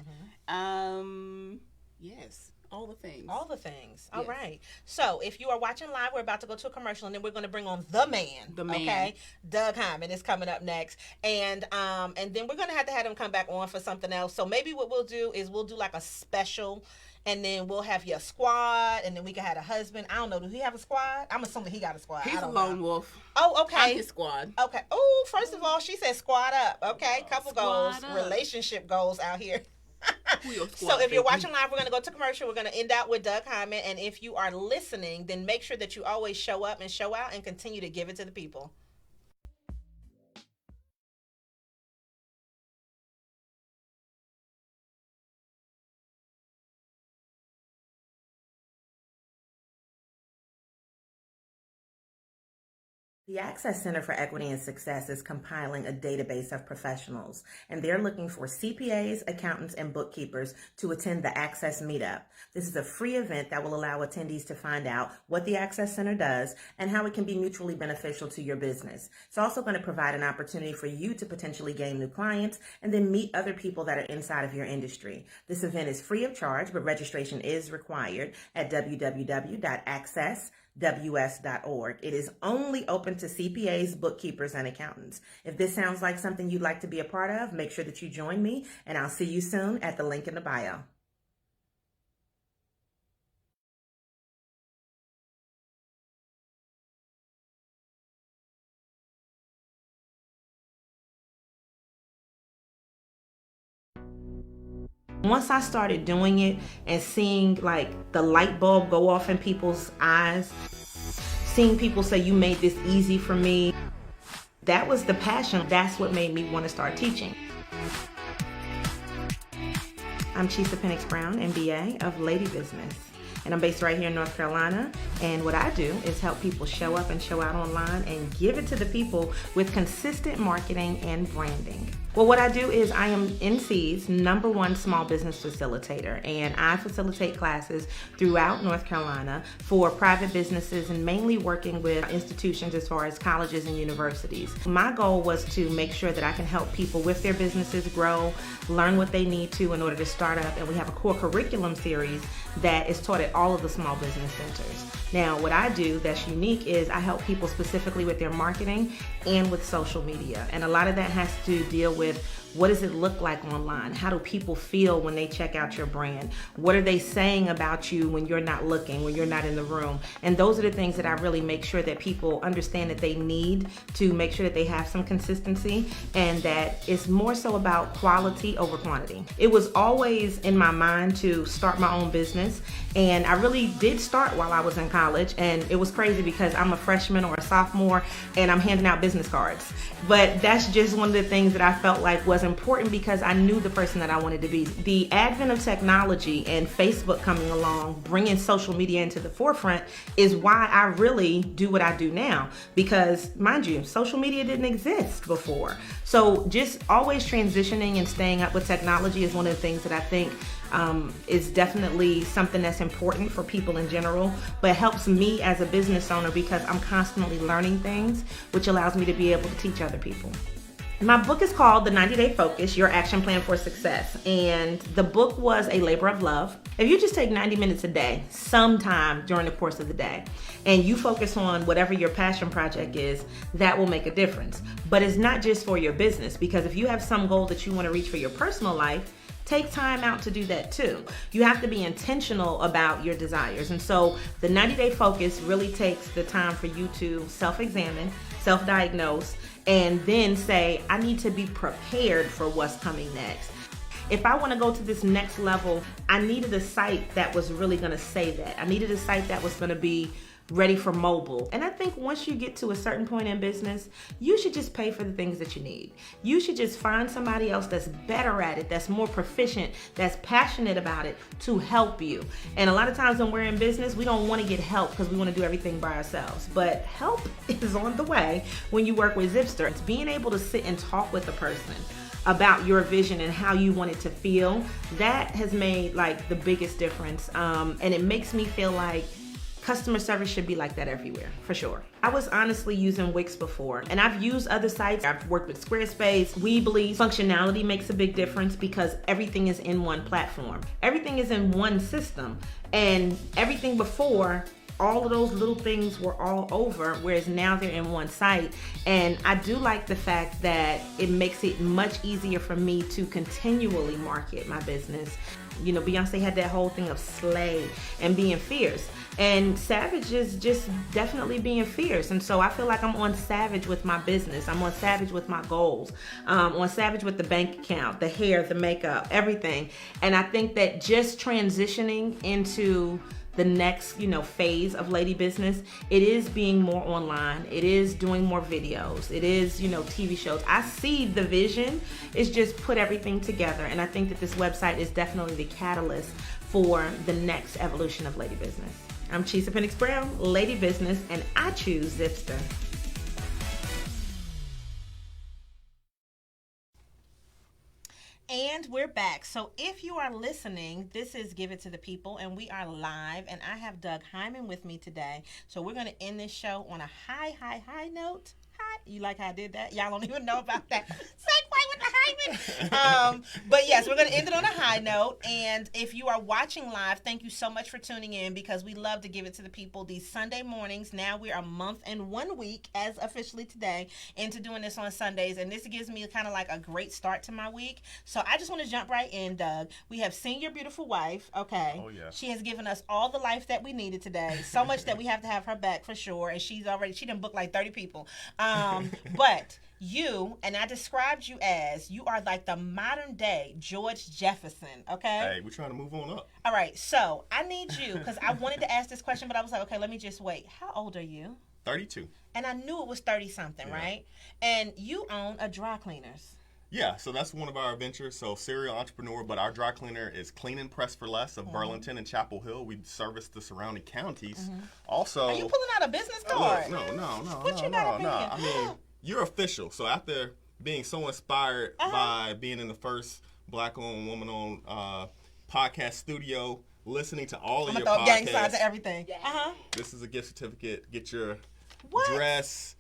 Yes, all the things. All the things. All Yes. right. So if you are watching live, we're about to go to a commercial, and then we're going to bring on the man. The man. Okay. Doug Hyman is coming up next, and then we're going to have him come back on for something else. So maybe what we'll do is we'll do like a special. And then we'll have your squad, and then we can have a husband. I don't know. Do he have a squad? I'm assuming he got a squad. He's I a don't lone know. wolf. Oh, okay. I'm his squad. Okay. Oh, first of all, she said squad up. Okay. Couple Squad goals, up. relationship goals out here. Who your So squad, if you're baby? watching live, we're going to go to commercial. We're going to end out with Doug Hyman. And if you are listening, then make sure that you always show up and show out and continue to give it to the people. The Access Center for Equity and Success is compiling a database of professionals, and they're looking for CPAs, accountants, and bookkeepers to attend the Access Meetup. This is a free event that will allow attendees to find out what the Access Center does and how it can be mutually beneficial to your business. It's also going to provide an opportunity for you to potentially gain new clients and then meet other people that are inside of your industry. This event is free of charge, but registration is required at www.access.com. ws.org. It is only open to CPAs, bookkeepers, and accountants. If this sounds like something you'd like to be a part of, make sure that you join me, and I'll see you soon at the link in the bio. Once I started doing it and seeing like the light bulb go off in people's eyes, seeing people say, you made this easy for me, that was the passion. That's what made me want to start teaching. I'm Shiquita Pennix-Brown, MBA of Lady Business. And I'm based right here in North Carolina. And what I do is help people show up and show out online and give it to the people with consistent marketing and branding. Well, what I do is I am NC's #1 small business facilitator, and I facilitate classes throughout North Carolina for private businesses and mainly working with institutions as far as colleges and universities. My goal was to make sure that I can help people with their businesses grow, learn what they need to in order to start up, and we have a core curriculum series that is taught at all of the small business centers. Now, what I do that's unique is I help people specifically with their marketing and with social media. And a lot of that has to deal with what does it look like online? How do people feel when they check out your brand? What are they saying about you when you're not looking, when you're not in the room? And those are the things that I really make sure that people understand that they need to make sure that they have some consistency, and that it's more so about quality over quantity. It was always in my mind to start my own business, and I really did start while I was in college, and it was crazy because I'm a freshman or a sophomore and I'm handing out business cards. But that's just one of the things that I felt like was important because I knew the person that I wanted to be. The advent of technology and Facebook coming along, bringing social media into the forefront, is why I really do what I do now. Because, mind you, social media didn't exist before. So just always transitioning and staying up with technology is one of the things that I think is definitely something that's important for people in general, but helps me as a business owner because I'm constantly learning things, which allows me to be able to teach other people. My book is called The 90-Day Focus, Your Action Plan for Success. And the book was a labor of love. If you just take 90 minutes a day, sometime during the course of the day, and you focus on whatever your passion project is, that will make a difference. But it's not just for your business, because if you have some goal that you want to reach for your personal life, take time out to do that too. You have to be intentional about your desires. And so the 90-Day Focus really takes the time for you to self-examine, self-diagnose, and then say, I need to be prepared for what's coming next. If I want to go to this next level, I needed a site that was really going to say that. I needed a site that was going to be ready for mobile. And I think once you get to a certain point in business, you should just pay for the things that you need. You should just find somebody else that's better at it, that's more proficient, that's passionate about it to help you. And a lot of times when we're in business, we don't want to get help because we want to do everything by ourselves. But help is on the way when you work with Zipster. It's being able to sit and talk with a person about your vision and how you want it to feel. That has made like the biggest difference. And it makes me feel like customer service should be like that everywhere, for sure. I was honestly using Wix before, and I've used other sites. I've worked with Squarespace. Weebly. Functionality makes a big difference because everything is in one platform. Everything is in one system, and everything before, all of those little things were all over, whereas now they're in one site. And I do like the fact that it makes it much easier for me to continually market my business. You know, Beyonce had that whole thing of slay and being fierce. And Savage is just definitely being fierce. And so I feel like I'm on Savage with my business. I'm on Savage with my goals. On Savage with the bank account, the hair, the makeup, everything. And I think that just transitioning into the next, phase of Lady Business, it is being more online. It is doing more videos. It is, TV shows. I see the vision. It's just put everything together. And I think that this website is definitely the catalyst for the next evolution of Lady Business. I'm Shiquita Pennix-Brown, Lady Business, and I choose Zipster. And we're back. So if you are listening, this is Give It to the People, and we are live, and I have Doug Hyman with me today. So we're going to end this show on a high note. Hi. You like how I did that? Y'all don't even know about that. Segue with the high Hyman. But yes, we're going to end it on a high note. And if you are watching live, thank you so much for tuning in, because we love to give it to the people these Sunday mornings. Now we're a month and 1 week, as officially today, into doing this on Sundays. And this gives me kind of like a great start to my week. So I just want to jump right in, Doug. We have seen your beautiful wife. Okay. Oh, yeah. She has given us all the life that we needed today. So much that we have to have her back for sure. And she done booked like 30 people. But you, and I described you as, you are like the modern day George Jefferson, okay? Hey, we're trying to move on up. All right, so I need you, because I wanted to ask this question, but I was like, okay, let me just wait. How old are you? 32. And I knew it was 30-something, right? And you own a dry cleaners. Yeah, so that's one of our ventures. So serial entrepreneur, but our dry cleaner is Clean and Press for Less of Burlington and Chapel Hill. We service the surrounding counties. Also, Are you pulling out a business card? No. What you got up in here? I mean, you're official. So after being so inspired by being in the first Black-owned, woman-owned podcast studio, listening to all of your podcasts. gang signs and everything. This is a gift certificate. Get your What? dress,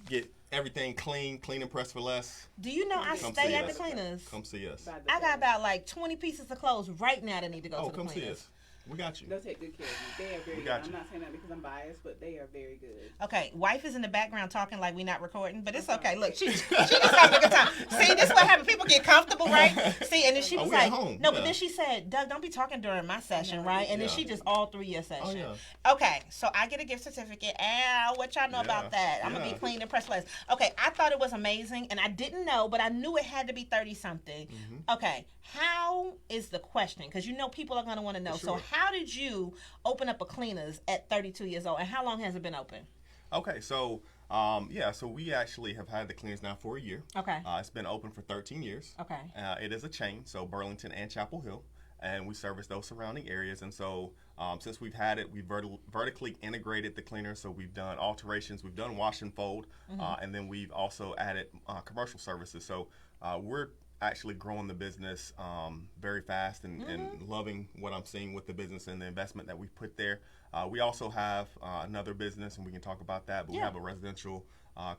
get everything clean and pressed for less. Do you know I Come stay see at us. the cleaners? Come see us. I got about like 20 pieces of clothes right now that need to go to the Come cleaners. see us. We got you. They'll take good care of you. They are very We good. got I'm you. not saying that because I'm biased, but they are very good. Okay, wife is in the background talking like we not recording, but it's okay. Look, she just having a good time. See, this is what happens. People get comfortable, right? See, and then she was we at like, home. no, but Yeah. then she said, Doug, don't be talking during my session, right? And then Yeah. she just all through your session. Oh, yeah. Okay, so I get a gift certificate. Ow, what y'all know about that? I'm going to be clean and press less. Okay, I thought it was amazing, and I didn't know, but I knew it had to be 30-something. Okay, how is the question? Because you know people are going to want to know. Sure. So how did you open up a cleaners at 32 years old, and how long has it been open? Okay, so so we actually have had the cleaners now for a year. Okay. It's been open for 13 years. Okay. It is a chain, so Burlington and Chapel Hill, and we service those surrounding areas. And so since we've had it, we've vertically integrated the cleaner. So we've done alterations, we've done wash and fold, and then we've also added commercial services. So we're actually growing the business very fast and loving what I'm seeing with the business and the investment that we put there. We also have another business, and we can talk about that, but we have a residential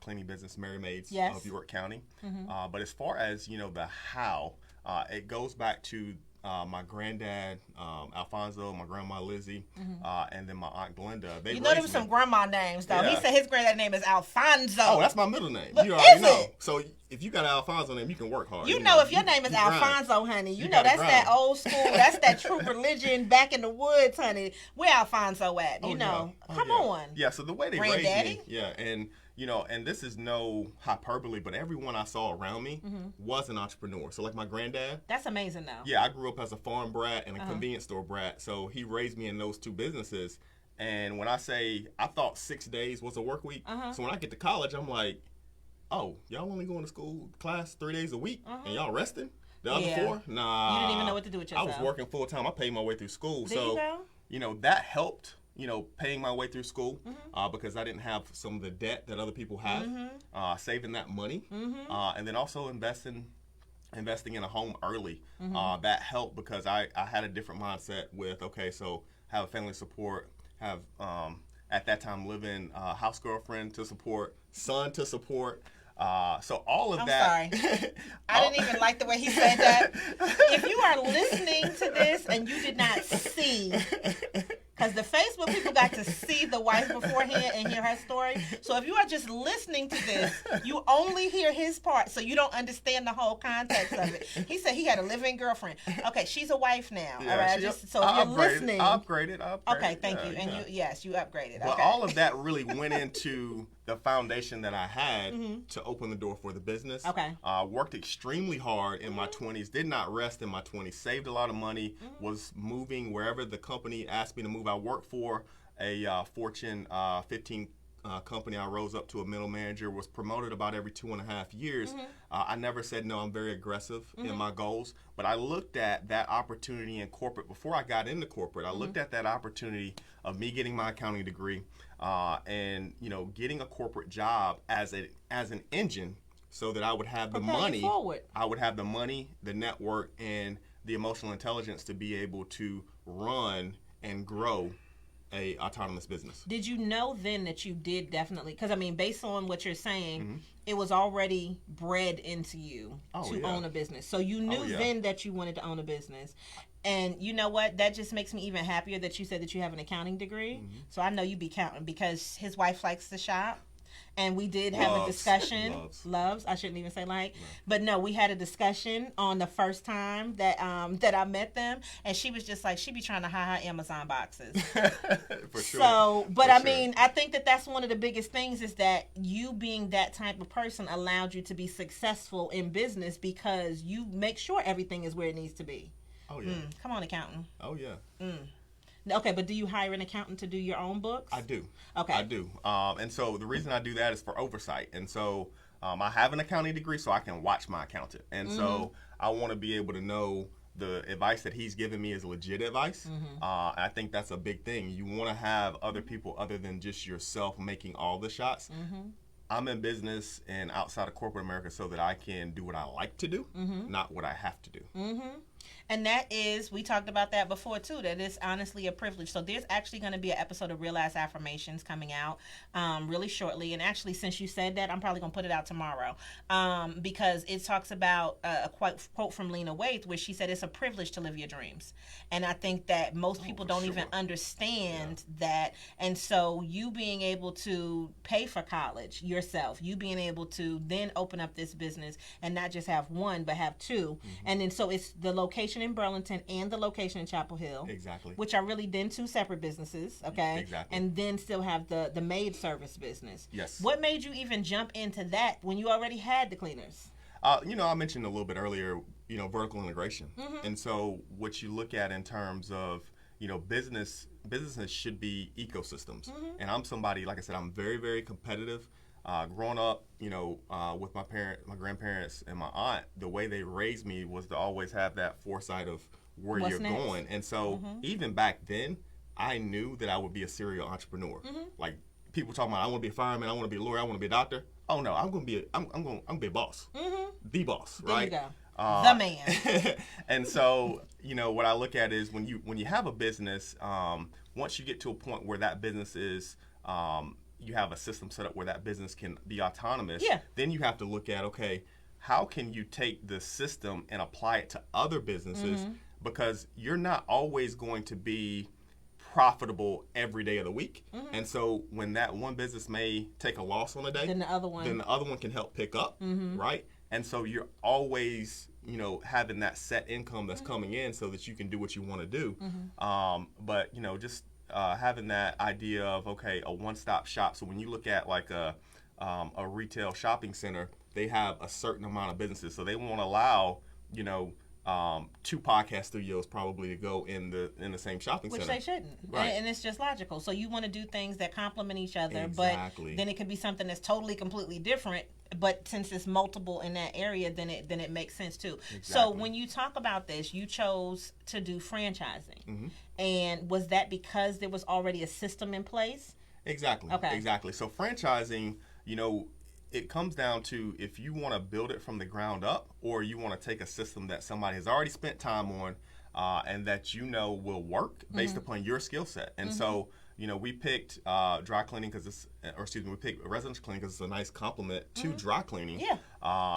cleaning business, Mary Maids of York County. But as far as, the how, it goes back to my granddad, Alfonso, my grandma Lizzie, and then my aunt Glenda. They You know there was some grandma names, though. He Yeah. said his granddad name is Alfonso. Oh, that's my middle name. Look, You already is know. it? So if you got an Alfonso name, you can work hard. You know if your name is you grind. Alfonso, honey, you know gotta that's that grind. old school, that's that true religion back in the woods, honey. Where Alfonso at? You know. Yeah. Oh, Come yeah. on. Yeah, so the way they Granddaddy? raised me, and and this is no hyperbole, but everyone I saw around me was an entrepreneur. So like my granddad, That's amazing, though. yeah, I grew up as a farm brat and a convenience store brat. So he raised me in those two businesses. And when I say I thought 6 days was a work week, so when I get to college, I'm like, oh, y'all only going to school class 3 days a week, and y'all resting? The other Yeah. 4? Nah. You didn't even know what to do with I was yourself. working full time. I paid my way through school. There so you go. that helped. Paying my way through school because I didn't have some of the debt that other people have, saving that money, and then also investing in a home early. That helped because I had a different mindset with, okay, so have a family support, have at that time living house girlfriend to support, son to support. So all of I'm that. sorry. I didn't even like the way he said that. If you are listening to this and you did not see, because the Facebook people got to see the wife beforehand and hear her story. So if you are just listening to this, you only hear his part, so you don't understand the whole context of it. He said he had a living girlfriend. Okay, she's a wife now. Yeah, all right. So if you're listening, I upgraded. okay, thank you. And you upgraded. But okay. all of that really went into the foundation that I had to open the door for the business. Okay. Worked extremely hard in my 20s, did not rest in my 20s, saved a lot of money, was moving wherever the company asked me to move. I worked for a Fortune 15 company. I rose up to a middle manager, was promoted about every 2.5 years. I never said no. I'm very aggressive in my goals, but I looked at that opportunity in corporate before I got into corporate. I looked at that opportunity of me getting my accounting degree and getting a corporate job as an engine so that I would have the Propel you money. forward. I would have the money, the network, and the emotional intelligence to be able to run and grow a autonomous business. Did you know then that you did definitely? Because I mean, based on what you're saying, Mm-hmm. it was already bred into you to own a business. So you knew then that you wanted to own a business. And you know what? That just makes me even happier that you said that you have an accounting degree. Mm-hmm. So I know you be counting because his wife likes to shop. And we did have a discussion. Loves. I shouldn't even say like. No. But no, we had a discussion on the first time that that I met them. And she was just like, she be trying to hide her Amazon boxes. For sure. So, but I mean, I think that that's one of the biggest things is that you being that type of person allowed you to be successful in business because you make sure everything is where it needs to be. Oh, yeah. Come on, accountant. Oh, yeah. Okay, but do you hire an accountant to do your own books? I do. Okay. I do. And so the reason I do that is for oversight. And so I have an accounting degree so I can watch my accountant. And so I want to be able to know the advice that he's giving me is legit advice. I think that's a big thing. You want to have other people other than just yourself making all the shots. I'm in business and outside of corporate America so that I can do what I like to do, not what I have to do. And that is, we talked about that before too, that it's honestly a privilege. So there's actually going to be an episode of Real Ass Affirmations coming out really shortly. And actually, since you said that, I'm probably going to put it out tomorrow because it talks about a quote from Lena Waithe where she said it's a privilege to live your dreams. And I think that most people don't even understand that. And so you being able to pay for college yourself, you being able to then open up this business and not just have one, but have two. And then so it's the location in Burlington and the location in Chapel Hill. Exactly. Which are really then two separate businesses, okay? Exactly. And then still have the maid service business. Yes. What made you even jump into that when you already had the cleaners? I mentioned a little bit earlier, vertical integration. And so what you look at in terms of, businesses should be ecosystems. And I'm somebody, like I said, I'm very, very competitive. Growing up, with my grandparents and my aunt, the way they raised me was to always have that foresight of where What's you're next? going. And so even back then, I knew that I would be a serial entrepreneur. Like people talking about, I want to be a fireman, I want to be a lawyer, I want to be a doctor. Oh no, I'm going to be a boss, the boss, right? There you go. The man. And so, what I look at is when you have a business, once you get to a point where that business is, you have a system set up where that business can be autonomous, then you have to look at, okay, how can you take the system and apply it to other businesses? Because you're not always going to be profitable every day of the week. And so when that one business may take a loss on a day, Then the other one can help pick up, right? And so you're always, having that set income that's coming in so that you can do what you want to do. But, just having that idea of, okay, a one-stop shop. So when you look at like a retail shopping center, they have a certain amount of businesses. So they won't allow, 2 podcast studios probably to go in the same shopping Which center. they shouldn't. Right. And it's just logical. So you want to do things that complement each other, Exactly. but then it could be something that's totally, completely different. But since it's multiple in that area, then it makes sense too. Exactly. So when you talk about this, you chose to do franchising. And was that because there was already a system in place? Exactly. Okay. Exactly. So franchising, it comes down to if you want to build it from the ground up or you want to take a system that somebody has already spent time on and that will work based upon your skill set. And so, we picked dry cleaning we picked residential cleaning because it's a nice complement to dry cleaning. Yeah.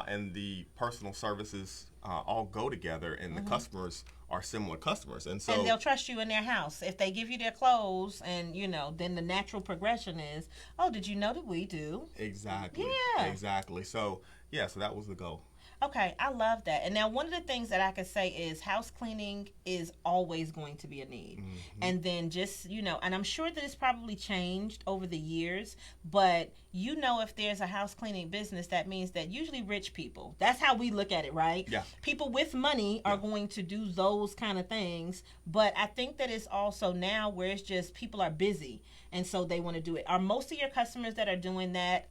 And the personal services all go together and the customers are similar customers. And so they'll trust you in their house. If they give you their clothes and, then the natural progression is, oh, did you know that we do? Exactly. Yeah. Exactly. So, so that was the goal. Okay, I love that. And now one of the things that I could say is house cleaning is always going to be a need. And then just, and I'm sure that it's probably changed over the years, but if there's a house cleaning business, that means that usually rich people, that's how we look at it, right? Yeah. People with money are going to do those kind of things. But I think that it's also now where it's just people are busy and so they want to do it. Are most of your customers that are doing that,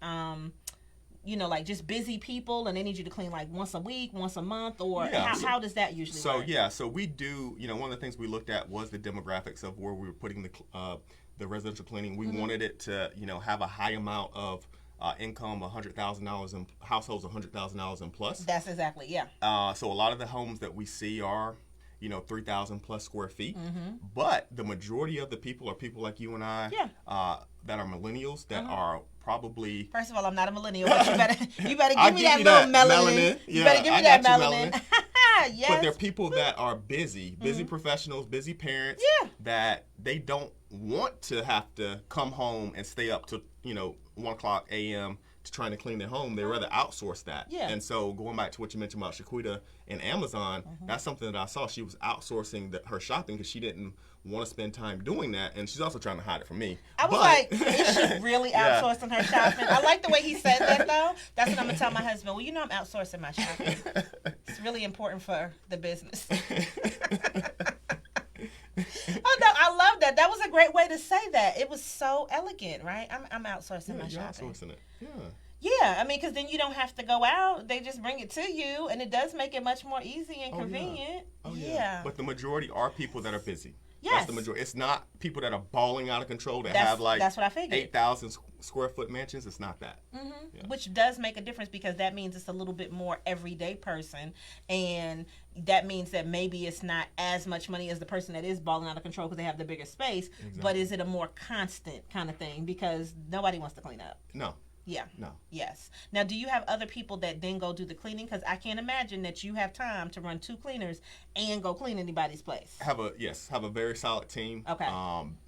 like just busy people and they need you to clean like once a week, once a month, or how does that usually work? So we do, one of the things we looked at was the demographics of where we were putting the residential cleaning. We wanted it to, have a high amount of income, $100,000 in households, $100,000 and plus. That's exactly, So a lot of the homes that we see are, 3,000 plus square feet. But the majority of the people are people like you and I that are millennials that are probably. First of all, I'm not a millennial, but you better I'll give me that little melanin. You better give me that melanin. Yes. But they're people that are busy professionals, busy parents that they don't want to have to come home and stay up to 1:00 a.m. to trying to clean their home. They rather outsource that. Yeah. And so going back to what you mentioned about Shiquita and Amazon, that's something that I saw. She was outsourcing her shopping because she didn't want to spend time doing that, and she's also trying to hide it from me. I was like, is she really outsourcing her shopping? I like the way he said that, though. That's what I'm going to tell my husband. Well, I'm outsourcing my shopping. It's really important for the business. Oh, no, I love that. That was a great way to say that. It was so elegant, right? I'm outsourcing my shopping. You're outsourcing it, Yeah, I mean, because then you don't have to go out. They just bring it to you, and it does make it much more easy and convenient. Yeah. But the majority are people that are busy. Yes. That's the majority. It's not people that are balling out of control that That's have like what I figured. 8,000 square foot mansions. It's not that. Which does make a difference because that means it's a little bit more everyday person, and that means that maybe it's not as much money as the person that is balling out of control because they have the bigger space. But is it a more constant kind of thing because nobody wants to clean up? No. Yeah. No. Yes. Now, do you have other people that then go do the cleaning? Because I can't imagine that you have time to run 2 cleaners and go clean anybody's place. Have a very solid team. Okay.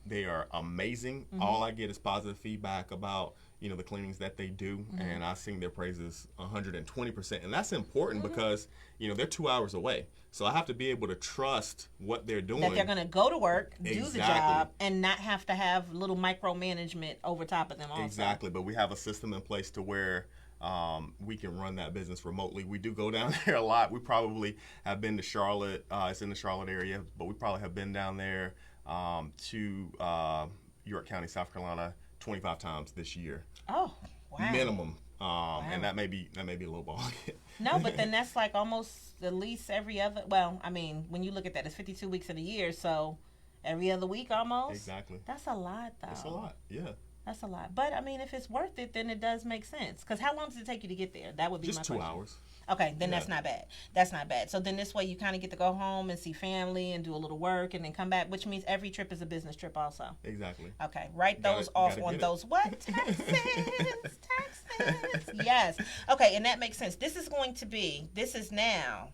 They are amazing. All I get is positive feedback about the cleanings that they do, and I sing their praises 120%, and that's important because they're 2 hours away. So I have to be able to trust what they're doing. That they're going to go to work, do the job, and not have to have little micromanagement over top of them also. Exactly, but we have a system in place to where we can run that business remotely. We do go down there a lot. We probably have been to Charlotte. It's in the Charlotte area, but we probably have been down there to York County, South Carolina, 25 times this year. Oh, wow. Minimum. And that may be a little ball. No, but then that's like almost at least every other. Well, I mean, when you look at that, it's 52 weeks in a year, so every other week almost. Exactly. That's a lot, though. It's a lot. Yeah. That's a lot. But I mean, if it's worth it, then it does make sense. Because how long does it take you to get there? That would be just my 2 question. hours. Okay, then that's not bad. That's not bad. So then this way you kind of get to go home and see family and do a little work and then come back, which means every trip is a business trip also. Exactly. Okay, write those off on those what? Taxes. Yes. Okay, and that makes sense. This is now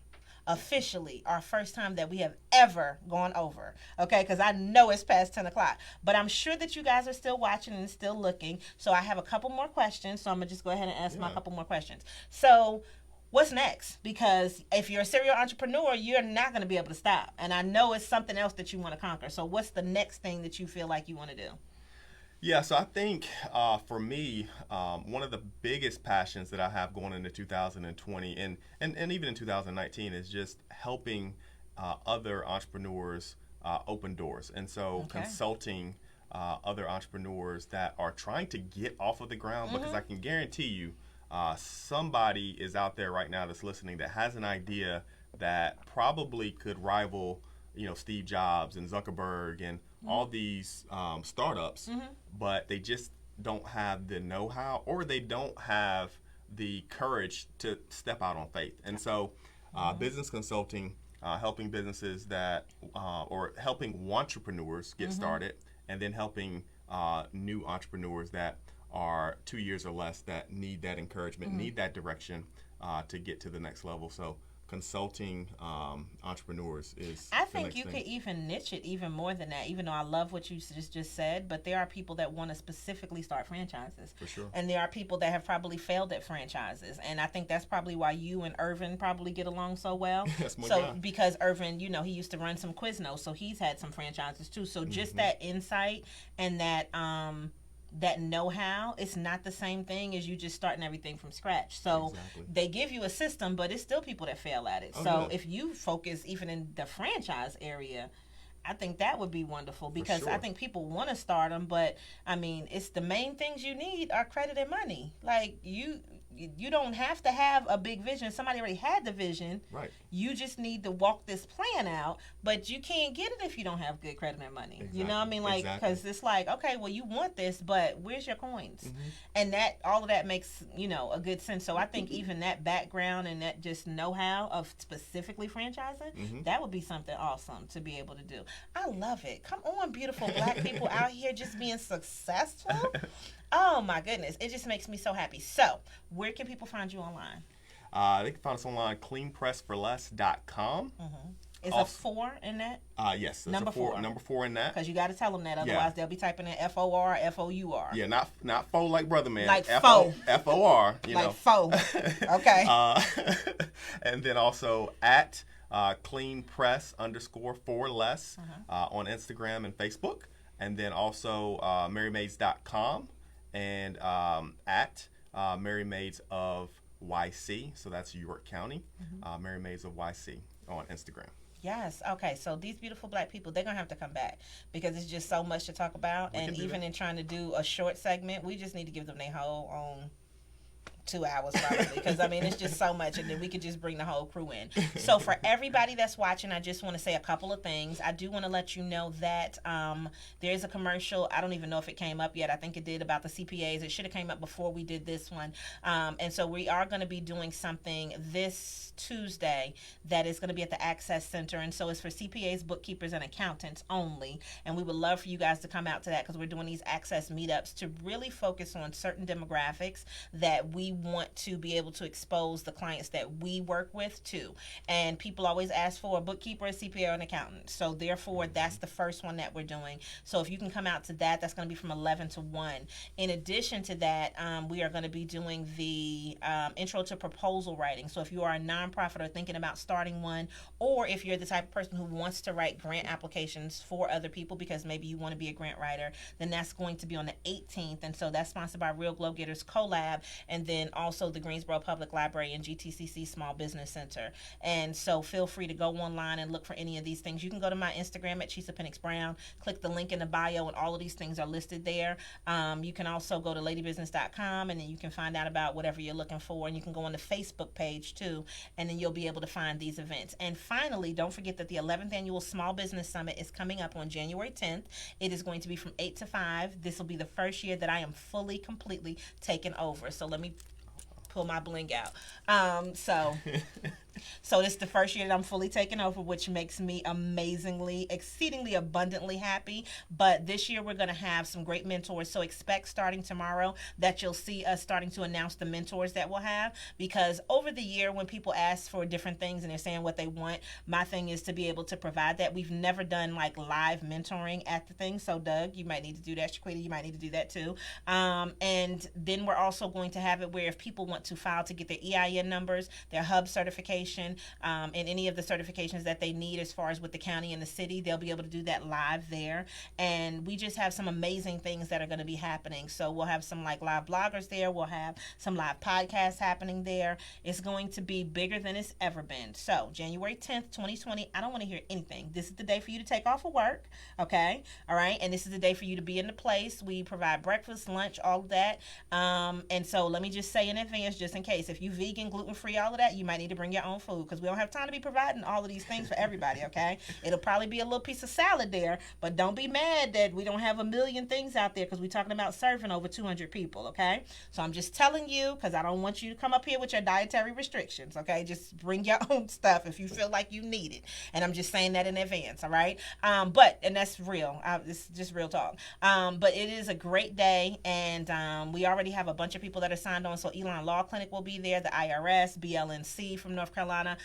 officially our first time that we have ever gone over, okay, because I know it's past 10 o'clock, but I'm sure that you guys are still watching and still looking, so I have a couple more questions, so I'm going to just go ahead and ask my couple more questions. So what's next? Because if you're a serial entrepreneur, you're not going to be able to stop, and I know it's something else that you want to conquer, so what's the next thing that you feel like you want to do? Yeah, so I think for me, one of the biggest passions that I have going into 2020 and even in 2019 is just helping other entrepreneurs open doors. And so consulting other entrepreneurs that are trying to get off of the ground, because I can guarantee you somebody is out there right now that's listening that has an idea that probably could rival Steve Jobs and Zuckerberg and all these startups, but they just don't have the know-how or they don't have the courage to step out on faith. And so business consulting, helping businesses that, or helping entrepreneurs get started, and then helping new entrepreneurs that are 2 years or less that need that encouragement, need that direction to get to the next level. So consulting entrepreneurs is I think you could even niche it even more than that, even though I love what you just said, but there are people that want to specifically start franchises. For sure. And there are people that have probably failed at franchises. And I think that's probably why you and Irvin probably get along so well. That's my guy. Because Irvin, he used to run some Quiznos, so he's had some franchises too. So just that insight and that know-how, it's not the same thing as you just starting everything from scratch. So they give you a system, but it's still people that fail at it. If you focus even in the franchise area, I think that would be wonderful, because I think people want to start them, but I mean, it's the main things you need are credit and money. Like you you don't have to have a big vision. Somebody already had the vision. Right. You just need to walk this plan out, but you can't get it if you don't have good credit and money. Exactly. You know what I mean? Like, because it's like, okay, well, you want this, but where's your coins? And that all of that makes, a good sense. So I think even that background and that just know-how of specifically franchising, that would be something awesome to be able to do. I love it. Come on, beautiful Black people out here just being successful. Oh my goodness, it just makes me so happy. So where can people find you online? They can find us online, cleanpressforless.com. Is a 4 in that? Yes. Number 4. Number 4 in that. Because you got to tell them that. Otherwise, they'll be typing in FOR, FOUR. Yeah, not faux like Brother Man. Like faux. FOR. Like faux. Okay. And then also at cleanpress_4less on Instagram and Facebook. And then also marymaids.com and at Mary Maids of YC. So that's York County. Mary Maids of YC on Instagram. Yes. Okay. So these beautiful Black people, they're going to have to come back because it's just so much to talk about. And even in trying to do a short segment, we just need to give them their whole own 2 hours probably because it's just so much, and then we could just bring the whole crew in. So for everybody that's watching, I just want to say a couple of things. I do want to let you know that there's a commercial. I don't even know if it came up yet. I think it did, about the CPAs. It should have came up before we did this one. And so we are going to be doing something this Tuesday that is going to be at the Access Center, and so it's for CPAs, bookkeepers, and accountants only. And we would love for you guys to come out to that because we're doing these Access meetups to really focus on certain demographics that we want to be able to expose the clients that we work with to. And people always ask for a bookkeeper, a CPA, or an accountant. So therefore, that's the first one that we're doing. So if you can come out to that, that's going to be from 11 to 1. In addition to that, we are going to be doing the intro to proposal writing. So if you are a nonprofit or thinking about starting one, or if you're the type of person who wants to write grant applications for other people because maybe you want to be a grant writer, then that's going to be on the 18th. And so that's sponsored by Real Glow Getters Collab, and then also the Greensboro Public Library and GTCC Small Business Center. And so feel free to go online and look for any of these things. You can go to my Instagram at Pennix-Brown, click the link in the bio, and all of these things are listed there. You can also go to ladybusiness.com, and then you can find out about whatever you're looking for, and you can go on the Facebook page too, and then you'll be able to find these events. And finally, don't forget that the 11th Annual Small Business Summit is coming up on January 10th. It is going to be from 8 to 5. This will be the first year that I am fully, completely taken over. So let me pull my bling out. So this is the first year that I'm fully taken over, which makes me amazingly, exceedingly abundantly happy. But this year we're going to have some great mentors. So expect starting tomorrow that you'll see us starting to announce the mentors that we'll have. Because over the year when people ask for different things and they're saying what they want, my thing is to be able to provide that. We've never done like live mentoring at the thing. So Doug, you might need to do that. Shiquita, you might need to do that too. And then we're also going to have it where if people want to file to get their EIN numbers, their hub certification, and any of the certifications that they need as far as with the county and the city, they'll be able to do that live there. And we just have some amazing things that are going to be happening. So we'll have some like live bloggers there. We'll have some live podcasts happening there. It's going to be bigger than it's ever been. So January 10th, 2020, I don't want to hear anything. This is the day for you to take off of work. Okay. All right. And this is the day for you to be in the place. We provide breakfast, lunch, all of that. And so let me just say in advance, just in case, if you vegan, gluten-free, all of that, you might need to bring your own food because we don't have time to be providing all of these things for everybody, okay? It'll probably be a little piece of salad there, but don't be mad that we don't have a million things out there because we're talking about serving over 200 people, okay? So I'm just telling you because I don't want you to come up here with your dietary restrictions, okay? Just bring your own stuff if you feel like you need it. And I'm just saying that in advance, all right? And that's real. It's just real talk. But it is a great day, and we already have a bunch of people that are signed on. So Elon Law Clinic will be there, the IRS, BLNC from North Carolina,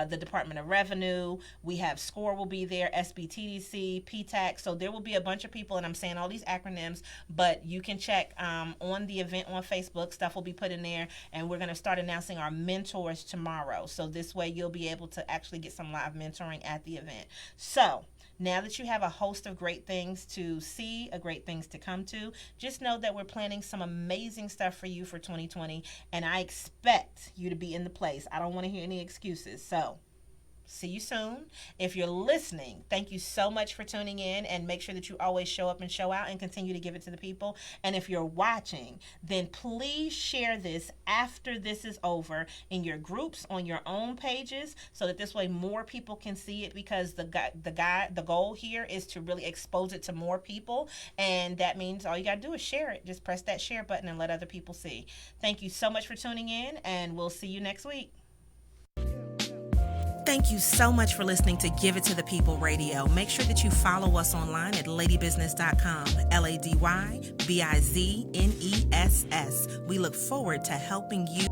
the Department of Revenue. We have SCORE will be there, SBTDC, PTAC. So there will be a bunch of people, and I'm saying all these acronyms, but you can check on the event on Facebook. Stuff will be put in there, and we're going to start announcing our mentors tomorrow. So this way you'll be able to actually get some live mentoring at the event. So now that you have a host of great things to see, great things to come to, just know that we're planning some amazing stuff for you for 2020, and I expect you to be in the place. I don't want to hear any excuses. So See you soon. If you're listening, thank you so much for tuning in, and make sure that you always show up and show out and continue to give it to the people. And if you're watching, then please share this after this is over in your groups, on your own pages, so that this way more people can see it, because the goal here is to really expose it to more people. And that means all you got to do is share it. Just press that share button and let other people see. Thank you so much for tuning in, and we'll see you next week. Thank you so much for listening to Give It to the People Radio. Make sure that you follow us online at ladybusiness.com, LADYBIZNESS. We look forward to helping you.